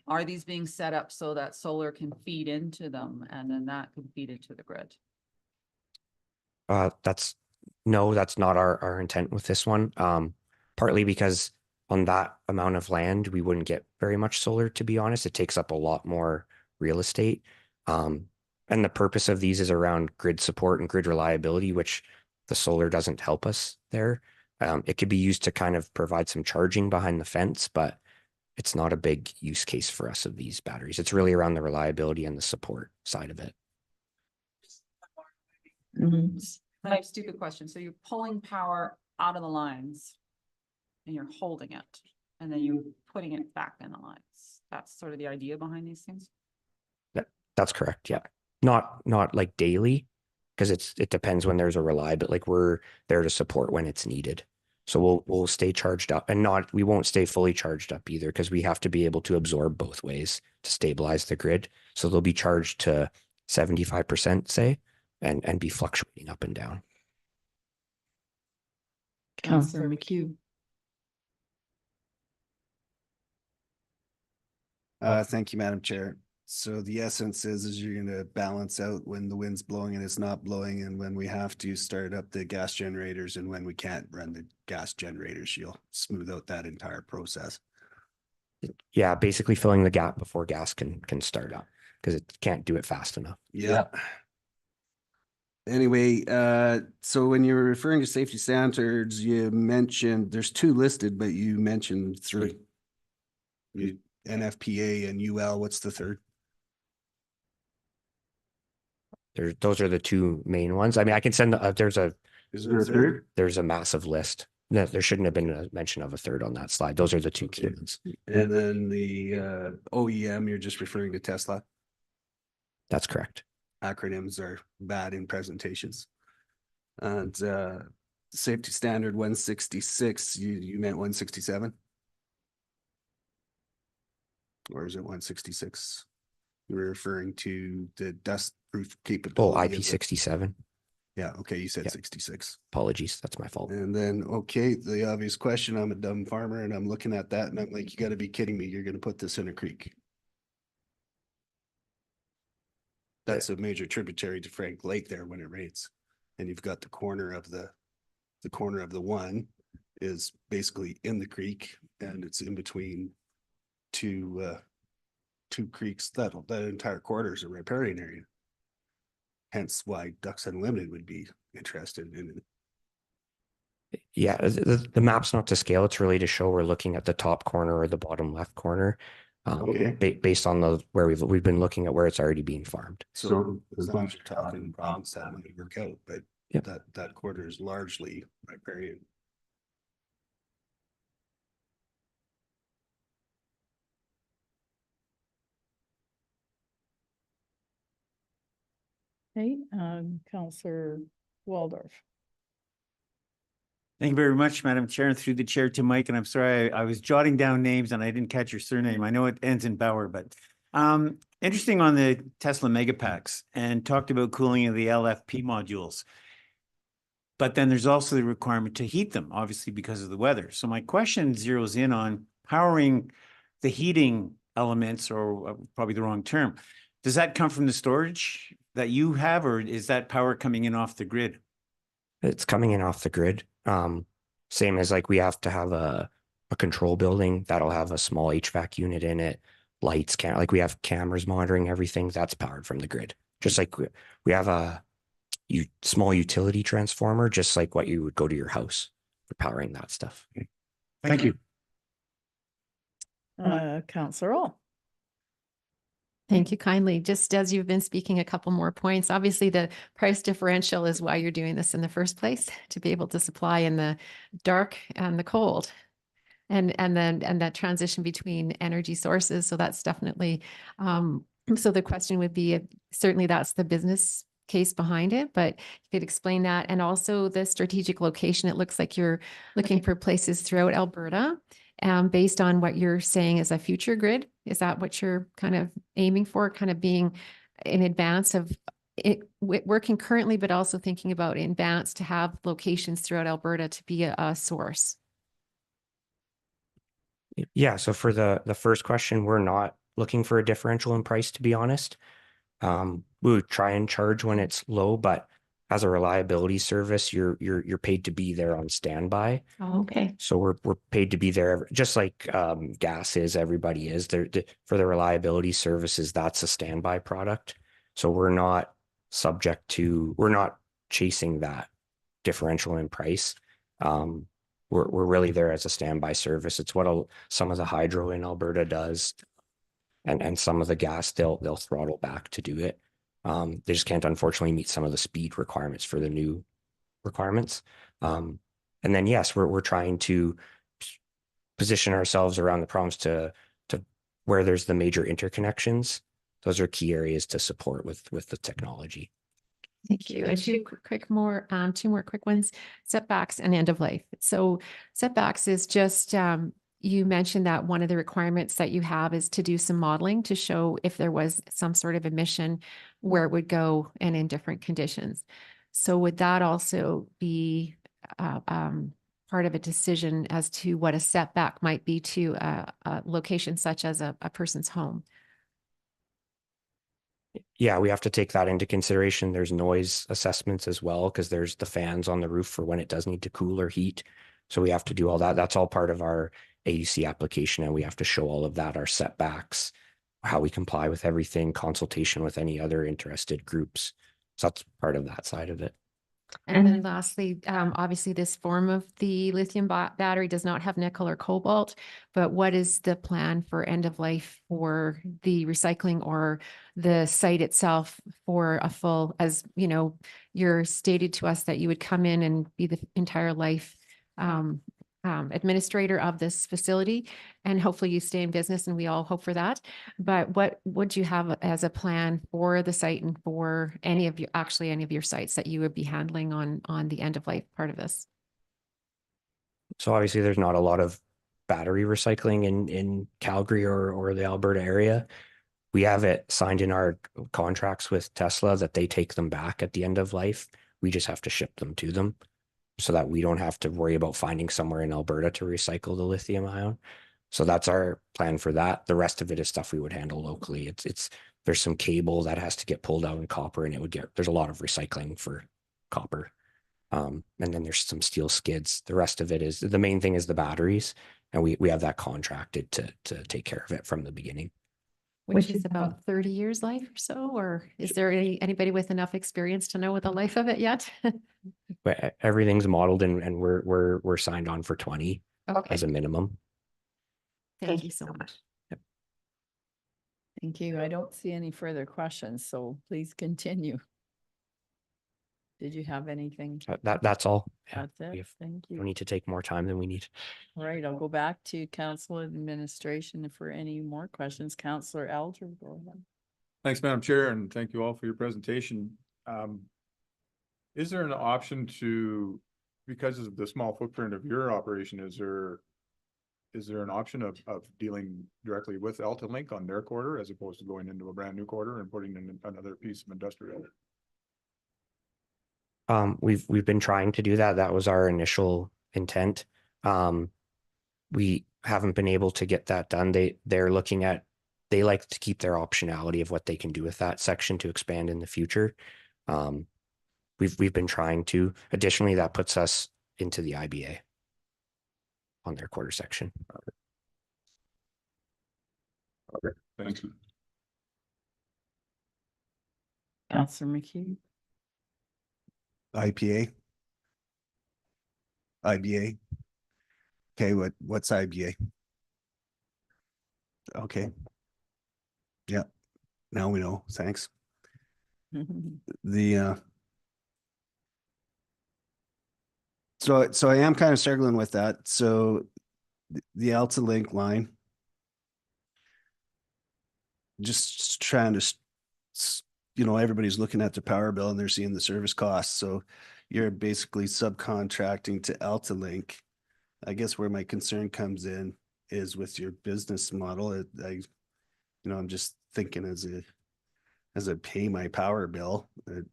Are these being set up so that solar can feed into them and then that can feed into the grid? That's not our intent with this one. Partly because on that amount of land, we wouldn't get very much solar, to be honest. It takes up a lot more real estate. And the purpose of these is around grid support and grid reliability, which the solar doesn't help us there. It could be used to kind of provide some charging behind the fence, but it's not a big use case for us of these batteries. It's really around the reliability and the support side of it. My stupid question. So you're pulling power out of the lines and you're holding it and then you're putting it back in the lines. That's sort of the idea behind these things. That's correct. Yeah. Not like daily, because it depends when there's a reliability, like we're there to support when it's needed. So we'll stay charged up and we won't stay fully charged up either, because we have to be able to absorb both ways to stabilize the grid. So they'll be charged to 75%, say, and be fluctuating up and down. Councillor McHugh. Thank you, Madam Chair. So the essence is you're going to balance out when the wind's blowing and it's not blowing, and when we have to start up the gas generators and when we can't run the gas generators, you'll smooth out that entire process. Yeah, basically filling the gap before gas can start up, because it can't do it fast enough. Yeah. Anyway, so when you're referring to safety standards, you mentioned there's 2 listed, but you mentioned 3. NFPA and UL, what's the third? those are the two main ones. I mean, I can send, Is there a third? there's a massive list. No, there shouldn't have been a mention of a third on that slide. Those are the two key ones. And then the OEM, you're just referring to Tesla. That's correct. Acronyms are bad in presentations. And safety standard 166, you meant 167? Or is it 166? You were referring to the dust proof capability. Oh, of the- IP67. Yeah, okay, you said Yeah. 66. Apologies, that's my fault. And then, okay, the obvious question, I'm a dumb farmer and I'm looking at that and I'm like, you gotta be kidding me, you're gonna put this in a creek. That's a major tributary to Frank Lake there when it rains. And you've got the corner of the one is basically in the creek and it's in between two creeks. That entire quarter is a riparian area. Hence why Ducks Unlimited would be interested in it. Yeah, the map's not to scale. It's really to show we're looking at the top corner or the bottom left corner. Okay. Based on where we've been looking at where it's already being farmed. So as long as you're talking province, that might work out, but Yep. that quarter is largely riparian. Okay, Counselor Waldorf. Thank you very much, Madam Chair, and through the chair to Mike, and I'm sorry, I was jotting down names and I didn't catch your surname. I know it ends in Bauer, but interesting on the Tesla Megapacks and talked about cooling of the LFP modules. But then there's also the requirement to heat them, obviously because of the weather. So my question zeroes in on powering the heating elements, or probably the wrong term. Does that come from the storage that you have, or is that power coming in off the grid? It's coming in off the grid. Same as like we have to have a control building that'll have a small HVAC unit in it, lights, like we have cameras monitoring everything. That's powered from the grid. Just like we have a small utility transformer, just like what you would go to your house for powering that stuff. Thank you. Counselor Roll. Thank you kindly. Just as you've been speaking, a couple more points. Obviously, the price differential is why you're doing this in the first place, to be able to supply in the dark and the cold. And that transition between energy sources. So that's definitely, so the question would be, certainly that's the business case behind it, but you could explain that. And also the strategic location. It looks like you're looking for places throughout Alberta. Based on what you're saying as a future grid, is that what you're kind of aiming for, kind of being in advance of it, working currently, but also thinking about in advance to have locations throughout Alberta to be a source? Yeah, so for the first question, we're not looking for a differential in price, to be honest. We would try and charge when it's low, but as a reliability service, you're paid to be there on standby. Oh, okay. So we're paid to be there, just like gas is, everybody is. For the reliability services, that's a standby product. So we're not chasing that differential in price. We're really there as a standby service. It's what some of the hydro in Alberta does, and some of the gas they'll throttle back to do it. They just can't unfortunately meet some of the speed requirements for the new requirements. And then yes, we're trying to position ourselves around the province to where there's the major interconnections. Those are key areas to support with the technology. Thank you. And two more quick ones, setbacks and end of life. So setbacks is just, you mentioned that one of the requirements that you have is to do some modeling to show if there was some sort of emission, where it would go and in different conditions. So would that also be part of a decision as to what a setback might be to a location such as a person's home? Yeah, we have to take that into consideration. There's noise assessments as well, because there's the fans on the roof for when it does need to cool or heat. So we have to do all that. That's all part of our AUC application, and we have to show all of that, our setbacks, how we comply with everything, consultation with any other interested groups. So that's part of that side of it. And then lastly, obviously this form of the lithium battery does not have nickel or cobalt, but what is the plan for end of life for the recycling or the site itself for a full, as you know, you're stated to us that you would come in and be the entire life administrator of this facility, and hopefully you stay in business, and we all hope for that. But what would you have as a plan for the site and for any of your sites that you would be handling on the end of life part of this? So obviously there's not a lot of battery recycling in Calgary or the Alberta area. We have it signed in our contracts with Tesla that they take them back at the end of life. We just have to ship them to them so that we don't have to worry about finding somewhere in Alberta to recycle the lithium ion. So that's our plan for that. The rest of it is stuff we would handle locally. There's some cable that has to get pulled out in copper, and there's a lot of recycling for copper. And then there's some steel skids. The rest of it is, the main thing is the batteries, and we have that contracted to take care of it from the beginning. Which is about 30 years life or so, or is there anybody with enough experience to know what the life of it yet? But everything's modeled and we're signed on for 20 as a minimum. Thank you so much. Thank you. I don't see any further questions, so please continue. Did you have anything? That's all. Yeah, That's it. Thank don't you. need to take more time than we need. All right, I'll go back to council administration for any more questions. Councillor Elder, go ahead. Thanks, Madam Chair, and thank you all for your presentation. Is there an option to, because of the small footprint of your operation, is there an option of dealing directly with AltaLink on their quarter as opposed to going into a brand new quarter and putting in another piece of industrial? We've been trying to do that. That was our initial intent. We haven't been able to get that done. They like to keep their optionality of what they can do with that section to expand in the future. We've been trying to. Additionally, that puts us into the IBA on their quarter section. Okay, thank you. Councillor McHugh. IPA. IBA. Okay, what's IBA? Okay. Yeah, now we know. Thanks. So I am kind of struggling with that. So the AltaLink line, just trying to, everybody's looking at the power bill and they're seeing the service costs. So you're basically subcontracting to AltaLink. I guess where my concern comes in is with your business model. I'm just thinking as I pay my power bill,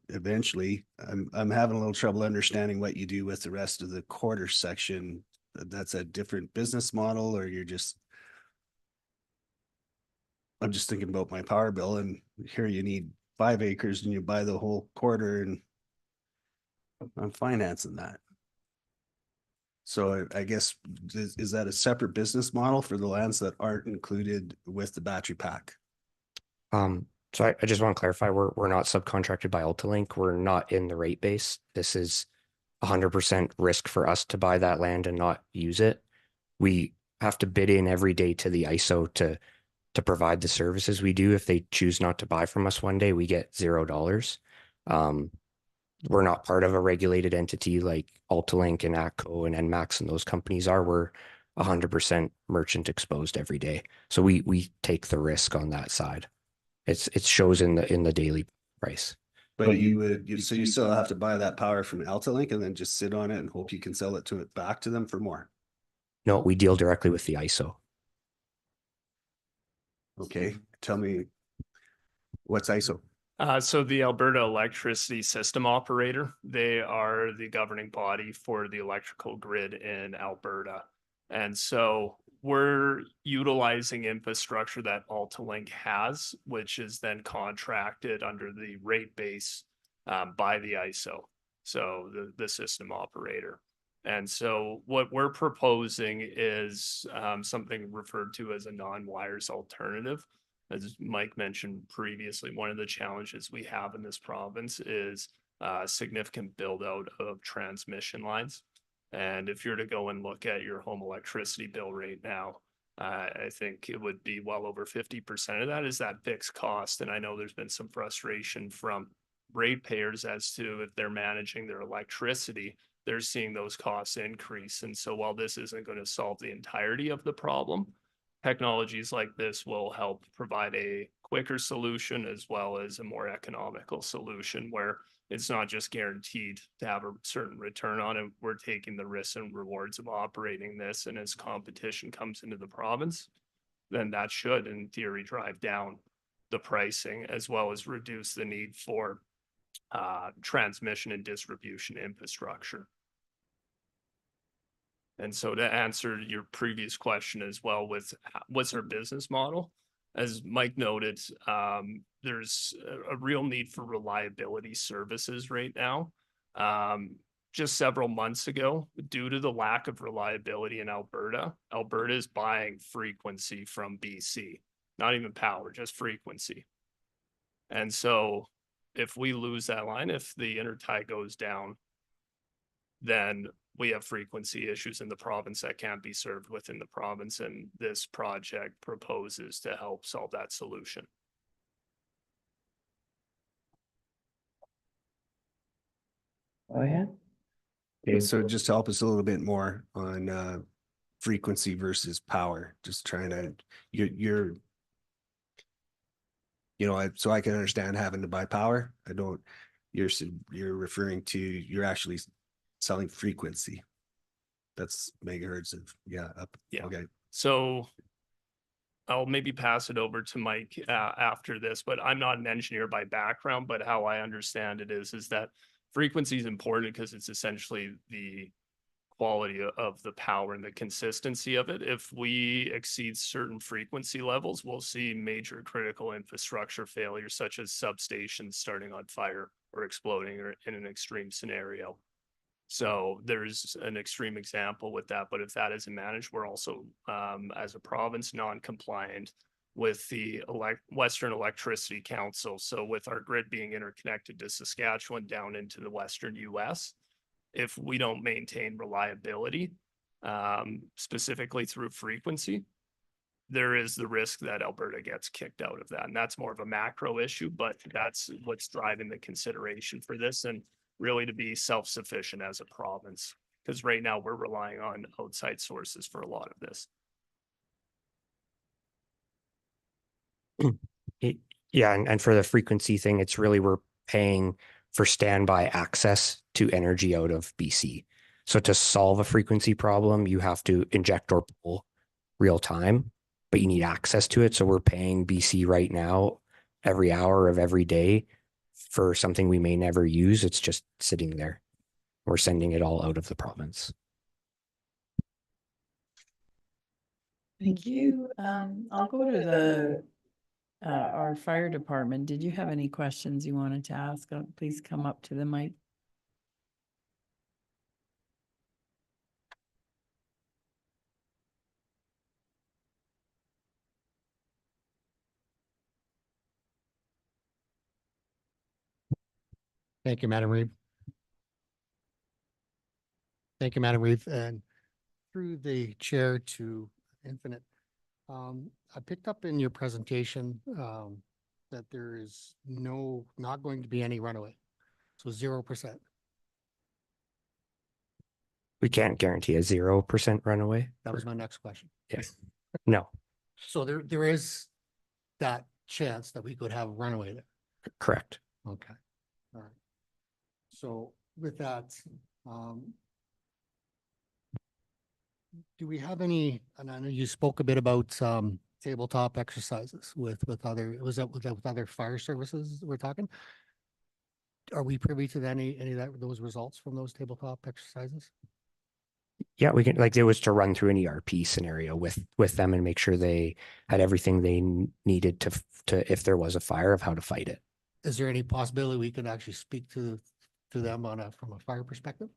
eventually I'm having a little trouble understanding what you do with the rest of the quarter section. That's a different business model, or I'm just thinking about my power bill, and here you need 5 acres and you buy the whole quarter, and I'm financing that. So I guess, is that a separate business model for the lands that aren't included with the battery pack? So I just want to clarify, we're not subcontracted by AltaLink. We're not in the rate base. This is 100% risk for us to buy that land and not use it. We have to bid in every day to the ISO to provide the services we do. If they choose not to buy from us one day, we get $0. We're not part of a regulated entity like AltaLink and ATCO and NMAX and those companies are. We're 100% merchant exposed every day. So we take the risk on that side. It shows in the daily price. But you still have to buy that power from AltaLink and then just sit on it and hope you can sell it back to them for more. No, we deal directly with the ISO. Okay, tell me, what's ISO? So the Alberta Electricity System Operator, they are the governing body for the electrical grid in Alberta. And so we're utilizing infrastructure that AltaLink has, which is then contracted under the rate base by the ISO, so the system operator. And so what we're proposing is something referred to as a non-wires alternative. As Mike mentioned previously, one of the challenges we have in this province is significant build out of transmission lines. And if you're to go and look at your home electricity bill right now, I think it would be well over 50% of that is that fixed cost. And I know there's been some frustration from ratepayers as to if they're managing their electricity, they're seeing those costs increase. And so while this isn't going to solve the entirety of the problem, technologies like this will help provide a quicker solution as well as a more economical solution where it's not just guaranteed to have a certain return on it. We're taking the risks and rewards of operating this. And as competition comes into the province, then that should, in theory, drive down the pricing as well as reduce the need for transmission and distribution infrastructure. And so to answer your previous question as well with what's our business model, as Mike noted, there's a real need for reliability services right now. Just several months ago, due to the lack of reliability in Alberta, Alberta is buying frequency from BC, not even power, just frequency. And so if we lose that line, if the intertie goes down, then we have frequency issues in the province that can't be served within the province. And this project proposes to help solve that solution. Go ahead. Okay, so just to help us a little bit more on frequency versus power, just trying to, you're so I can understand having to buy power. I don't, you're referring to, you're actually selling frequency. That's megahertz of, up. Yeah. Okay. So I'll maybe pass it over to Mike after this, but I'm not an engineer by background, but how I understand it is that frequency is important because it's essentially the quality of the power and the consistency of it. If we exceed certain frequency levels, we'll see major critical infrastructure failures, such as substations starting on fire or exploding or in an extreme scenario. So there's an extreme example with that, but if that isn't managed, we're also, as a province, non-compliant with the Western Electricity Council. So with our grid being interconnected to Saskatchewan down into the Western US, if we don't maintain reliability, specifically through frequency, there is the risk that Alberta gets kicked out of that. And that's more of a macro issue, but that's what's driving the consideration for this. And really to be self-sufficient as a province, because right now we're relying on outside sources for a lot of this. Yeah, and for the frequency thing, it's really we're paying for standby access to energy out of BC. So to solve a frequency problem, you have to inject or pull real time, but you need access to it. So we're paying BC right now every hour of every day for something we may never use. It's just sitting there. We're sending it all out of the province. Thank you. I'll go to the our fire department. Did you have any questions you wanted to ask? Please come up to the mic. Thank you, Madam Reeve. Thank you, Madam Reeve. And through the chair to Infinite, I picked up in your presentation that there is not going to be any runaway. So 0%. We can't guarantee a 0% runaway. That was my next question. Yes. No. So there is that chance that we could have runaway there. Correct. Okay. All right. So with that, do we have any, and I know you spoke a bit about tabletop exercises with other, was that with other fire services we're talking? Are we privy to any of those results from those tabletop exercises? Yeah, we can, like, it was to run through an ERP scenario with them and make sure they had everything they needed to if there was a fire, of how to fight it. Is there any possibility we could actually speak to them from a fire perspective?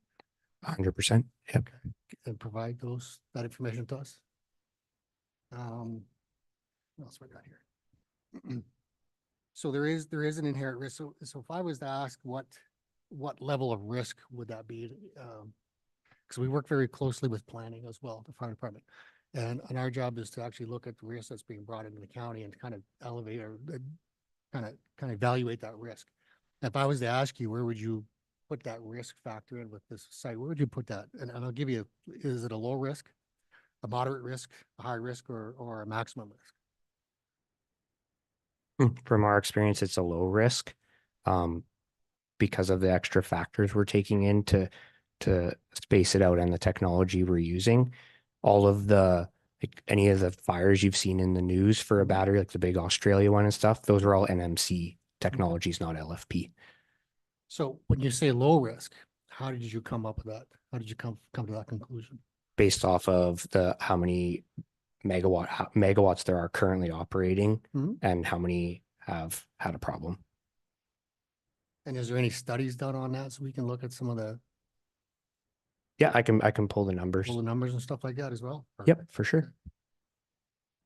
100%. Yep. Okay. And provide that information to us. What else we got here? So there is an inherent risk. So if I was to ask what what level of risk would that be? Because we work very closely with planning as well, the fire department. And our job is to actually look at the risk that's being brought into the county and kind of elevate or kind of evaluate that risk. If I was to ask you, where would you put that risk factor in with this site? Where would you put that? And I'll give you, is it a low risk, a moderate risk, a high risk, or a maximum risk? From our experience, it's a low risk, because of the extra factors we're taking in to space it out and the technology we're using. All of the, like any of the fires you've seen in the news for a battery, like the big Australia one and stuff, those are all NMC technologies, not LFP. So when you say low risk, how did you come up with that? How did you come to that conclusion? Based off of how many megawatts there are currently operating and how many have had a problem. And is there any studies done on that so we can look at some of the Yeah, I can pull the numbers. and stuff like that as well? Yep, for sure.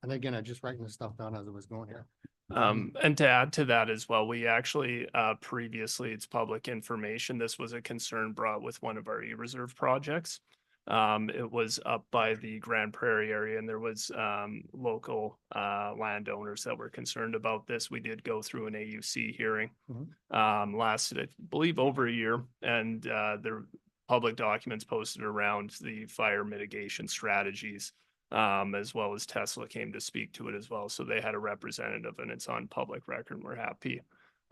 And again, I'm just writing this stuff down as it was going here. And to add to that as well, we actually, previously, it's public information. This was a concern brought with one of our E-Reserve projects. It was up by the Grand Prairie area and there was, local, landowners that were concerned about this. We did go through an AUC hearing. Lasted, I believe, over a year and, there public documents posted around the fire mitigation strategies. As well as Tesla came to speak to it as well. So they had a representative and it's on public record. We're happy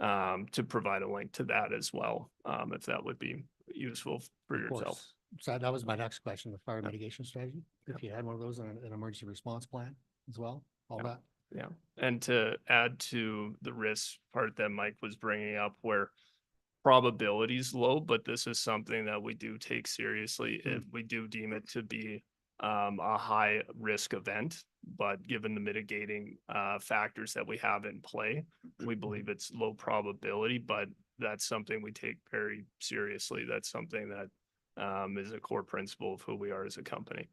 to provide a link to that as well, if that would be useful for yourself. So that was my next question, the fire mitigation strategy. If you had one of those in an emergency response plan as well, all that. Yeah. And to add to the risk part that Mike was bringing up where probability is low, but this is something that we do take seriously if we do deem it to be a high risk event, but given the mitigating factors that we have in play, we believe it's low probability, but that's something we take very seriously. That's something that is a core principle of who we are as a company.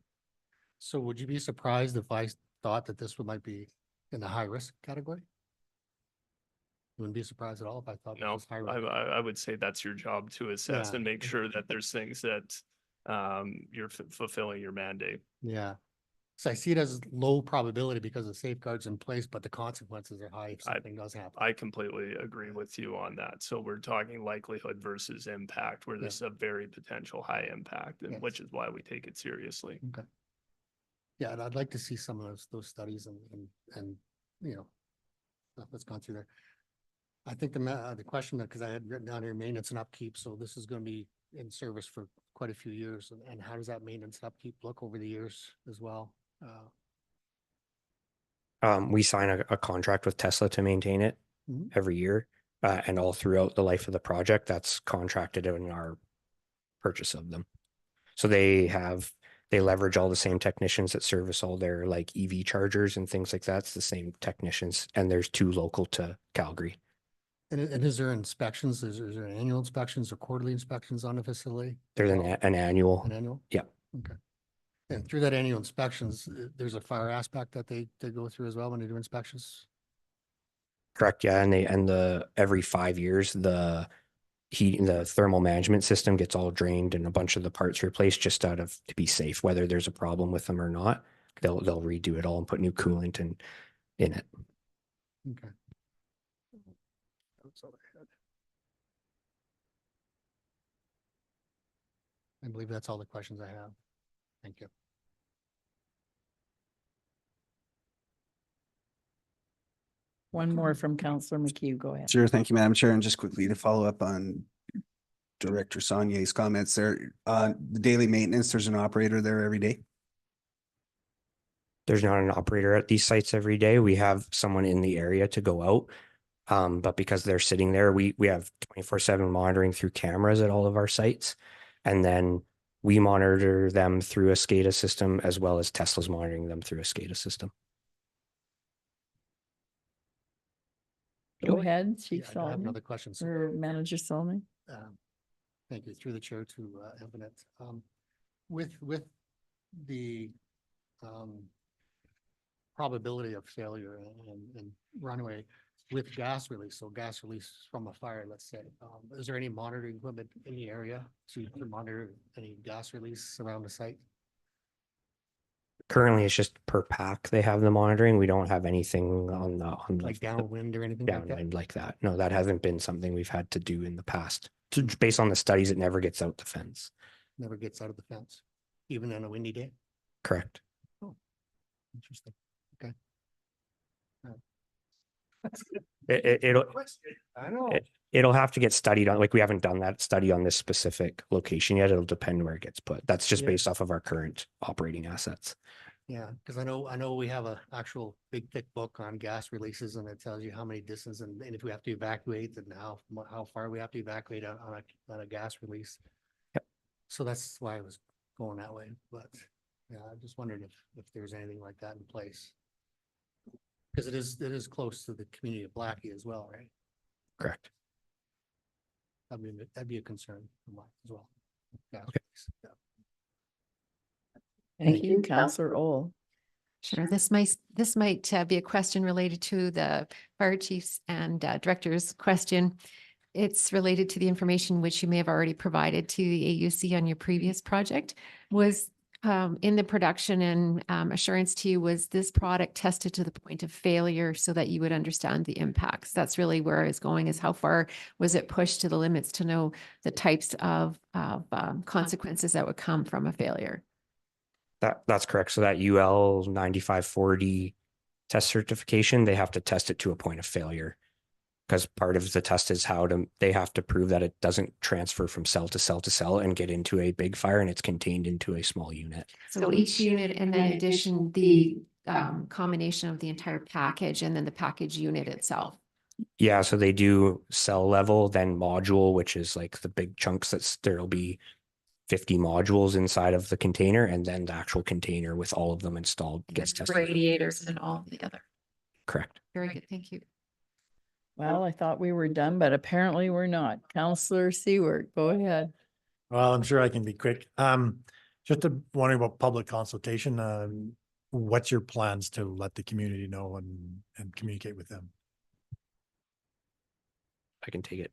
So would you be surprised if I thought that this might be in the high risk category? You wouldn't be surprised at all if I thought. No, this was high risk. I would say that's your job to assess Yeah. and make sure that there's things that you're fulfilling your mandate. Yeah. So I see it as low probability because the safeguards in place, but the consequences are high if something does happen. I completely agree with you on that. So we're talking likelihood versus impact, where this is a very potential high impact, and which is why we take it seriously. Okay. Yeah, and I'd like to see some of those studies and you know, stuff that's gone through there. I think the question that, because I had written down here maintenance and upkeep, so this is going to be in service for quite a few years, and how does that maintenance and upkeep look over the years as well? We sign a contract with Tesla to maintain it every year, and all throughout the life of the project, that's contracted in our purchase of them. So they leverage all the same technicians that service all their like EV chargers and things like that. It's the same technicians, and there's 2 local to Calgary. And is there inspections? Is there annual inspections or quarterly inspections on the facility? There's an annual. An annual? Yeah. Okay. And through that annual inspections, there's a fire aspect that they go through as well when they do inspections? Correct. Yeah. And every 5 years, the thermal management system gets all drained and a bunch of the parts replaced just to be safe, whether there's a problem with them or not. They'll redo it all and put new coolant in it. Okay. That's all I had. I believe that's all the questions I have. Thank you. One more from Councillor McHugh. Go ahead. Sure. Thank you, Madam Chair. And just quickly to follow up on Director Saulnier's comments there, the daily maintenance, there's an operator there every day. There's not an operator at these sites every day. We have someone in the area to go out. But because they're sitting there, we have 24/7 monitoring through cameras at all of our sites. And then we monitor them through a SCADA system, as well as Tesla's monitoring them through a SCADA system. Go ahead, Chief I have Solomon. another question. Or Manager Solomon. Thank you. Through the chair to Infinite. With the probability of failure and runaway, with gas release, so gas release from a fire, let's say, is there any monitoring equipment in the area to monitor any gas release around the site? Currently, it's just per pack they have the monitoring. We don't have anything on the Like downwind or anything like that? downwind like that. No, that hasn't been something we've had to do in the past. Based on the studies, it never gets out the fence. Never gets out of the fence, even on a windy day? Correct. Interesting. Okay. It'll I know. it'll have to get studied on, like we haven't done that study on this specific location yet. It'll depend where it gets put. That's just Yeah. based off of our current operating assets. Yeah, because I know we have a actual big thick book on gas releases and it tells you how many distance and if we have to evacuate and how far we have to evacuate on a gas release. Yep. So that's why I was going that way, but yeah, I just wondered if there's anything like that in place. Because it is close to the community of Blackie as well, right? Correct. That'd be a concern for mine as well. Gas Okay. release, yeah. Thank you, Counselor Ohl. Sure, this might be a question related to the fire chiefs and directors question. It's related to the information which you may have already provided to the AUC on your previous project. Was in the production and assurance to you, was this product tested to the point of failure so that you would understand the impacts? That's really where I was going, is how far was it pushed to the limits to know the types of consequences that would come from a failure? That's correct. So that UL 9540 test certification, they have to test it to a point of failure. Because part of the test is they have to prove that it doesn't transfer from cell to cell to cell and get into a big fire and it's contained into a small unit. So each unit and then addition, the combination of the entire package and then the package unit itself. Yeah, so they do cell level, then module, which is like the big chunks there'll be 50 modules inside of the container, and then the actual container with all of them installed gets tested. Radiators and all the other. Correct. Very good, thank you. Well, I thought we were done, but apparently we're not. Counselor Seward, go ahead. Well, I'm sure I can be quick. Wondering about public consultation. What's your plans to let the community know and communicate with them? I can take it.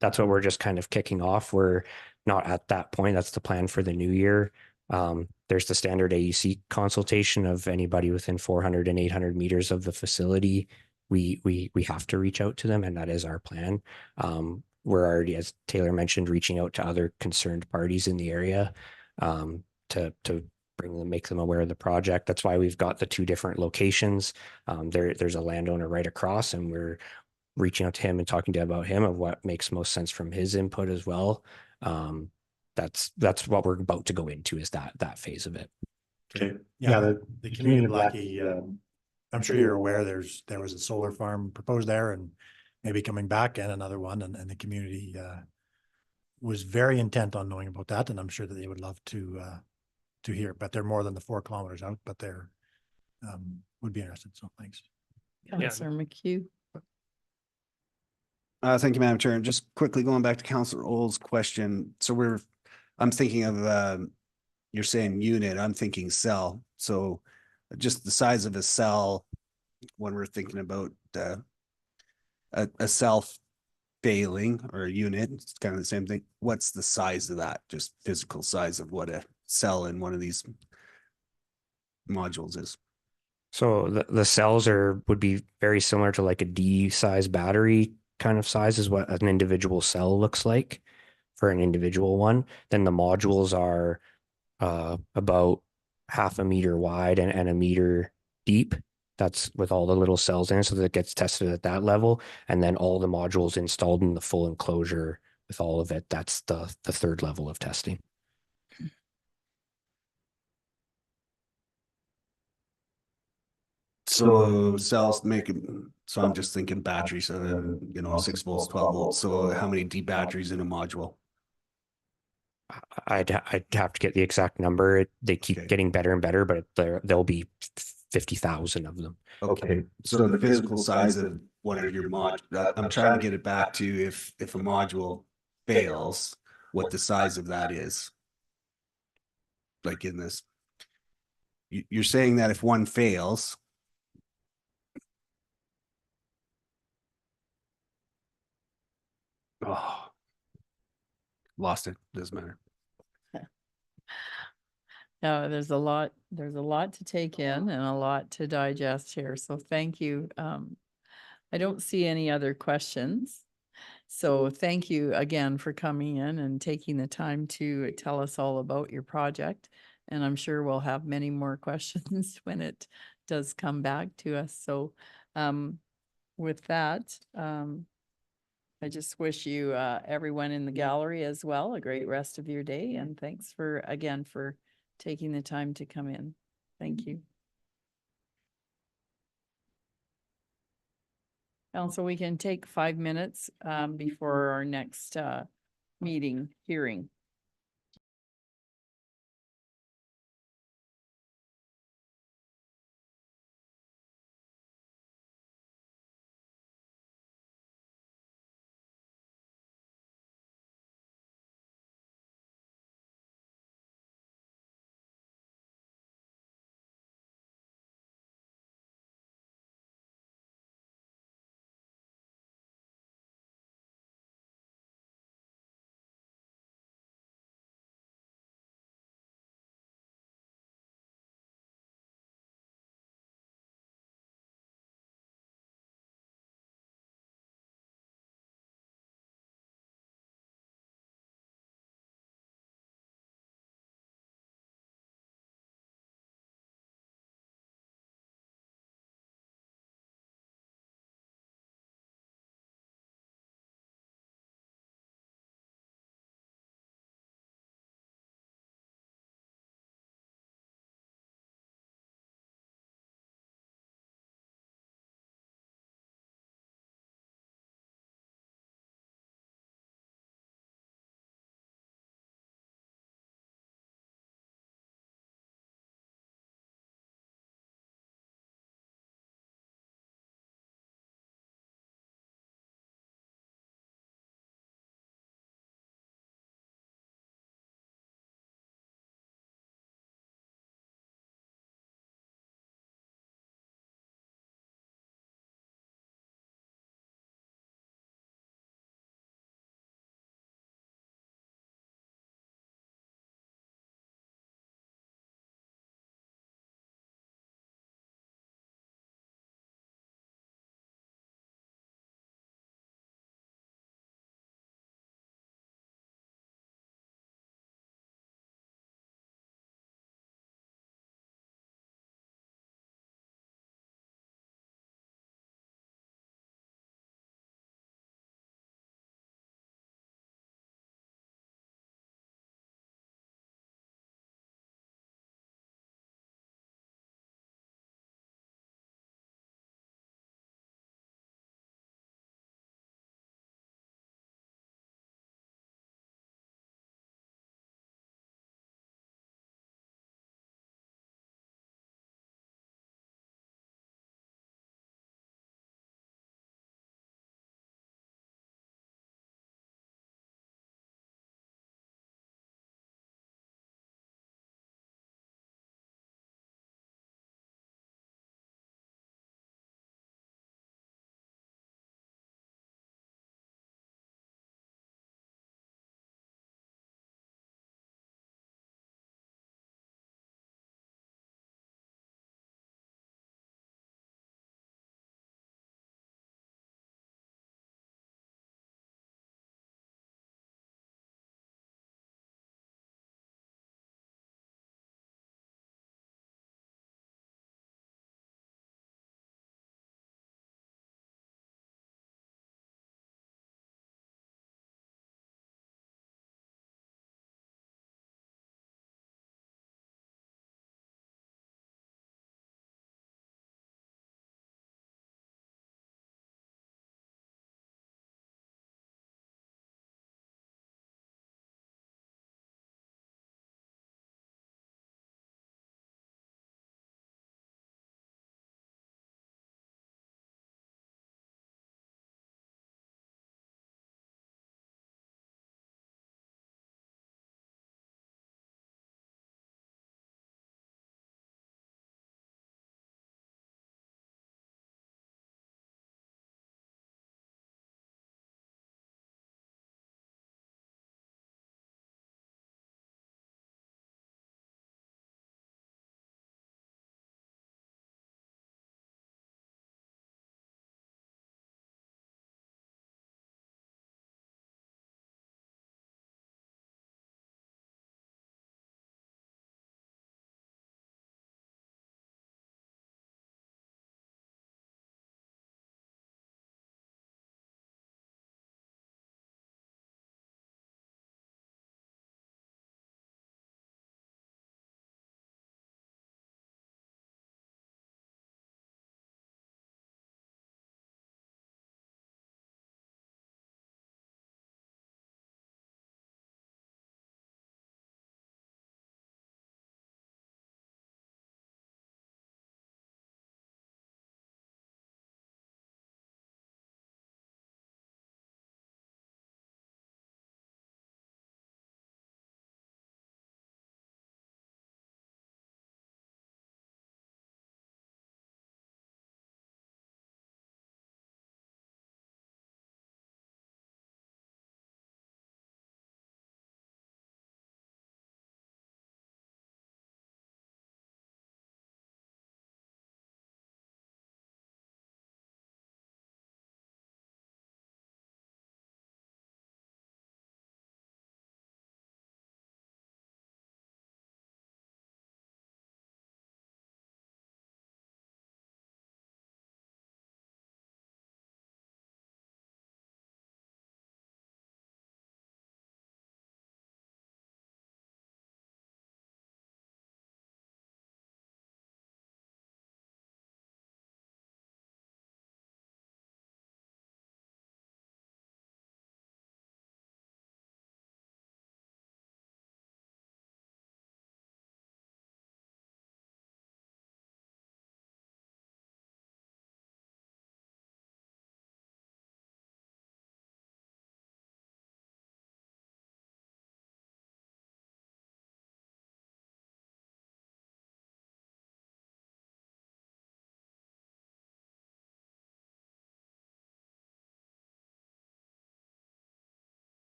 That's what we're just kind of kicking off. We're not at that point. That's the plan for the new year. There's the standard AUC consultation of anybody within 400 and 800 meters of the facility. We have to reach out to them, and that is our plan. We're already, as Taylor mentioned, reaching out to other concerned parties in the area to make them aware of the project. That's why we've got the two different locations. There's a landowner right across, and we're reaching out to him and talking to about him of what makes most sense from his input as well. That's what we're about to go into, is that phase of it. Okay. Yeah, the community of Blackie, I'm sure you're aware there was a solar farm proposed there and maybe coming back, and another one, and the community was very intent on knowing about that, and I'm sure that they would love to hear, but they're more than the 4 kilometers out, but they're would be interested. So thanks. Counselor McHugh. Thank you, Madam Chair. And just quickly going back to Councillor Ohl's question. So I'm thinking of, you're saying unit, I'm thinking cell. So just the size of a cell when we're thinking about a cell failing or a unit, it's kind of the same thing. What's the size of that? Just physical size of what a cell in one of these modules is. So the cells would be very similar to like a D size battery kind of size, is what an individual cell looks like for an individual one. Then the modules are about 0.5 meter wide and 1 meter deep. That's with all the little cells in it, so that it gets tested at that level. And then all the modules installed in the full enclosure with all of it. That's the third level of testing. So cells so I'm just thinking batteries, 6 volts, 12 volts. So how many D batteries in a module? I'd have to get the exact number. They keep getting better and better, but there'll be 50,000 of them. Okay, so the physical size of one of your I'm trying to get it back to if a module fails, what the size of that is. Like in this, you're saying that if one fails, Oh, lost it. Doesn't matter. No, there's a lot to take in and a lot to digest here. So thank you. I don't see any other questions. So thank you again for coming in and taking the time to tell us all about your project. And I'm sure we'll have many more questions when it does come back to us. So with that, I just wish you, everyone in the gallery as well, a great rest of your day. And thanks for, again, for taking the time to come in. Thank you. Council, we can take 5 minutes before our next meeting hearing.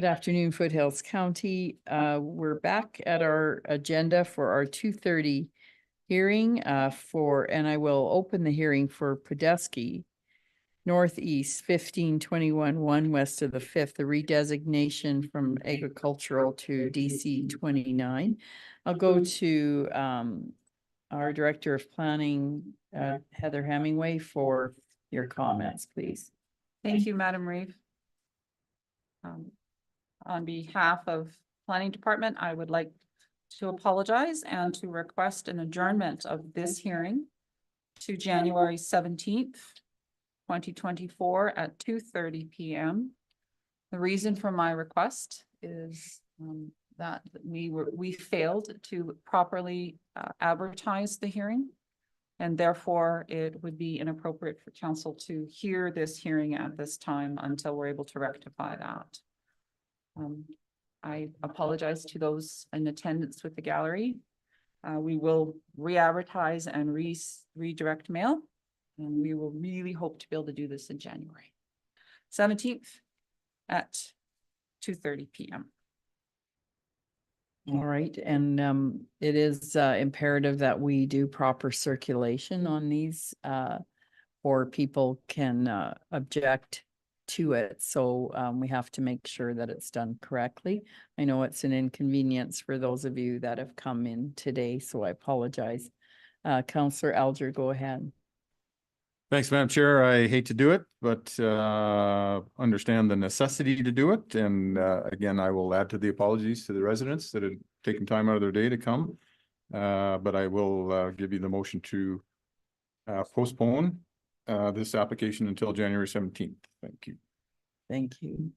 Good afternoon, Foothills County. We're back at our agenda for our 2:30 hearing and I will open the hearing for Podesky Northeast 1521 west of the 5th, the redesignation from agricultural to DC 29. I'll go to our Director of Planning, Heather Hemingway, for your comments, please. Thank you, Madam Reeve. On behalf of Planning Department, I would like to apologize and to request an adjournment of this hearing to January 17th, 2024 at 2:30 p.m. The reason for my request is that we failed to properly advertise the hearing, and therefore it would be inappropriate for council to hear this hearing at this time until we're able to rectify that. I apologize to those in attendance with the gallery. We will re-advertise and redirect mail, and we will really hope to be able to do this in January 17th at 2:30 p.m. All right, and it is imperative that we do proper circulation on these, or people can object to it. So we have to make sure that it's done correctly. I know it's an inconvenience for those of you that have come in today, so I apologize. Councillor Alger, go ahead. Thanks, Madam Chair. I hate to do it, but understand the necessity to do it. And again, I will add to the apologies to the residents that have taken time out of their day to come. But I will give you the motion to postpone this application until January 17th. Thank you. Thank you.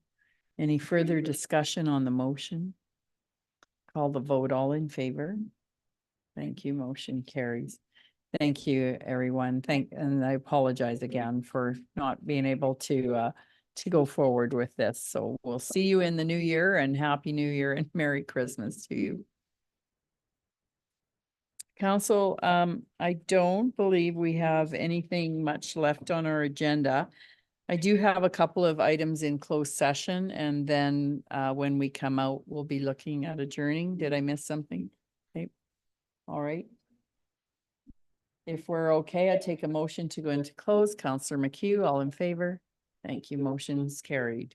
Any further discussion on the motion? Call the vote. All in favor? Thank you. Motion carries. Thank you, everyone. And I apologize again for not being able to go forward with this. So we'll see you in the new year, and Happy New Year and Merry Christmas to you. Council, I don't believe we have anything much left on our agenda. I do have a couple of items in closed session, and then when we come out, we'll be looking at adjourning. Did I miss something? Okay. All right. If we're okay, I take a motion to go into close. Councillor McHugh, all in favor? Thank you. Motion's carried.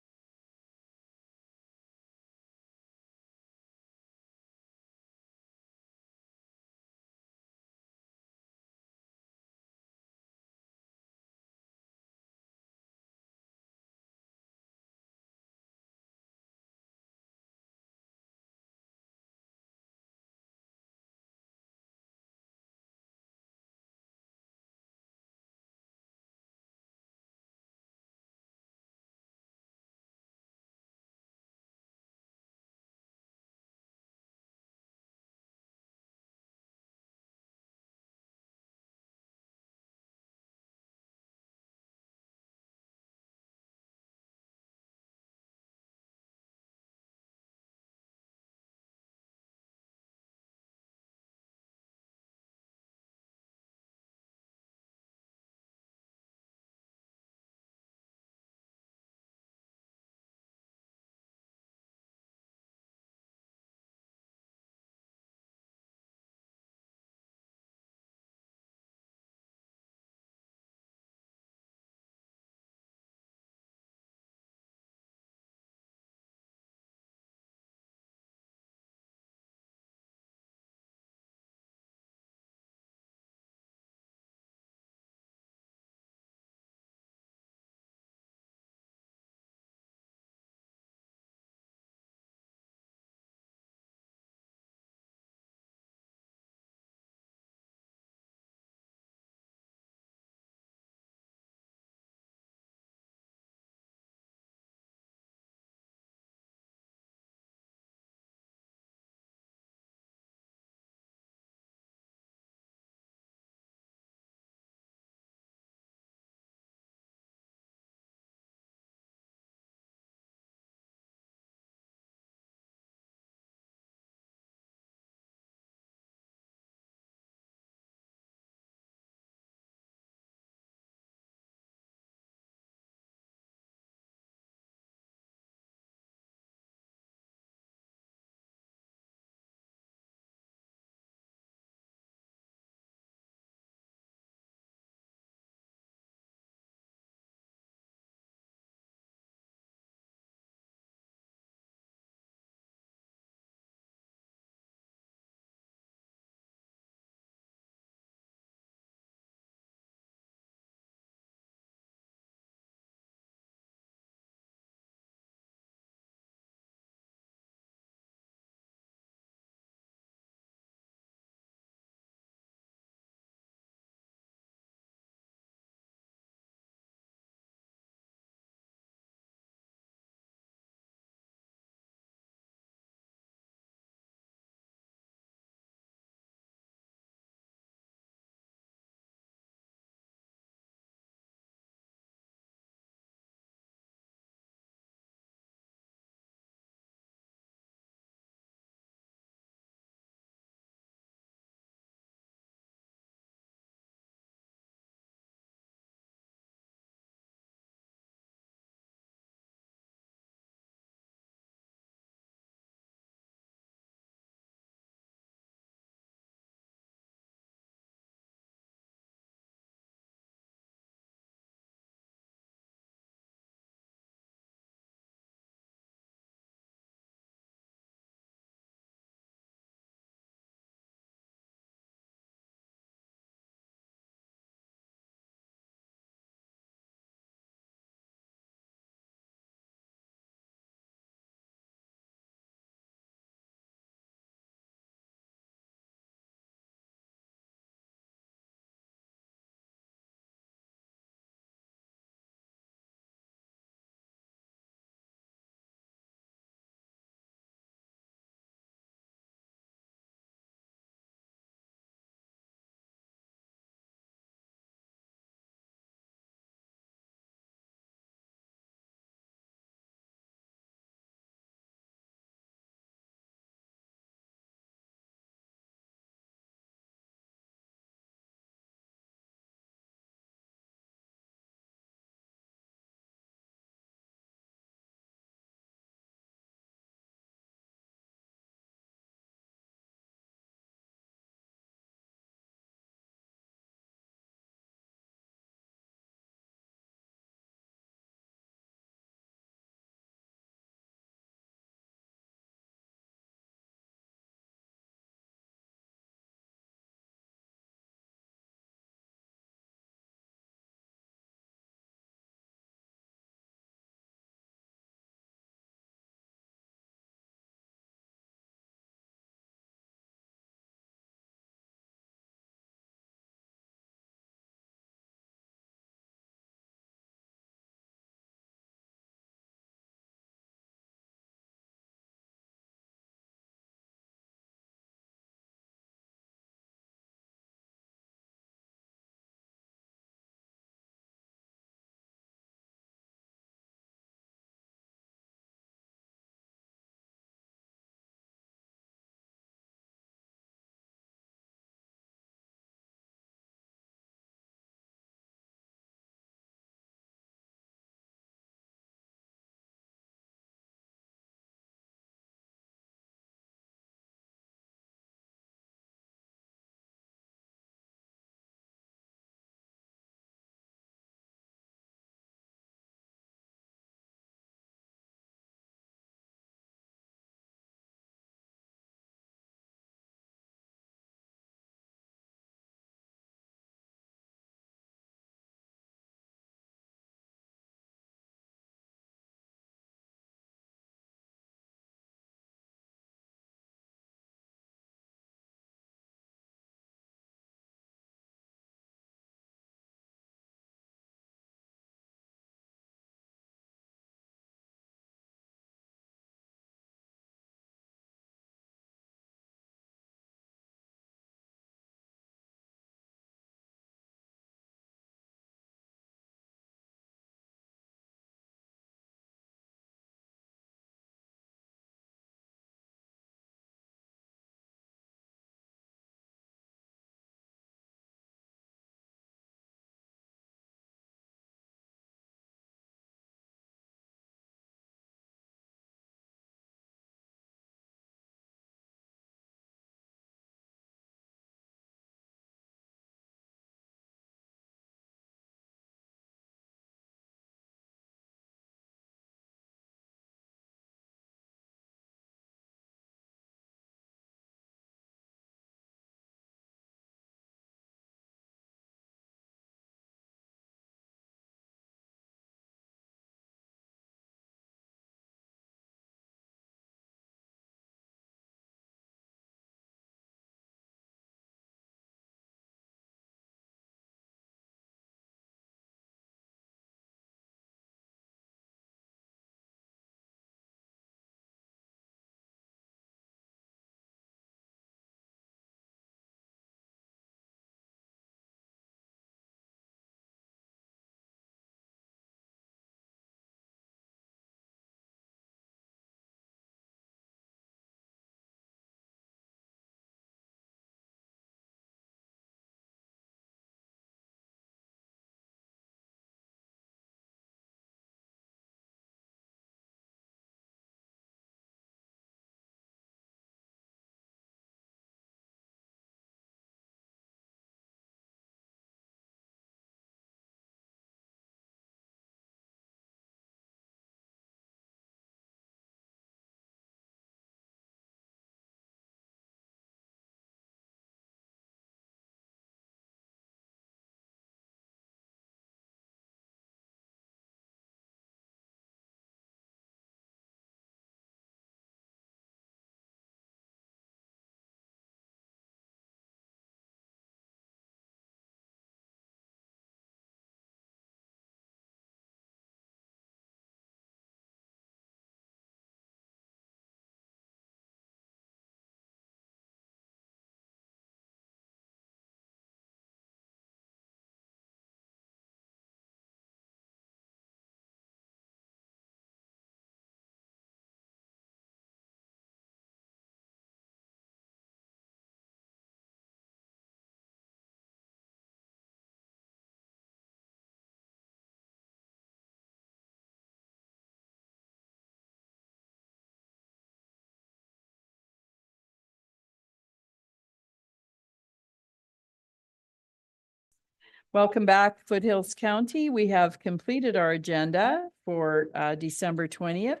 Welcome back, Foothills County. We have completed our agenda for December 20th.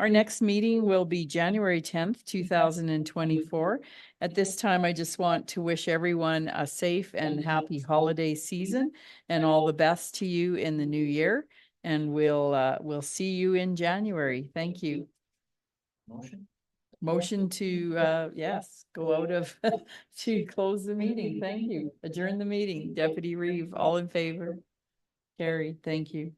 Our next meeting will be January 10th, 2024. At this time, I just want to wish everyone a safe and happy holiday season and all the best to you in the new year. And we'll see you in January. Thank you. Motion to, yes, go out of, to close the meeting. Thank you. Adjourn the meeting. Deputy Reeve, all in favor? Carried. Thank you.